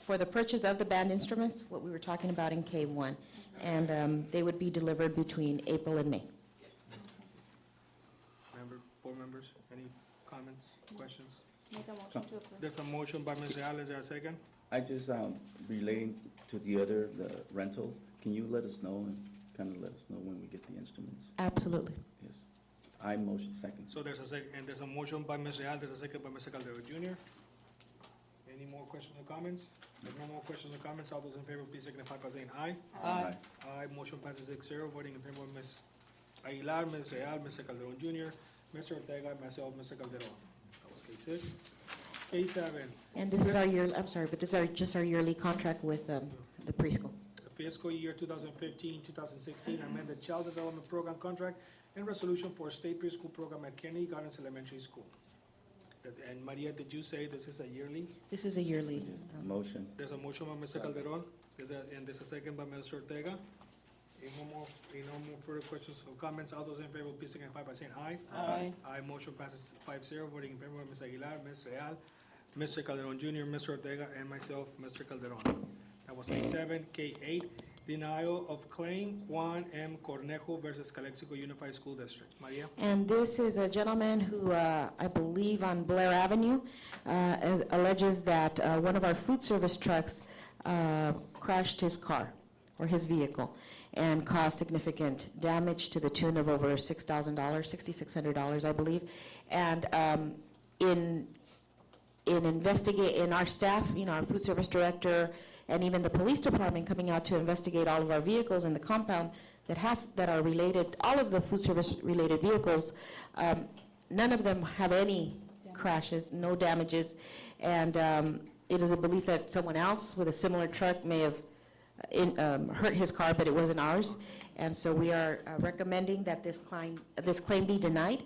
for the purchase of the band instruments, what we were talking about in K1. And they would be delivered between April and May. Board members, any comments, questions? Make a motion to approve. There's a motion by Ms. Real. Is there a second? I just, relating to the rental, can you let us know and kind of let us know when we get the instruments? Absolutely. Yes. I motion second. So there's a second, and there's a motion by Ms. Real, there's a second by Mr. Calderon Jr. Any more questions or comments? If no more questions or comments, all those in favor, please signify by saying aye. Aye. Aye, motion passes 6-0. Voting in favor of Ms. Aguilar, Ms. Real, Mr. Calderon Jr., Mr. Ortega, myself, Mr. Calderon. That was K6. K7. And this is our year, I'm sorry, but this is just our yearly contract with the preschool. The fiscal year 2015-2016 amended Child Development Program contract and resolution for state preschool program at Kennedy Gardens Elementary School. And Maria, did you say this is a yearly? This is a yearly. Motion. There's a motion by Mr. Calderon, and there's a second by Mr. Ortega. If no more further questions or comments, all those in favor, please signify by saying aye. Aye. Aye, motion passes 5-0. Voting in favor of Ms. Aguilar, Ms. Real, Mr. Calderon Jr., Mr. Ortega, and myself, Mr. Calderon. That was K7. K8, denial of claim Juan M. Cornejo versus Calexico Unified School District. Maria? And this is a gentleman who, I believe on Blair Avenue, alleges that one of our food service trucks crashed his car or his vehicle and caused significant damage to the tune of over $6,000, $6,600, I believe. And in our staff, our food service director, and even the police department coming out to investigate all of our vehicles in the compound that are related, all of the food service related vehicles, none of them have any crashes, no damages, and it is a belief that someone else with a similar truck may have hurt his car, but it wasn't ours. And so we are recommending that this claim be denied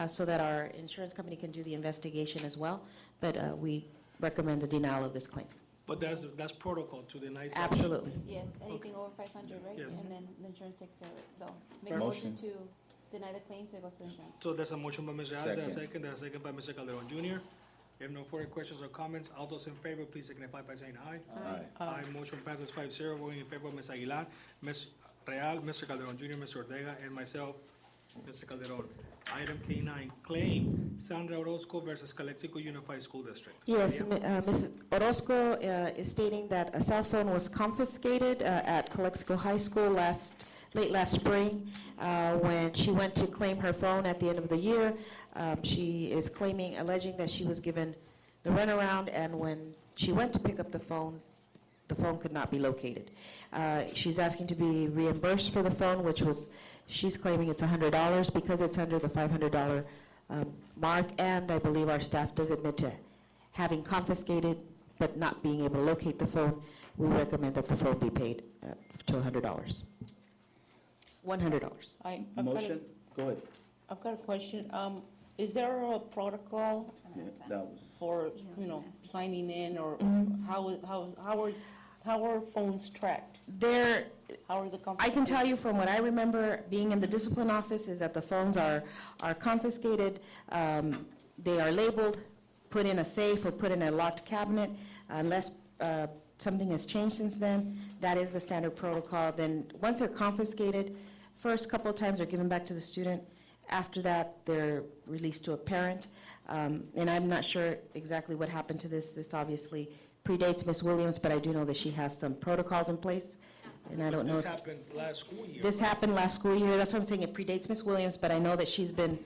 so that our insurance company can do the investigation as well. But we recommend the denial of this claim. But that's protocol to deny something. Absolutely. Yes, anything over 500, right? Yes. And then the insurance takes care of it. So make a Motion. motion to deny the claim, so it goes to insurance. So there's a motion by Mr. Hines, there's a Second. second, there's a second by Mr. Calderon Jr. If no further questions or comments, all those in favor, please signify by saying aye. Aye. Motion passes 5-0. Voting in favor of Ms. Aguilar, Ms. Real, Mr. Calderon Jr., Mr. Ortega, and myself, Mr. Calderon. Item K9, claim Sandra Orozco versus Calexico Unified School District. Yes, Ms. Orozco is stating that a cell phone was confiscated at Calexico High School late last spring. When she went to claim her phone at the end of the year, she is alleging that she was given the runaround, and when she went to pick up the phone could not be located. She's asking to be reimbursed for the phone, which was, she's claiming it's $100 because it's under the $500 mark, and I believe our staff does admit to having confiscated but not being able to locate the phone. We recommend that the phone be paid to $100. $100. Motion, go ahead. I've got a question. Is there a protocol Yeah, that was, for, signing in, or how are phones tracked? How are the I can tell you from what I remember being in the discipline office is that the phones are confiscated, they are labeled, put in a safe or put in a locked cabinet, unless something has changed since then. That is the standard protocol. Then, once they're confiscated, first couple of times they're given back to the student. After that, they're released to a parent. And I'm not sure exactly what happened to this. This obviously predates Ms. Williams, but I do know that she has some protocols in place. And I don't know. This happened last school year. This happened last school year. That's what I'm saying. It predates Ms. Williams, but I know that she's been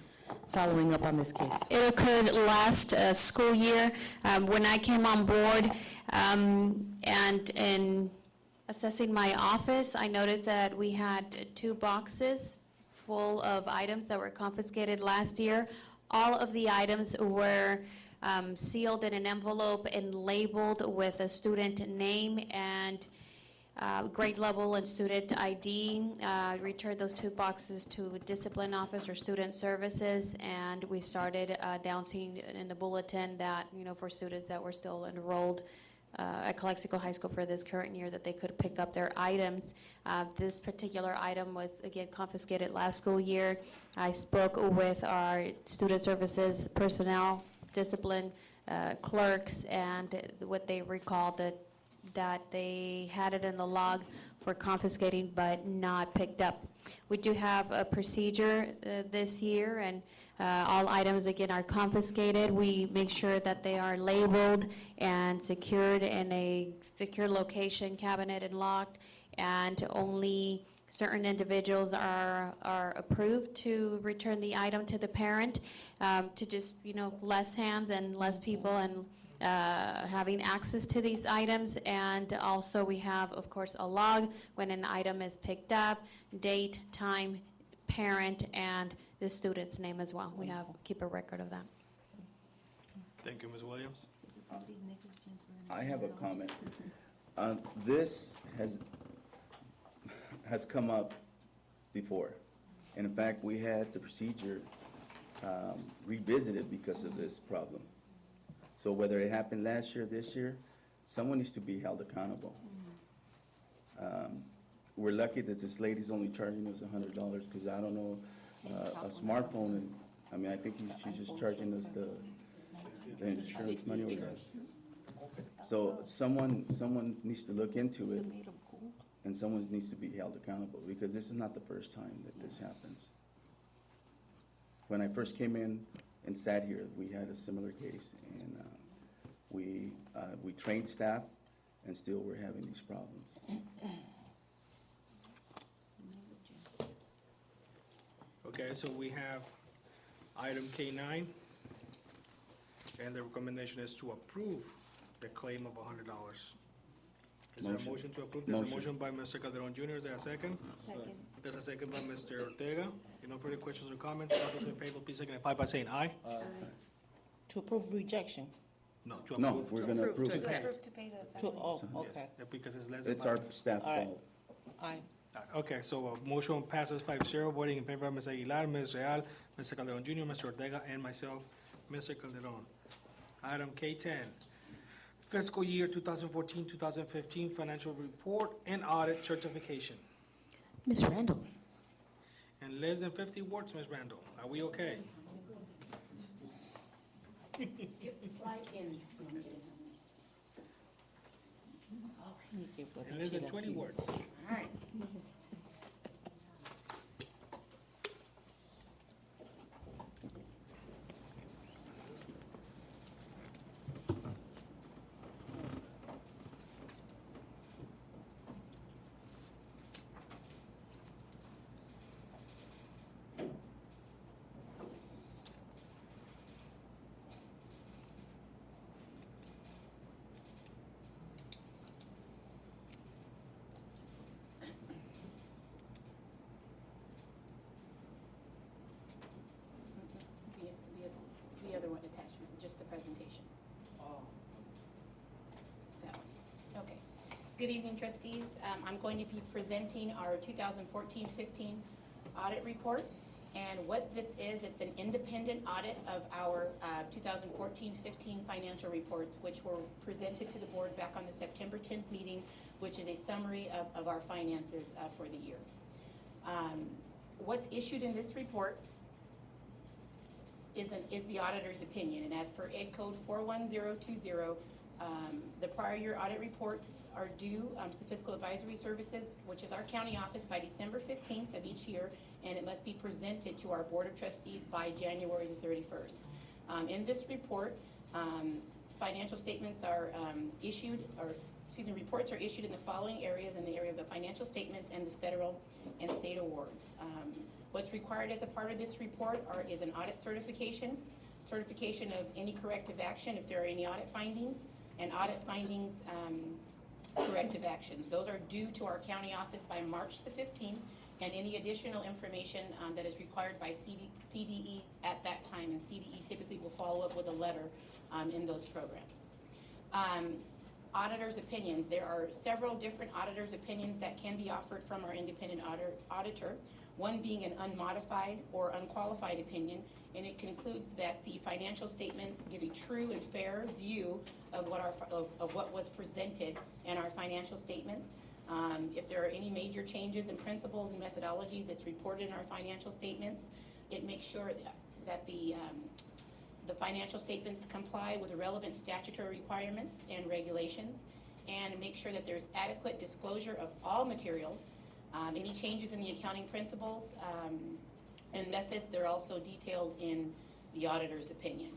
following up on this case. It occurred last school year when I came on board, and in assessing my office, I noticed that we had 2 boxes full of items that were confiscated last year. All of the items were sealed in an envelope and labeled with a student name and grade level and student ID. Returned those 2 boxes to discipline office or student services, and we started announcing in the bulletin that, for students that were still enrolled at Calexico High School for this current year, that they could pick up their items. This particular item was, again, confiscated last school year. I spoke with our student services personnel, discipline clerks, and what they recalled that they had it in the log for confiscating but not picked up. We do have a procedure this year, and all items, again, are confiscated. We make sure that they are labeled and secured in a secure location, cabinet and locked, and only certain individuals are approved to return the item to the parent, to just, less hands and less people and having access to these items. And also we have, of course, a log when an item is picked up, date, time, parent, and the student's name as well. We keep a record of that. Thank you, Ms. Williams. I have a comment. This has come up before. And in fact, we had the procedure revisited because of this problem. So whether it happened last year, this year, someone needs to be held accountable. We're lucky that this lady's only charging us $100, because I don't know, a smartphone, and, I think she's just charging us the insurance money or that. So someone needs to look into it, and someone needs to be held accountable, because this is not the first time that this happens. When I first came in and sat here, we had a similar case, and we trained staff, and still we're having these problems. Okay, so we have item K9, and the recommendation is to approve the claim of $100. Is there a Motion. motion to approve? There's a Motion. motion by Mr. Calderon Jr. Is there a second? Second. There's a second by Mr. Ortega. No further questions or comments? All those in favor, please signify by saying aye. To approve rejection. No, to No, approve. we're gonna approve To it. pay. To pay the Oh, Yes, okay. because it's less than. It's our 500. staff All right. fault. Aye. Okay, so motion passes 5-0, voting in favor of Ms. Aguilar, Ms. Real, Mr. Calderon Junior, Mr. Ortega, and myself, Mr. Calderon. Item K10, fiscal year 2014-2015 financial report and audit certification. Ms. Randall? And less than 50 words, Ms. Randall. Are we okay? Skip the slide in. And less than 20 words. All right. The other one attachment, just the presentation. That one, okay. Good evening, trustees. I'm going to be presenting our 2014-15 audit report. And what this is, it's an independent audit of our 2014-15 financial reports, which were presented to the board back on the September 10th meeting, which is a summary of our finances for the year. What's issued in this report is the auditor's opinion, and as per Ed Code 41020, the prior year audit reports are due to the Fiscal Advisory Services, which is our county office, by December 15th of each year, and it must be presented to our Board of Trustees by January the 31st. In this report, financial statements are reports are issued in the following areas: in the area of the financial statements and the federal and state awards. What's required as a part of this report is an audit certification of any corrective action if there are any audit findings, and audit findings, corrective actions. Those are due to our county office by March the 15th, and any additional information that is required by CDE at that time, and CDE typically will follow up with a letter in those programs. Auditor's opinions. There are several different auditor's opinions that can be offered from our independent auditor, one being an unmodified or unqualified opinion, and it concludes that the financial statements give a true and fair view of what was presented in our financial statements. If there are any major changes in principles and methodologies, it's reported in our financial statements. It makes sure that the financial statements comply with the relevant statutory requirements and regulations, and make sure that there's adequate disclosure of all materials. Any changes in the accounting principles and methods, they're also detailed in the auditor's opinion.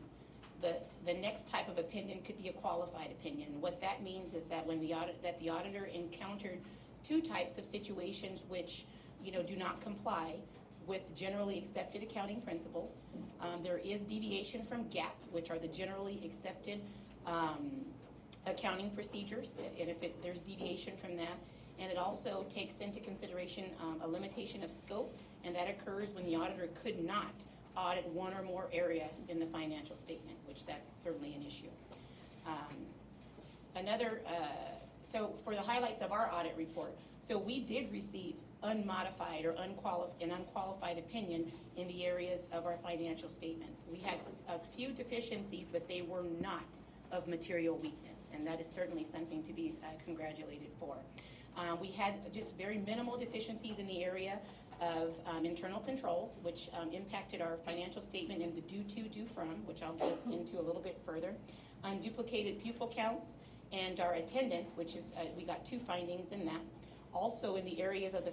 The next type of opinion could be a qualified opinion. What that means is that when the auditor encountered two types of situations which do not comply with generally accepted accounting principles. There is deviation from GAAP, which are the generally accepted accounting procedures, and if there's deviation from that. And it also takes into consideration a limitation of scope, and that occurs when the auditor could not audit one or more area in the financial statement, which that's certainly an issue. So for the highlights of our audit report, so we did receive unmodified or unqualified opinion in the areas of our financial statements. We had a few deficiencies, but they were not of material weakness, and that is certainly something to be congratulated for. We had just very minimal deficiencies in the area of internal controls, which impacted our financial statement in the due to, due from, which I'll get into a little bit further. Unduplicated pupil counts and our attendance, which is, we got 2 findings in that. Also in the areas of the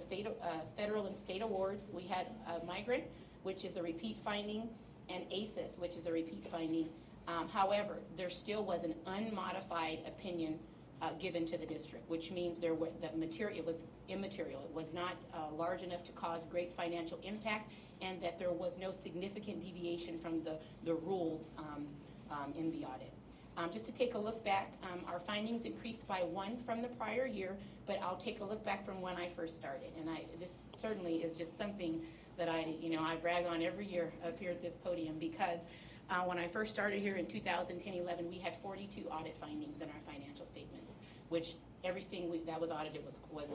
federal and state awards, we had migrant, which is a repeat finding, and ACES, which is a repeat finding. However, there still was an unmodified opinion given to the district, which means that material was immaterial. It was not large enough to cause great financial impact, and that there was no significant deviation from the rules in the audit. Just to take a look back, our findings increased by 1 from the prior year, but I'll take a look back from when I first started. And this certainly is just something that I brag on every year up here at this podium, because When I first started here in 2010-11, we had 42 audit findings in our financial statement, which everything that was audited was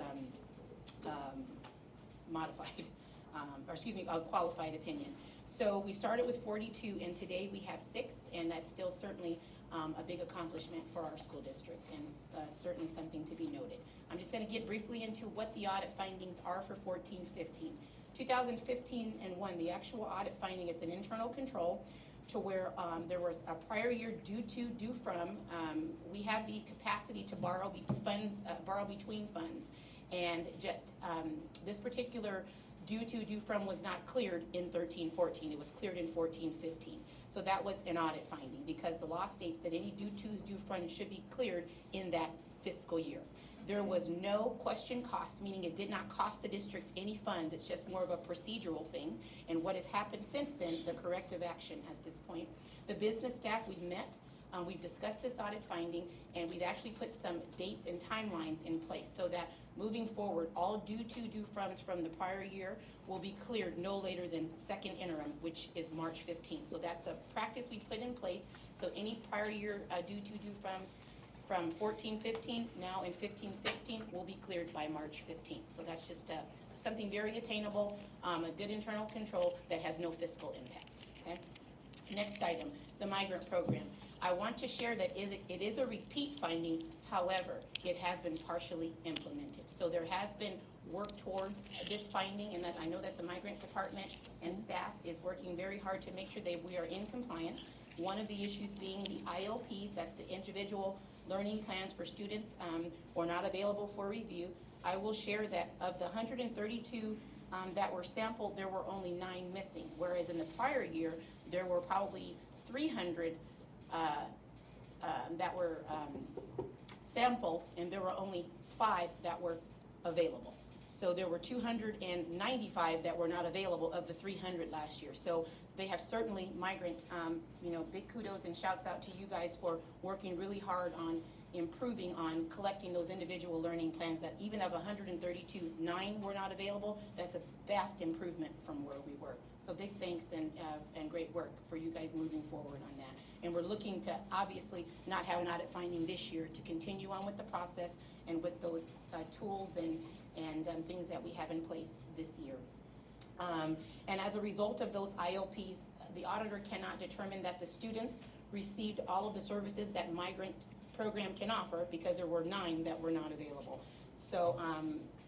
modified, or excuse me, a qualified opinion. So we started with 42, and today we have 6, and that's still certainly a big accomplishment for our school district, and certainly something to be noted. I'm just going to get briefly into what the audit findings are for 14-15. 2015 and 1, the actual audit finding, it's an internal control to where there was a prior year due to, due from. We have the capacity to borrow funds, borrow between funds, and just this particular due to, due from was not cleared in 13-14. It was cleared in 14-15. So that was an audit finding because the law states that any due tos, due from should be cleared in that fiscal year. There was no question cost, meaning it did not cost the district any funds. It's just more of a procedural thing. And what has happened since then, the corrective action at this point. The business staff, we've met, we've discussed this audit finding, and we've actually put some dates and timelines in place so that moving forward, all due to, due froms from the prior year will be cleared no later than second interim, which is March 15th. So that's a practice we put in place. So any prior year due to, due froms from 14-15, now in 15-16, will be cleared by March 15th. So that's just something very attainable, a good internal control that has no fiscal impact. Okay. Next item, the migrant program. I want to share that it is a repeat finding. However, it has been partially implemented. So there has been work towards this finding, and that I know that the migrant department and staff is working very hard to make sure that we are in compliance. One of the issues being the ILPs, that's the individual learning plans for students, were not available for review. I will share that of the 132 that were sampled, there were only 9 missing, whereas in the prior year, there were probably 300 that were sampled, and there were only 5 that were available. So there were 295 that were not available of the 300 last year. So they have certainly migrant, big kudos and shouts out to you guys for working really hard on improving on collecting those individual learning plans that even of 132, 9 were not available. That's a vast improvement from where we were. So big thanks and great work for you guys moving forward on that. And we're looking to obviously not have an audit finding this year, to continue on with the process and with those tools and things that we have in place this year. And as a result of those IOPs, the auditor cannot determine that the students received all of the services that migrant program can offer because there were 9 that were not available. So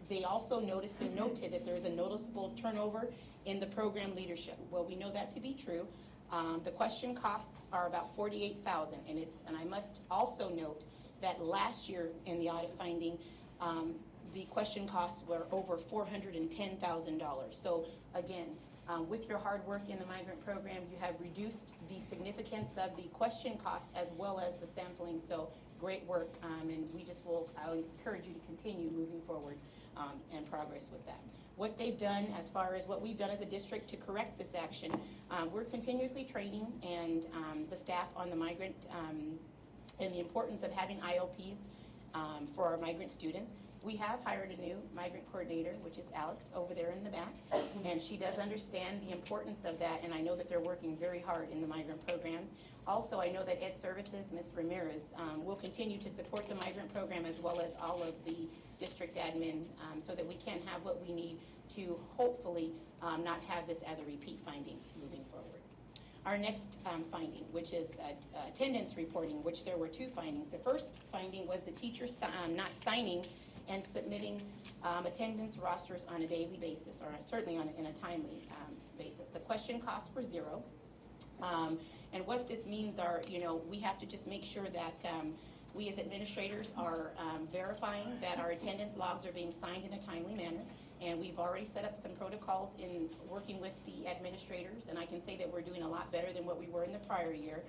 they also noticed and noted that there's a noticeable turnover in the program leadership. Well, we know that to be true. The question costs are about $48,000, and I must also note that last year in the audit finding, the question costs were over $410,000. So again, with your hard work in the migrant program, you have reduced the significance of the question cost as well as the sampling. So great work, and I'll encourage you to continue moving forward and progress with that. What they've done, as far as what we've done as a district to correct this action, we're continuously training and the staff on the migrant and the importance of having IOPs for our migrant students. We have hired a new migrant coordinator, which is Alex over there in the back, and she does understand the importance of that, and I know that they're working very hard in the migrant program. Also, I know that Ed Services, Ms. Ramirez, will continue to support the migrant program as well as all of the district admin so that we can have what we need to hopefully not have this as a repeat finding moving forward. Our next finding, which is attendance reporting, which there were 2 findings. The first finding was the teachers not signing and submitting attendance rosters on a daily basis, or certainly in a timely basis. The question costs were 0. And what this means are, we have to just make sure that we as administrators are verifying that our attendance logs are being signed in a timely manner. And we've already set up some protocols in working with the administrators, and I can say that we're doing a lot better than what we were in the prior year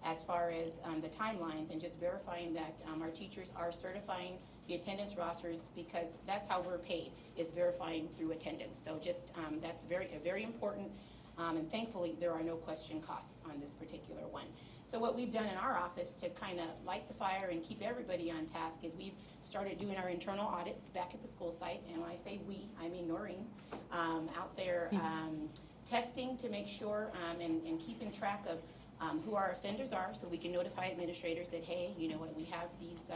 as far as the timelines, and just verifying that our teachers are certifying the attendance rosters, because that's how we're paid, is verifying through attendance. So just that's very important, and thankfully there are no question costs on this particular one. So what we've done in our office to kind of light the fire and keep everybody on task is we've started doing our internal audits back at the school site, and when I say we, I mean Noreen, out there testing to make sure and keeping track of who our offenders are, so we can notify administrators that, hey, you know what, we have these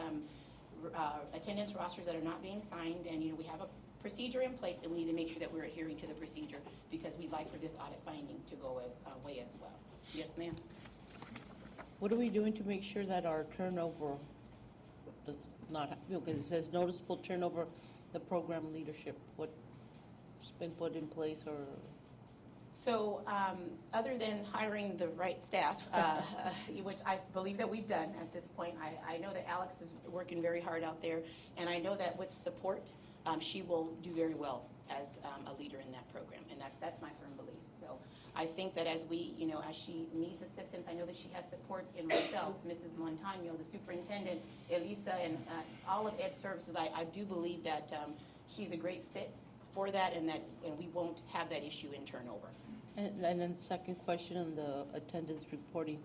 attendance rosters that are not being signed, and, you know, we have a procedure in place, and we need to make sure that we're adhering to the procedure, because we'd like for this audit finding to go away as well. Yes, ma'am? What are we doing to make sure that our turnover does not, because it says noticeable turnover, the program leadership, what's been put in place or? So, other than hiring the right staff, which I believe that we've done at this point, I know that Alex is working very hard out there, and I know that with support, she will do very well as a leader in that program, and that's my firm belief. So I think that as we, you know, as she needs assistance, I know that she has support in myself, Mrs. Montano, the superintendent, Elisa, and all of Ed Services. I do believe that she's a great fit for that, and we won't have that issue in turnover. And then second question on the attendance reporting.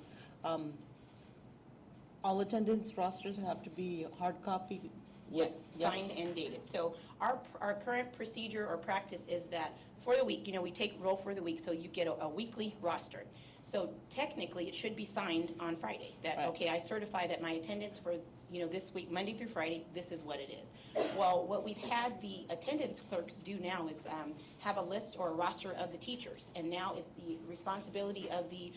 All attendance rosters have to be hard copy? Yes, signed and dated. So our current procedure or practice is that for the week, you know, we take roll for the week, so you get a weekly roster. So technically, it should be signed on Friday, that, Right. okay, I certify that my attendance for, you know, this week, Monday through Friday, this is what it is. Well, what we've had the attendance clerks do now is have a list or a roster of the teachers, and now it's the responsibility of the,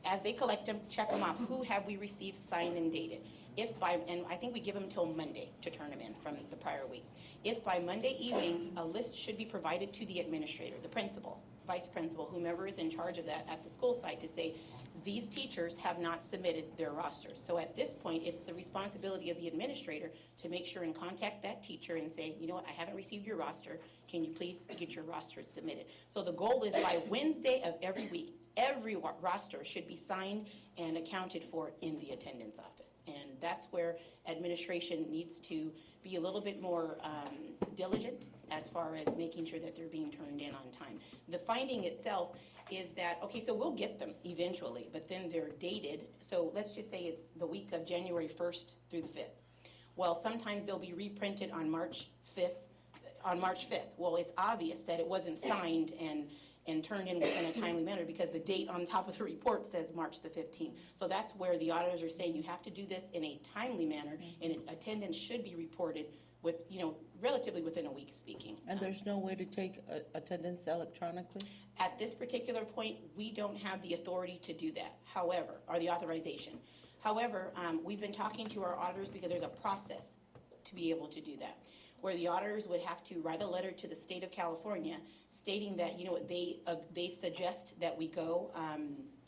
as they collect them, check them off, who have we received signed and dated? If by, and I think we give them until Monday to turn them in from the prior week. If by Monday evening, a list should be provided to the administrator, the principal, vice principal, whomever is in charge of that at the school site, to say, these teachers have not submitted their rosters. So at this point, it's the responsibility of the administrator to make sure and contact that teacher and say, you know what, I haven't received your roster. Can you please get your roster submitted? So the goal is by Wednesday of every week, every roster should be signed and accounted for in the attendance office. And that's where administration needs to be a little bit more diligent as far as making sure that they're being turned in on time. The finding itself is that, okay, so we'll get them eventually, but then they're dated. So let's just say it's the week of January 1st through the 5th. Well, sometimes they'll be reprinted on March 5th. Well, it's obvious that it wasn't signed and turned in a timely manner, because the date on top of the report says March the 15th. So that's where the auditors are saying you have to do this in a timely manner, and attendance should be reported with, you know, relatively within a week, speaking. And there's no way to take attendance electronically? At this particular point, we don't have the authority to do that, however, or the authorization. However, we've been talking to our auditors because there's a process to be able to do that, where the auditors would have to write a letter to the state of California stating that, you know what, they suggest that we go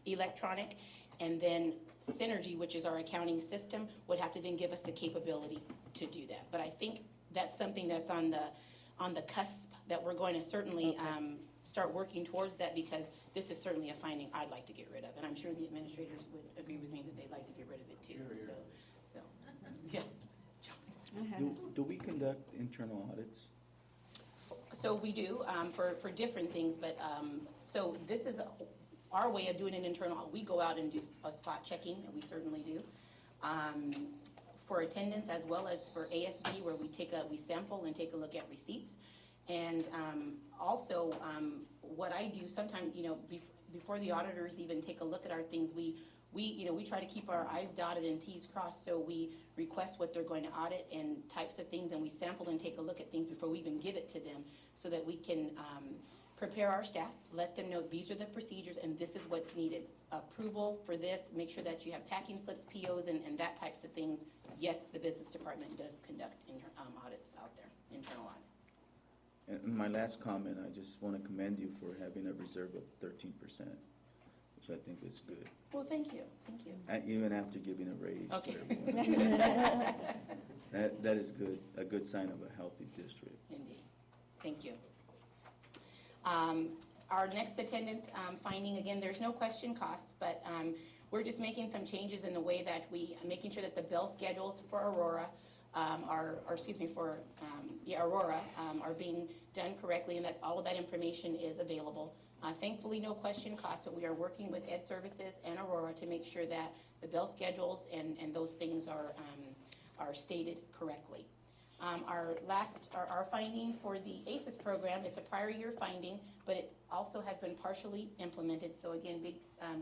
electronic, and then Synergy, which is our accounting system, would have to then give us the capability to do that. But I think that's something that's on the cusp that we're going to certainly start working towards that, because this is certainly a finding I'd like to get rid of, and I'm sure the administrators would agree with me that they'd like to get rid of it too. So yeah. Do we conduct internal audits? So we do, for different things, but, so this is our way of doing an internal. We go out and do a spot checking, and we certainly do. For attendance as well as for ASB, where we sample and take a look at receipts. And also, what I do sometimes, you know, before the auditors even take a look at our things, we try to keep our I's dotted and T's crossed, so we request what they're going to audit and types of things, and we sample and take a look at things before we even give it to them, so that we can prepare our staff, let them know these are the procedures and this is what's needed. Approval for this, make sure that you have packing slips, POs, and that types of things. Yes, the business department does conduct audits out there, internal audits. And my last comment, I just want to commend you for having a reserve of 13%, which I think is good. Well, thank you. Even after giving a raise to Okay. everyone. That is good, a good sign of a healthy district. Indeed. Thank you. Our next attendance finding, again, there's no question cost, but we're just making some changes in the way that making sure that the bell schedules for Aurora Aurora are being done correctly, and that all of that information is available. Thankfully, no question cost, but we are working with Ed Services and Aurora to make sure that the bell schedules and those things are stated correctly. Our finding for the ACES program, it's a prior year finding, but also has been partially implemented, so again, big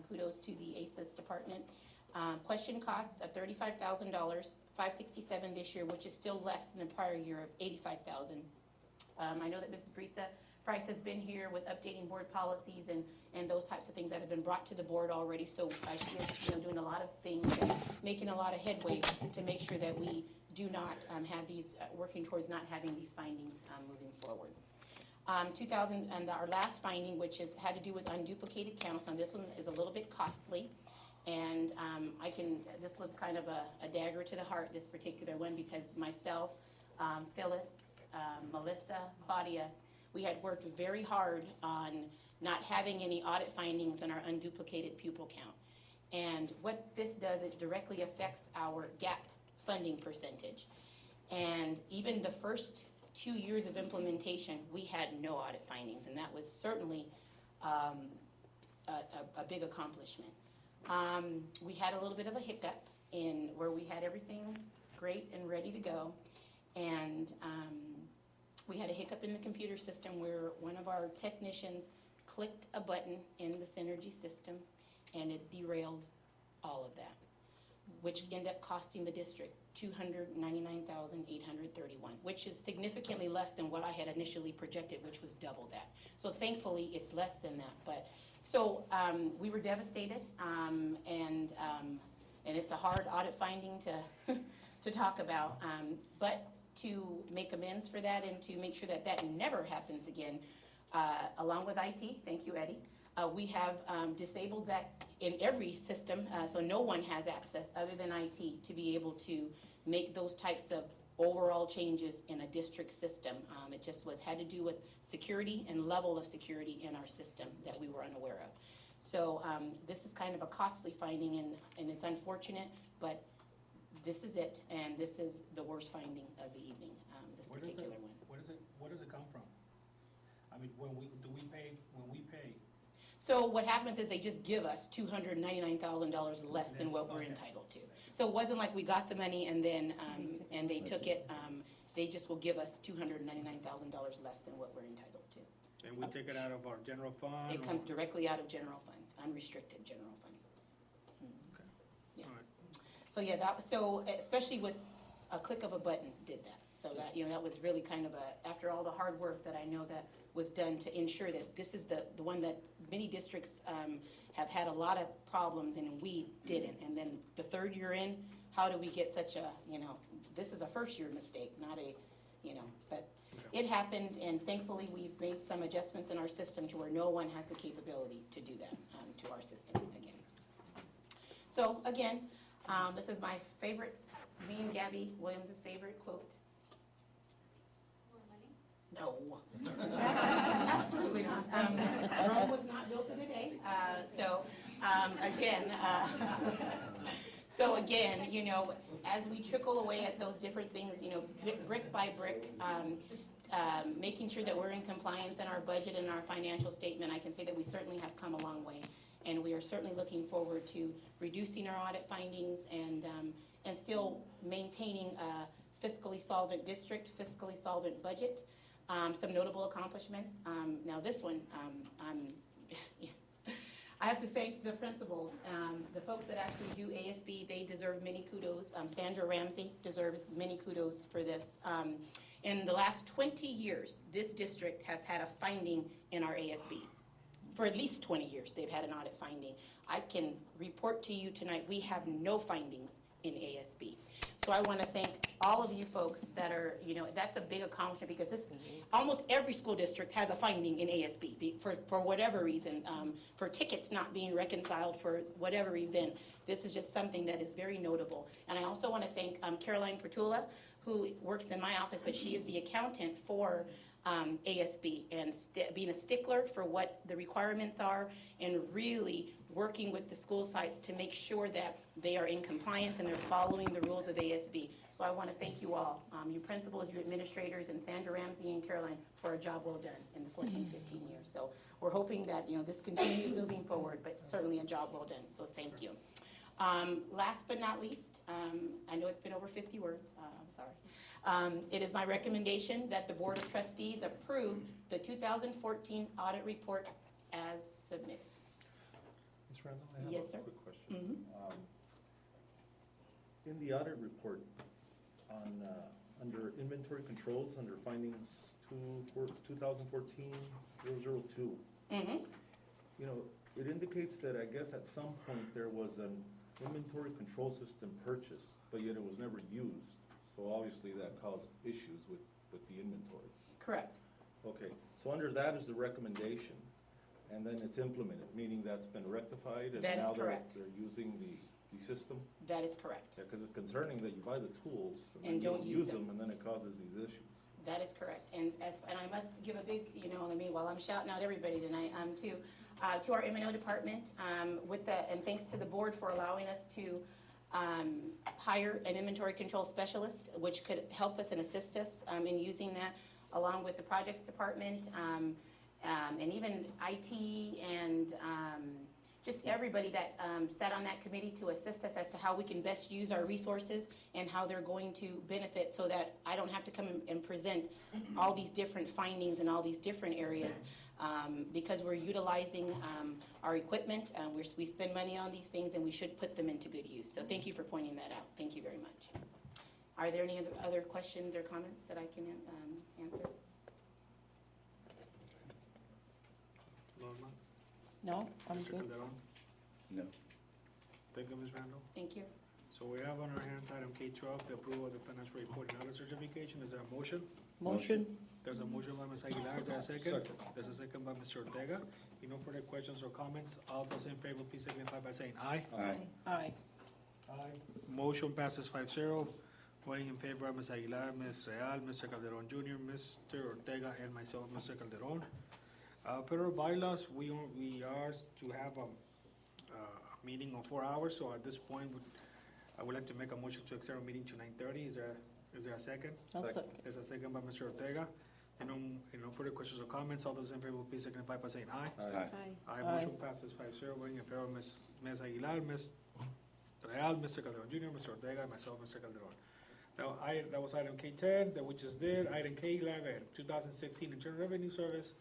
kudos to the ACES department. Question costs of $35,000, $567 this year, which is still less than the prior year of $85,000. I know that Mrs. Price has been here with updating board policies and those types of things that have been brought to the board already, so she is doing a lot of things and making a lot of headway to make sure that we do not have these, working towards not having these findings moving forward. And our last finding, which had to do with unduplicated counts, and this one is a little bit costly. And this was kind of a dagger to the heart, this particular one, because myself, Phyllis, Melissa, Claudia, we had worked very hard on not having any audit findings on our unduplicated pupil count. And what this does, it directly affects our gap funding percentage. And even the first 2 years of implementation, we had no audit findings, and that was certainly a big accomplishment. We had a little bit of a hiccup in where we had everything great and ready to go, and we had a hiccup in the computer system where one of our technicians clicked a button in the Synergy system, and it derailed all of that, which ended up costing the district $299,831, which is significantly less than what I had initially projected, which was double that. So thankfully, it's less than that. But so we were devastated, and it's a hard audit finding to talk about. But to make amends for that and to make sure that that never happens again, along with IT, thank you, Eddie, we have disabled that in every system, so no one has access other than IT to be able to make those types of overall changes in a district system. It just had to do with security and level of security in our system that we were unaware of. So this is kind of a costly finding, and it's unfortunate, but this is it, and this is the worst finding of the evening, this particular one. Where does it come from? I mean, when we pay. So what happens is they just give us $299,000 less than what we're entitled to. So it wasn't like we got the money and then, and they took it. They just will give us $299,000 less than what we're entitled to. And we take it out of our general fund? It comes directly out of general fund, unrestricted general fund. Okay. Yeah. All right. So yeah, so especially with a click of a button did that. So that, that was really kind of after all the hard work that I know that was done to ensure that this is the one that many districts have had a lot of problems in, and we didn't. And then the third year in, how do we get such a, this is a first year mistake, not a, but it happened, and thankfully we've made some adjustments in our system to where no one has the capability to do that to our system again. So again, this is my favorite, me and Gabby Williams' favorite quote. No. Absolutely not. Rome was not built in a day. So again, as we trickle away at those different things, brick by brick, making sure that we're in compliance in our budget and our financial statement, I can say that we certainly have come a long way. And we are certainly looking forward to reducing our audit findings and still maintaining a fiscally solvent district, fiscally solvent budget. Some notable accomplishments. Now this one, I have to thank the principals, the folks that actually do ASB. They deserve many kudos. Sandra Ramsey deserves many kudos for this. In the last 20 years, this district has had a finding in our ASBs. For at least 20 years, they've had an audit finding. I can report to you tonight, we have no findings in ASB. So I want to thank all of you folks that are, that's a big accomplishment, because this, almost every school district has a finding in ASB for whatever reason, for tickets not being reconciled for whatever event. This is just something that is very notable. And I also want to thank Caroline Pertula, who works in my office, but she is the accountant for ASB, and being a stickler for what the requirements are, and really working with the school sites to make sure that they are in compliance and they're following the rules of ASB. So I want to thank you all, you principals, you administrators, and Sandra Ramsey and Caroline for a job well done in the 14, 15 years. So we're hoping that this continues moving forward, but certainly a job well done. So thank you. Last but not least, I know it's been over 50 words. I'm sorry. It is my recommendation that the Board of Trustees approve the 2014 audit report as submitted. Ms. Randall, I have Yes, a sir. quick question. Mhm. In the audit report on, under inventory controls, under findings 2014-002, Mhm. you know, it indicates that I guess at some point there was an inventory control system purchased, but yet it was never used. So obviously that caused issues with the inventory. Correct. Okay, so under that is the recommendation, and then it's implemented, meaning that's been rectified, and That is now correct. they're using the system? That is correct. Yeah, because it's concerning that you buy the tools, And and then you don't don't use use them. them, and then it causes these issues. That is correct. And I must give a big, while I'm shouting out everybody tonight, to our M&O department, and thanks to the board for allowing us to hire an inventory control specialist, which could help us and assist us in using that, along with the projects department, and even IT, and just everybody that sat on that committee to assist us as to how we can best use our resources and how they're going to benefit, so that I don't have to come and present all these different findings in all these different areas, because we're utilizing our equipment. We spend money on these things, and we should put them into good use. So thank you for pointing that out. Thank you very much. Are there any other questions or comments that I can answer? Norma? No, I'm Mr. good. Calderon? No. Thank you, Ms. Randall. Thank you. So we have on our hands item K12, the approval of the financial report and audit certification. Is there a motion? Motion. There's a motion by Ms. Aguilar. Is there a second? There's a second by Mr. Ortega. If no further questions or comments, all those in favor, please signify by saying aye. Aye. Aye. Motion passes 5-0. Voting in favor are Ms. Aguilar, Ms. Real, Mr. Calderon Jr., Mr. Ortega, and myself, Mr. Calderon. Federal bylaws, we are to have a meeting of 4 hours, so at this point, I would like to make a motion to extend our meeting to 9:30. Is there a second? I'll second. There's a second by Mr. Ortega. No further questions or comments. All those in favor, please signify by saying aye. Aye. Aye. Motion passes 5-0. Voting in favor, Ms. Aguilar, Ms. Real, Mr. Calderon Jr., Mr. Ortega, and myself, Mr. Calderon. Now, that was item K10 that we just did. Item K11, 2016 Internal Revenue Service,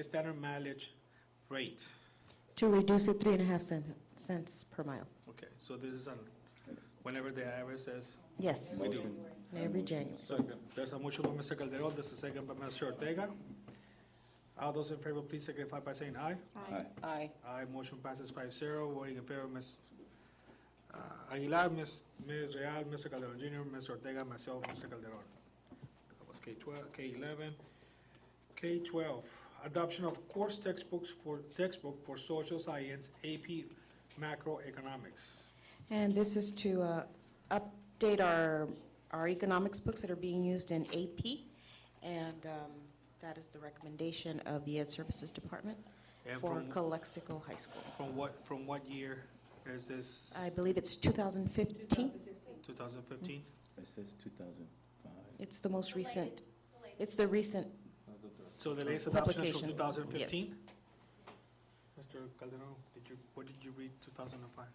standard mileage rate. To reduce it 3.5 cents per mile. Okay, so this is on whenever the IRS says. Yes, We do. every January. So there's a motion by Mr. Calderon, there's a second by Mr. Ortega. All those in favor, please signify by saying aye. Aye. Aye. Aye, motion passes 5-0. Voting in favor, Ms. Aguilar, Ms. Real, Mr. Calderon Jr., Mr. Ortega, myself, Mr. Calderon. That was K12, K11. K12, adoption of course textbook for social science, AP macroeconomics. And this is to update our economics books that are being used in AP, and that is the recommendation of the Ed Services Department And for from- Calexico High School. From what year is this? I believe it's 2015. 2015? It says 2005. It's the most recent, it's the recent So the latest adoption is from publication. 2015? Yes. Mr. Calderon, what did you read 2005?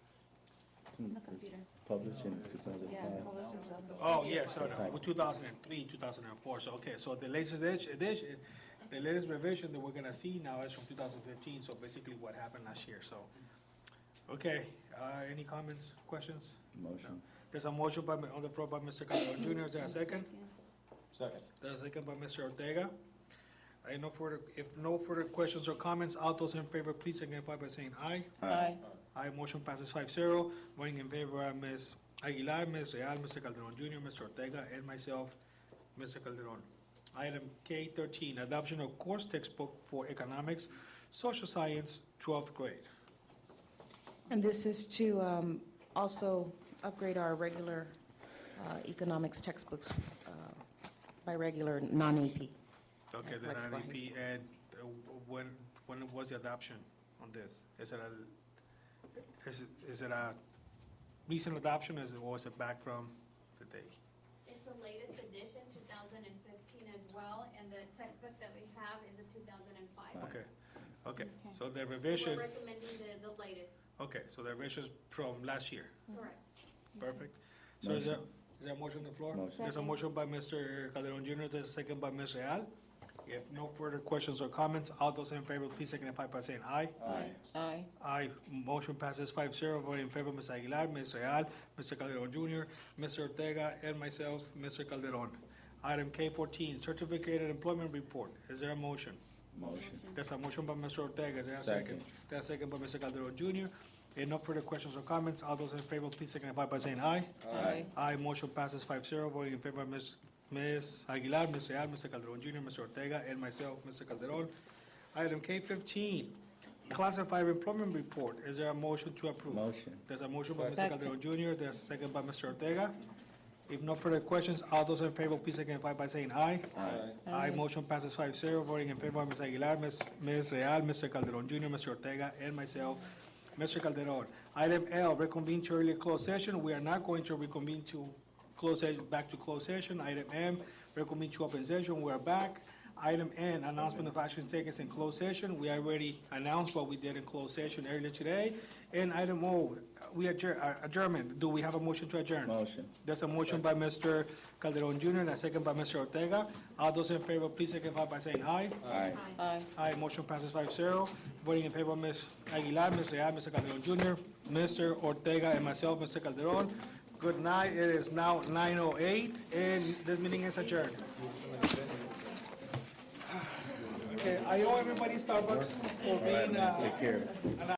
On the computer. Published in 2005. Yeah, publishers on the. Oh, yes, sorry, 2003, 2004, so, okay, so the latest edition, the latest revision that we're gonna see now is from 2015, so basically what happened last year, so. Okay, any comments, questions? Motion. There's a motion on the floor by Mr. Calderon Jr., is there a second? Second. There's a second by Mr. Ortega. If no further questions or comments, all those in favor, please signify by saying aye. Aye. Aye, motion passes 5-0. Voting in favor are Ms. Aguilar, Ms. Real, Mr. Calderon Jr., Mr. Ortega, and myself, Mr. Calderon. Item K13, adoption of course textbook for economics, social science, 12th grade. And this is to also upgrade our regular economics textbooks by regular non-AP. Okay, the Calexico High non-AP, and when was the adoption on this? Is it a recent adoption, or was it back from the day? It's the latest edition, 2015 as well, and the textbook that we have is a 2005. Okay, so the revision, We're recommending the latest, okay, so the revision is from last year, correct. perfect. So is Is there a motion on the floor? Motion. There's a motion by Mr. Calderon Jr., there's a second by Ms. Real. If no further questions or comments, all those in favor, please signify by saying aye. Aye. Aye. Aye. Motion passes 5-0. Voting in favor, Ms. Aguilar, Ms. Real, Mr. Calderon Jr., Mr. Ortega, and myself, Mr. Calderon. Item K14, Certificated Employment Report. Is there a motion? Motion. There's a motion by Mr. Ortega. Is there a second? Second. There's a second by Mr. Calderon Jr. If no further questions or comments, all those in favor, please signify by saying aye. Aye. Aye. Motion passes 5-0. Voting in favor, Ms. Aguilar, Ms. Real, Mr. Calderon Jr., Mr. Ortega, and myself, Mr. Calderon. Item K15, Classified Employment Report. Is there a motion to approve? Motion. There's a motion by Mr. Second. Calderon Jr., there's a second by Mr. Ortega. If no further questions, all those in favor, please signify by saying aye. Aye. Aye. Motion passes 5-0. Voting in favor, Ms. Aguilar, Ms. Real, Mr. Calderon Jr., Mr. Ortega, and myself, Mr. Calderon. Item L, reconvene to earlier closed session. We are not going to reconvene to back to closed session. Item M, reconvene to open session. We are back. Item N, announcement of actions taken in closed session. We already announced what we did in closed session earlier today. And item O, we adjournment. Do we have a motion to adjourn? Motion. There's a motion by Mr. Calderon Jr. and a second by Mr. Ortega. All those in favor, please signify by saying aye. Aye. Aye. Aye, motion passes 5-0. Voting in favor, Ms. Aguilar, Ms. Real, Mr. Calderon Jr., Mr. Ortega, and myself, Mr. Calderon. Good night. It is now 9:08, and this meeting is adjourned. Okay, I owe everybody Starbucks for being, Take care.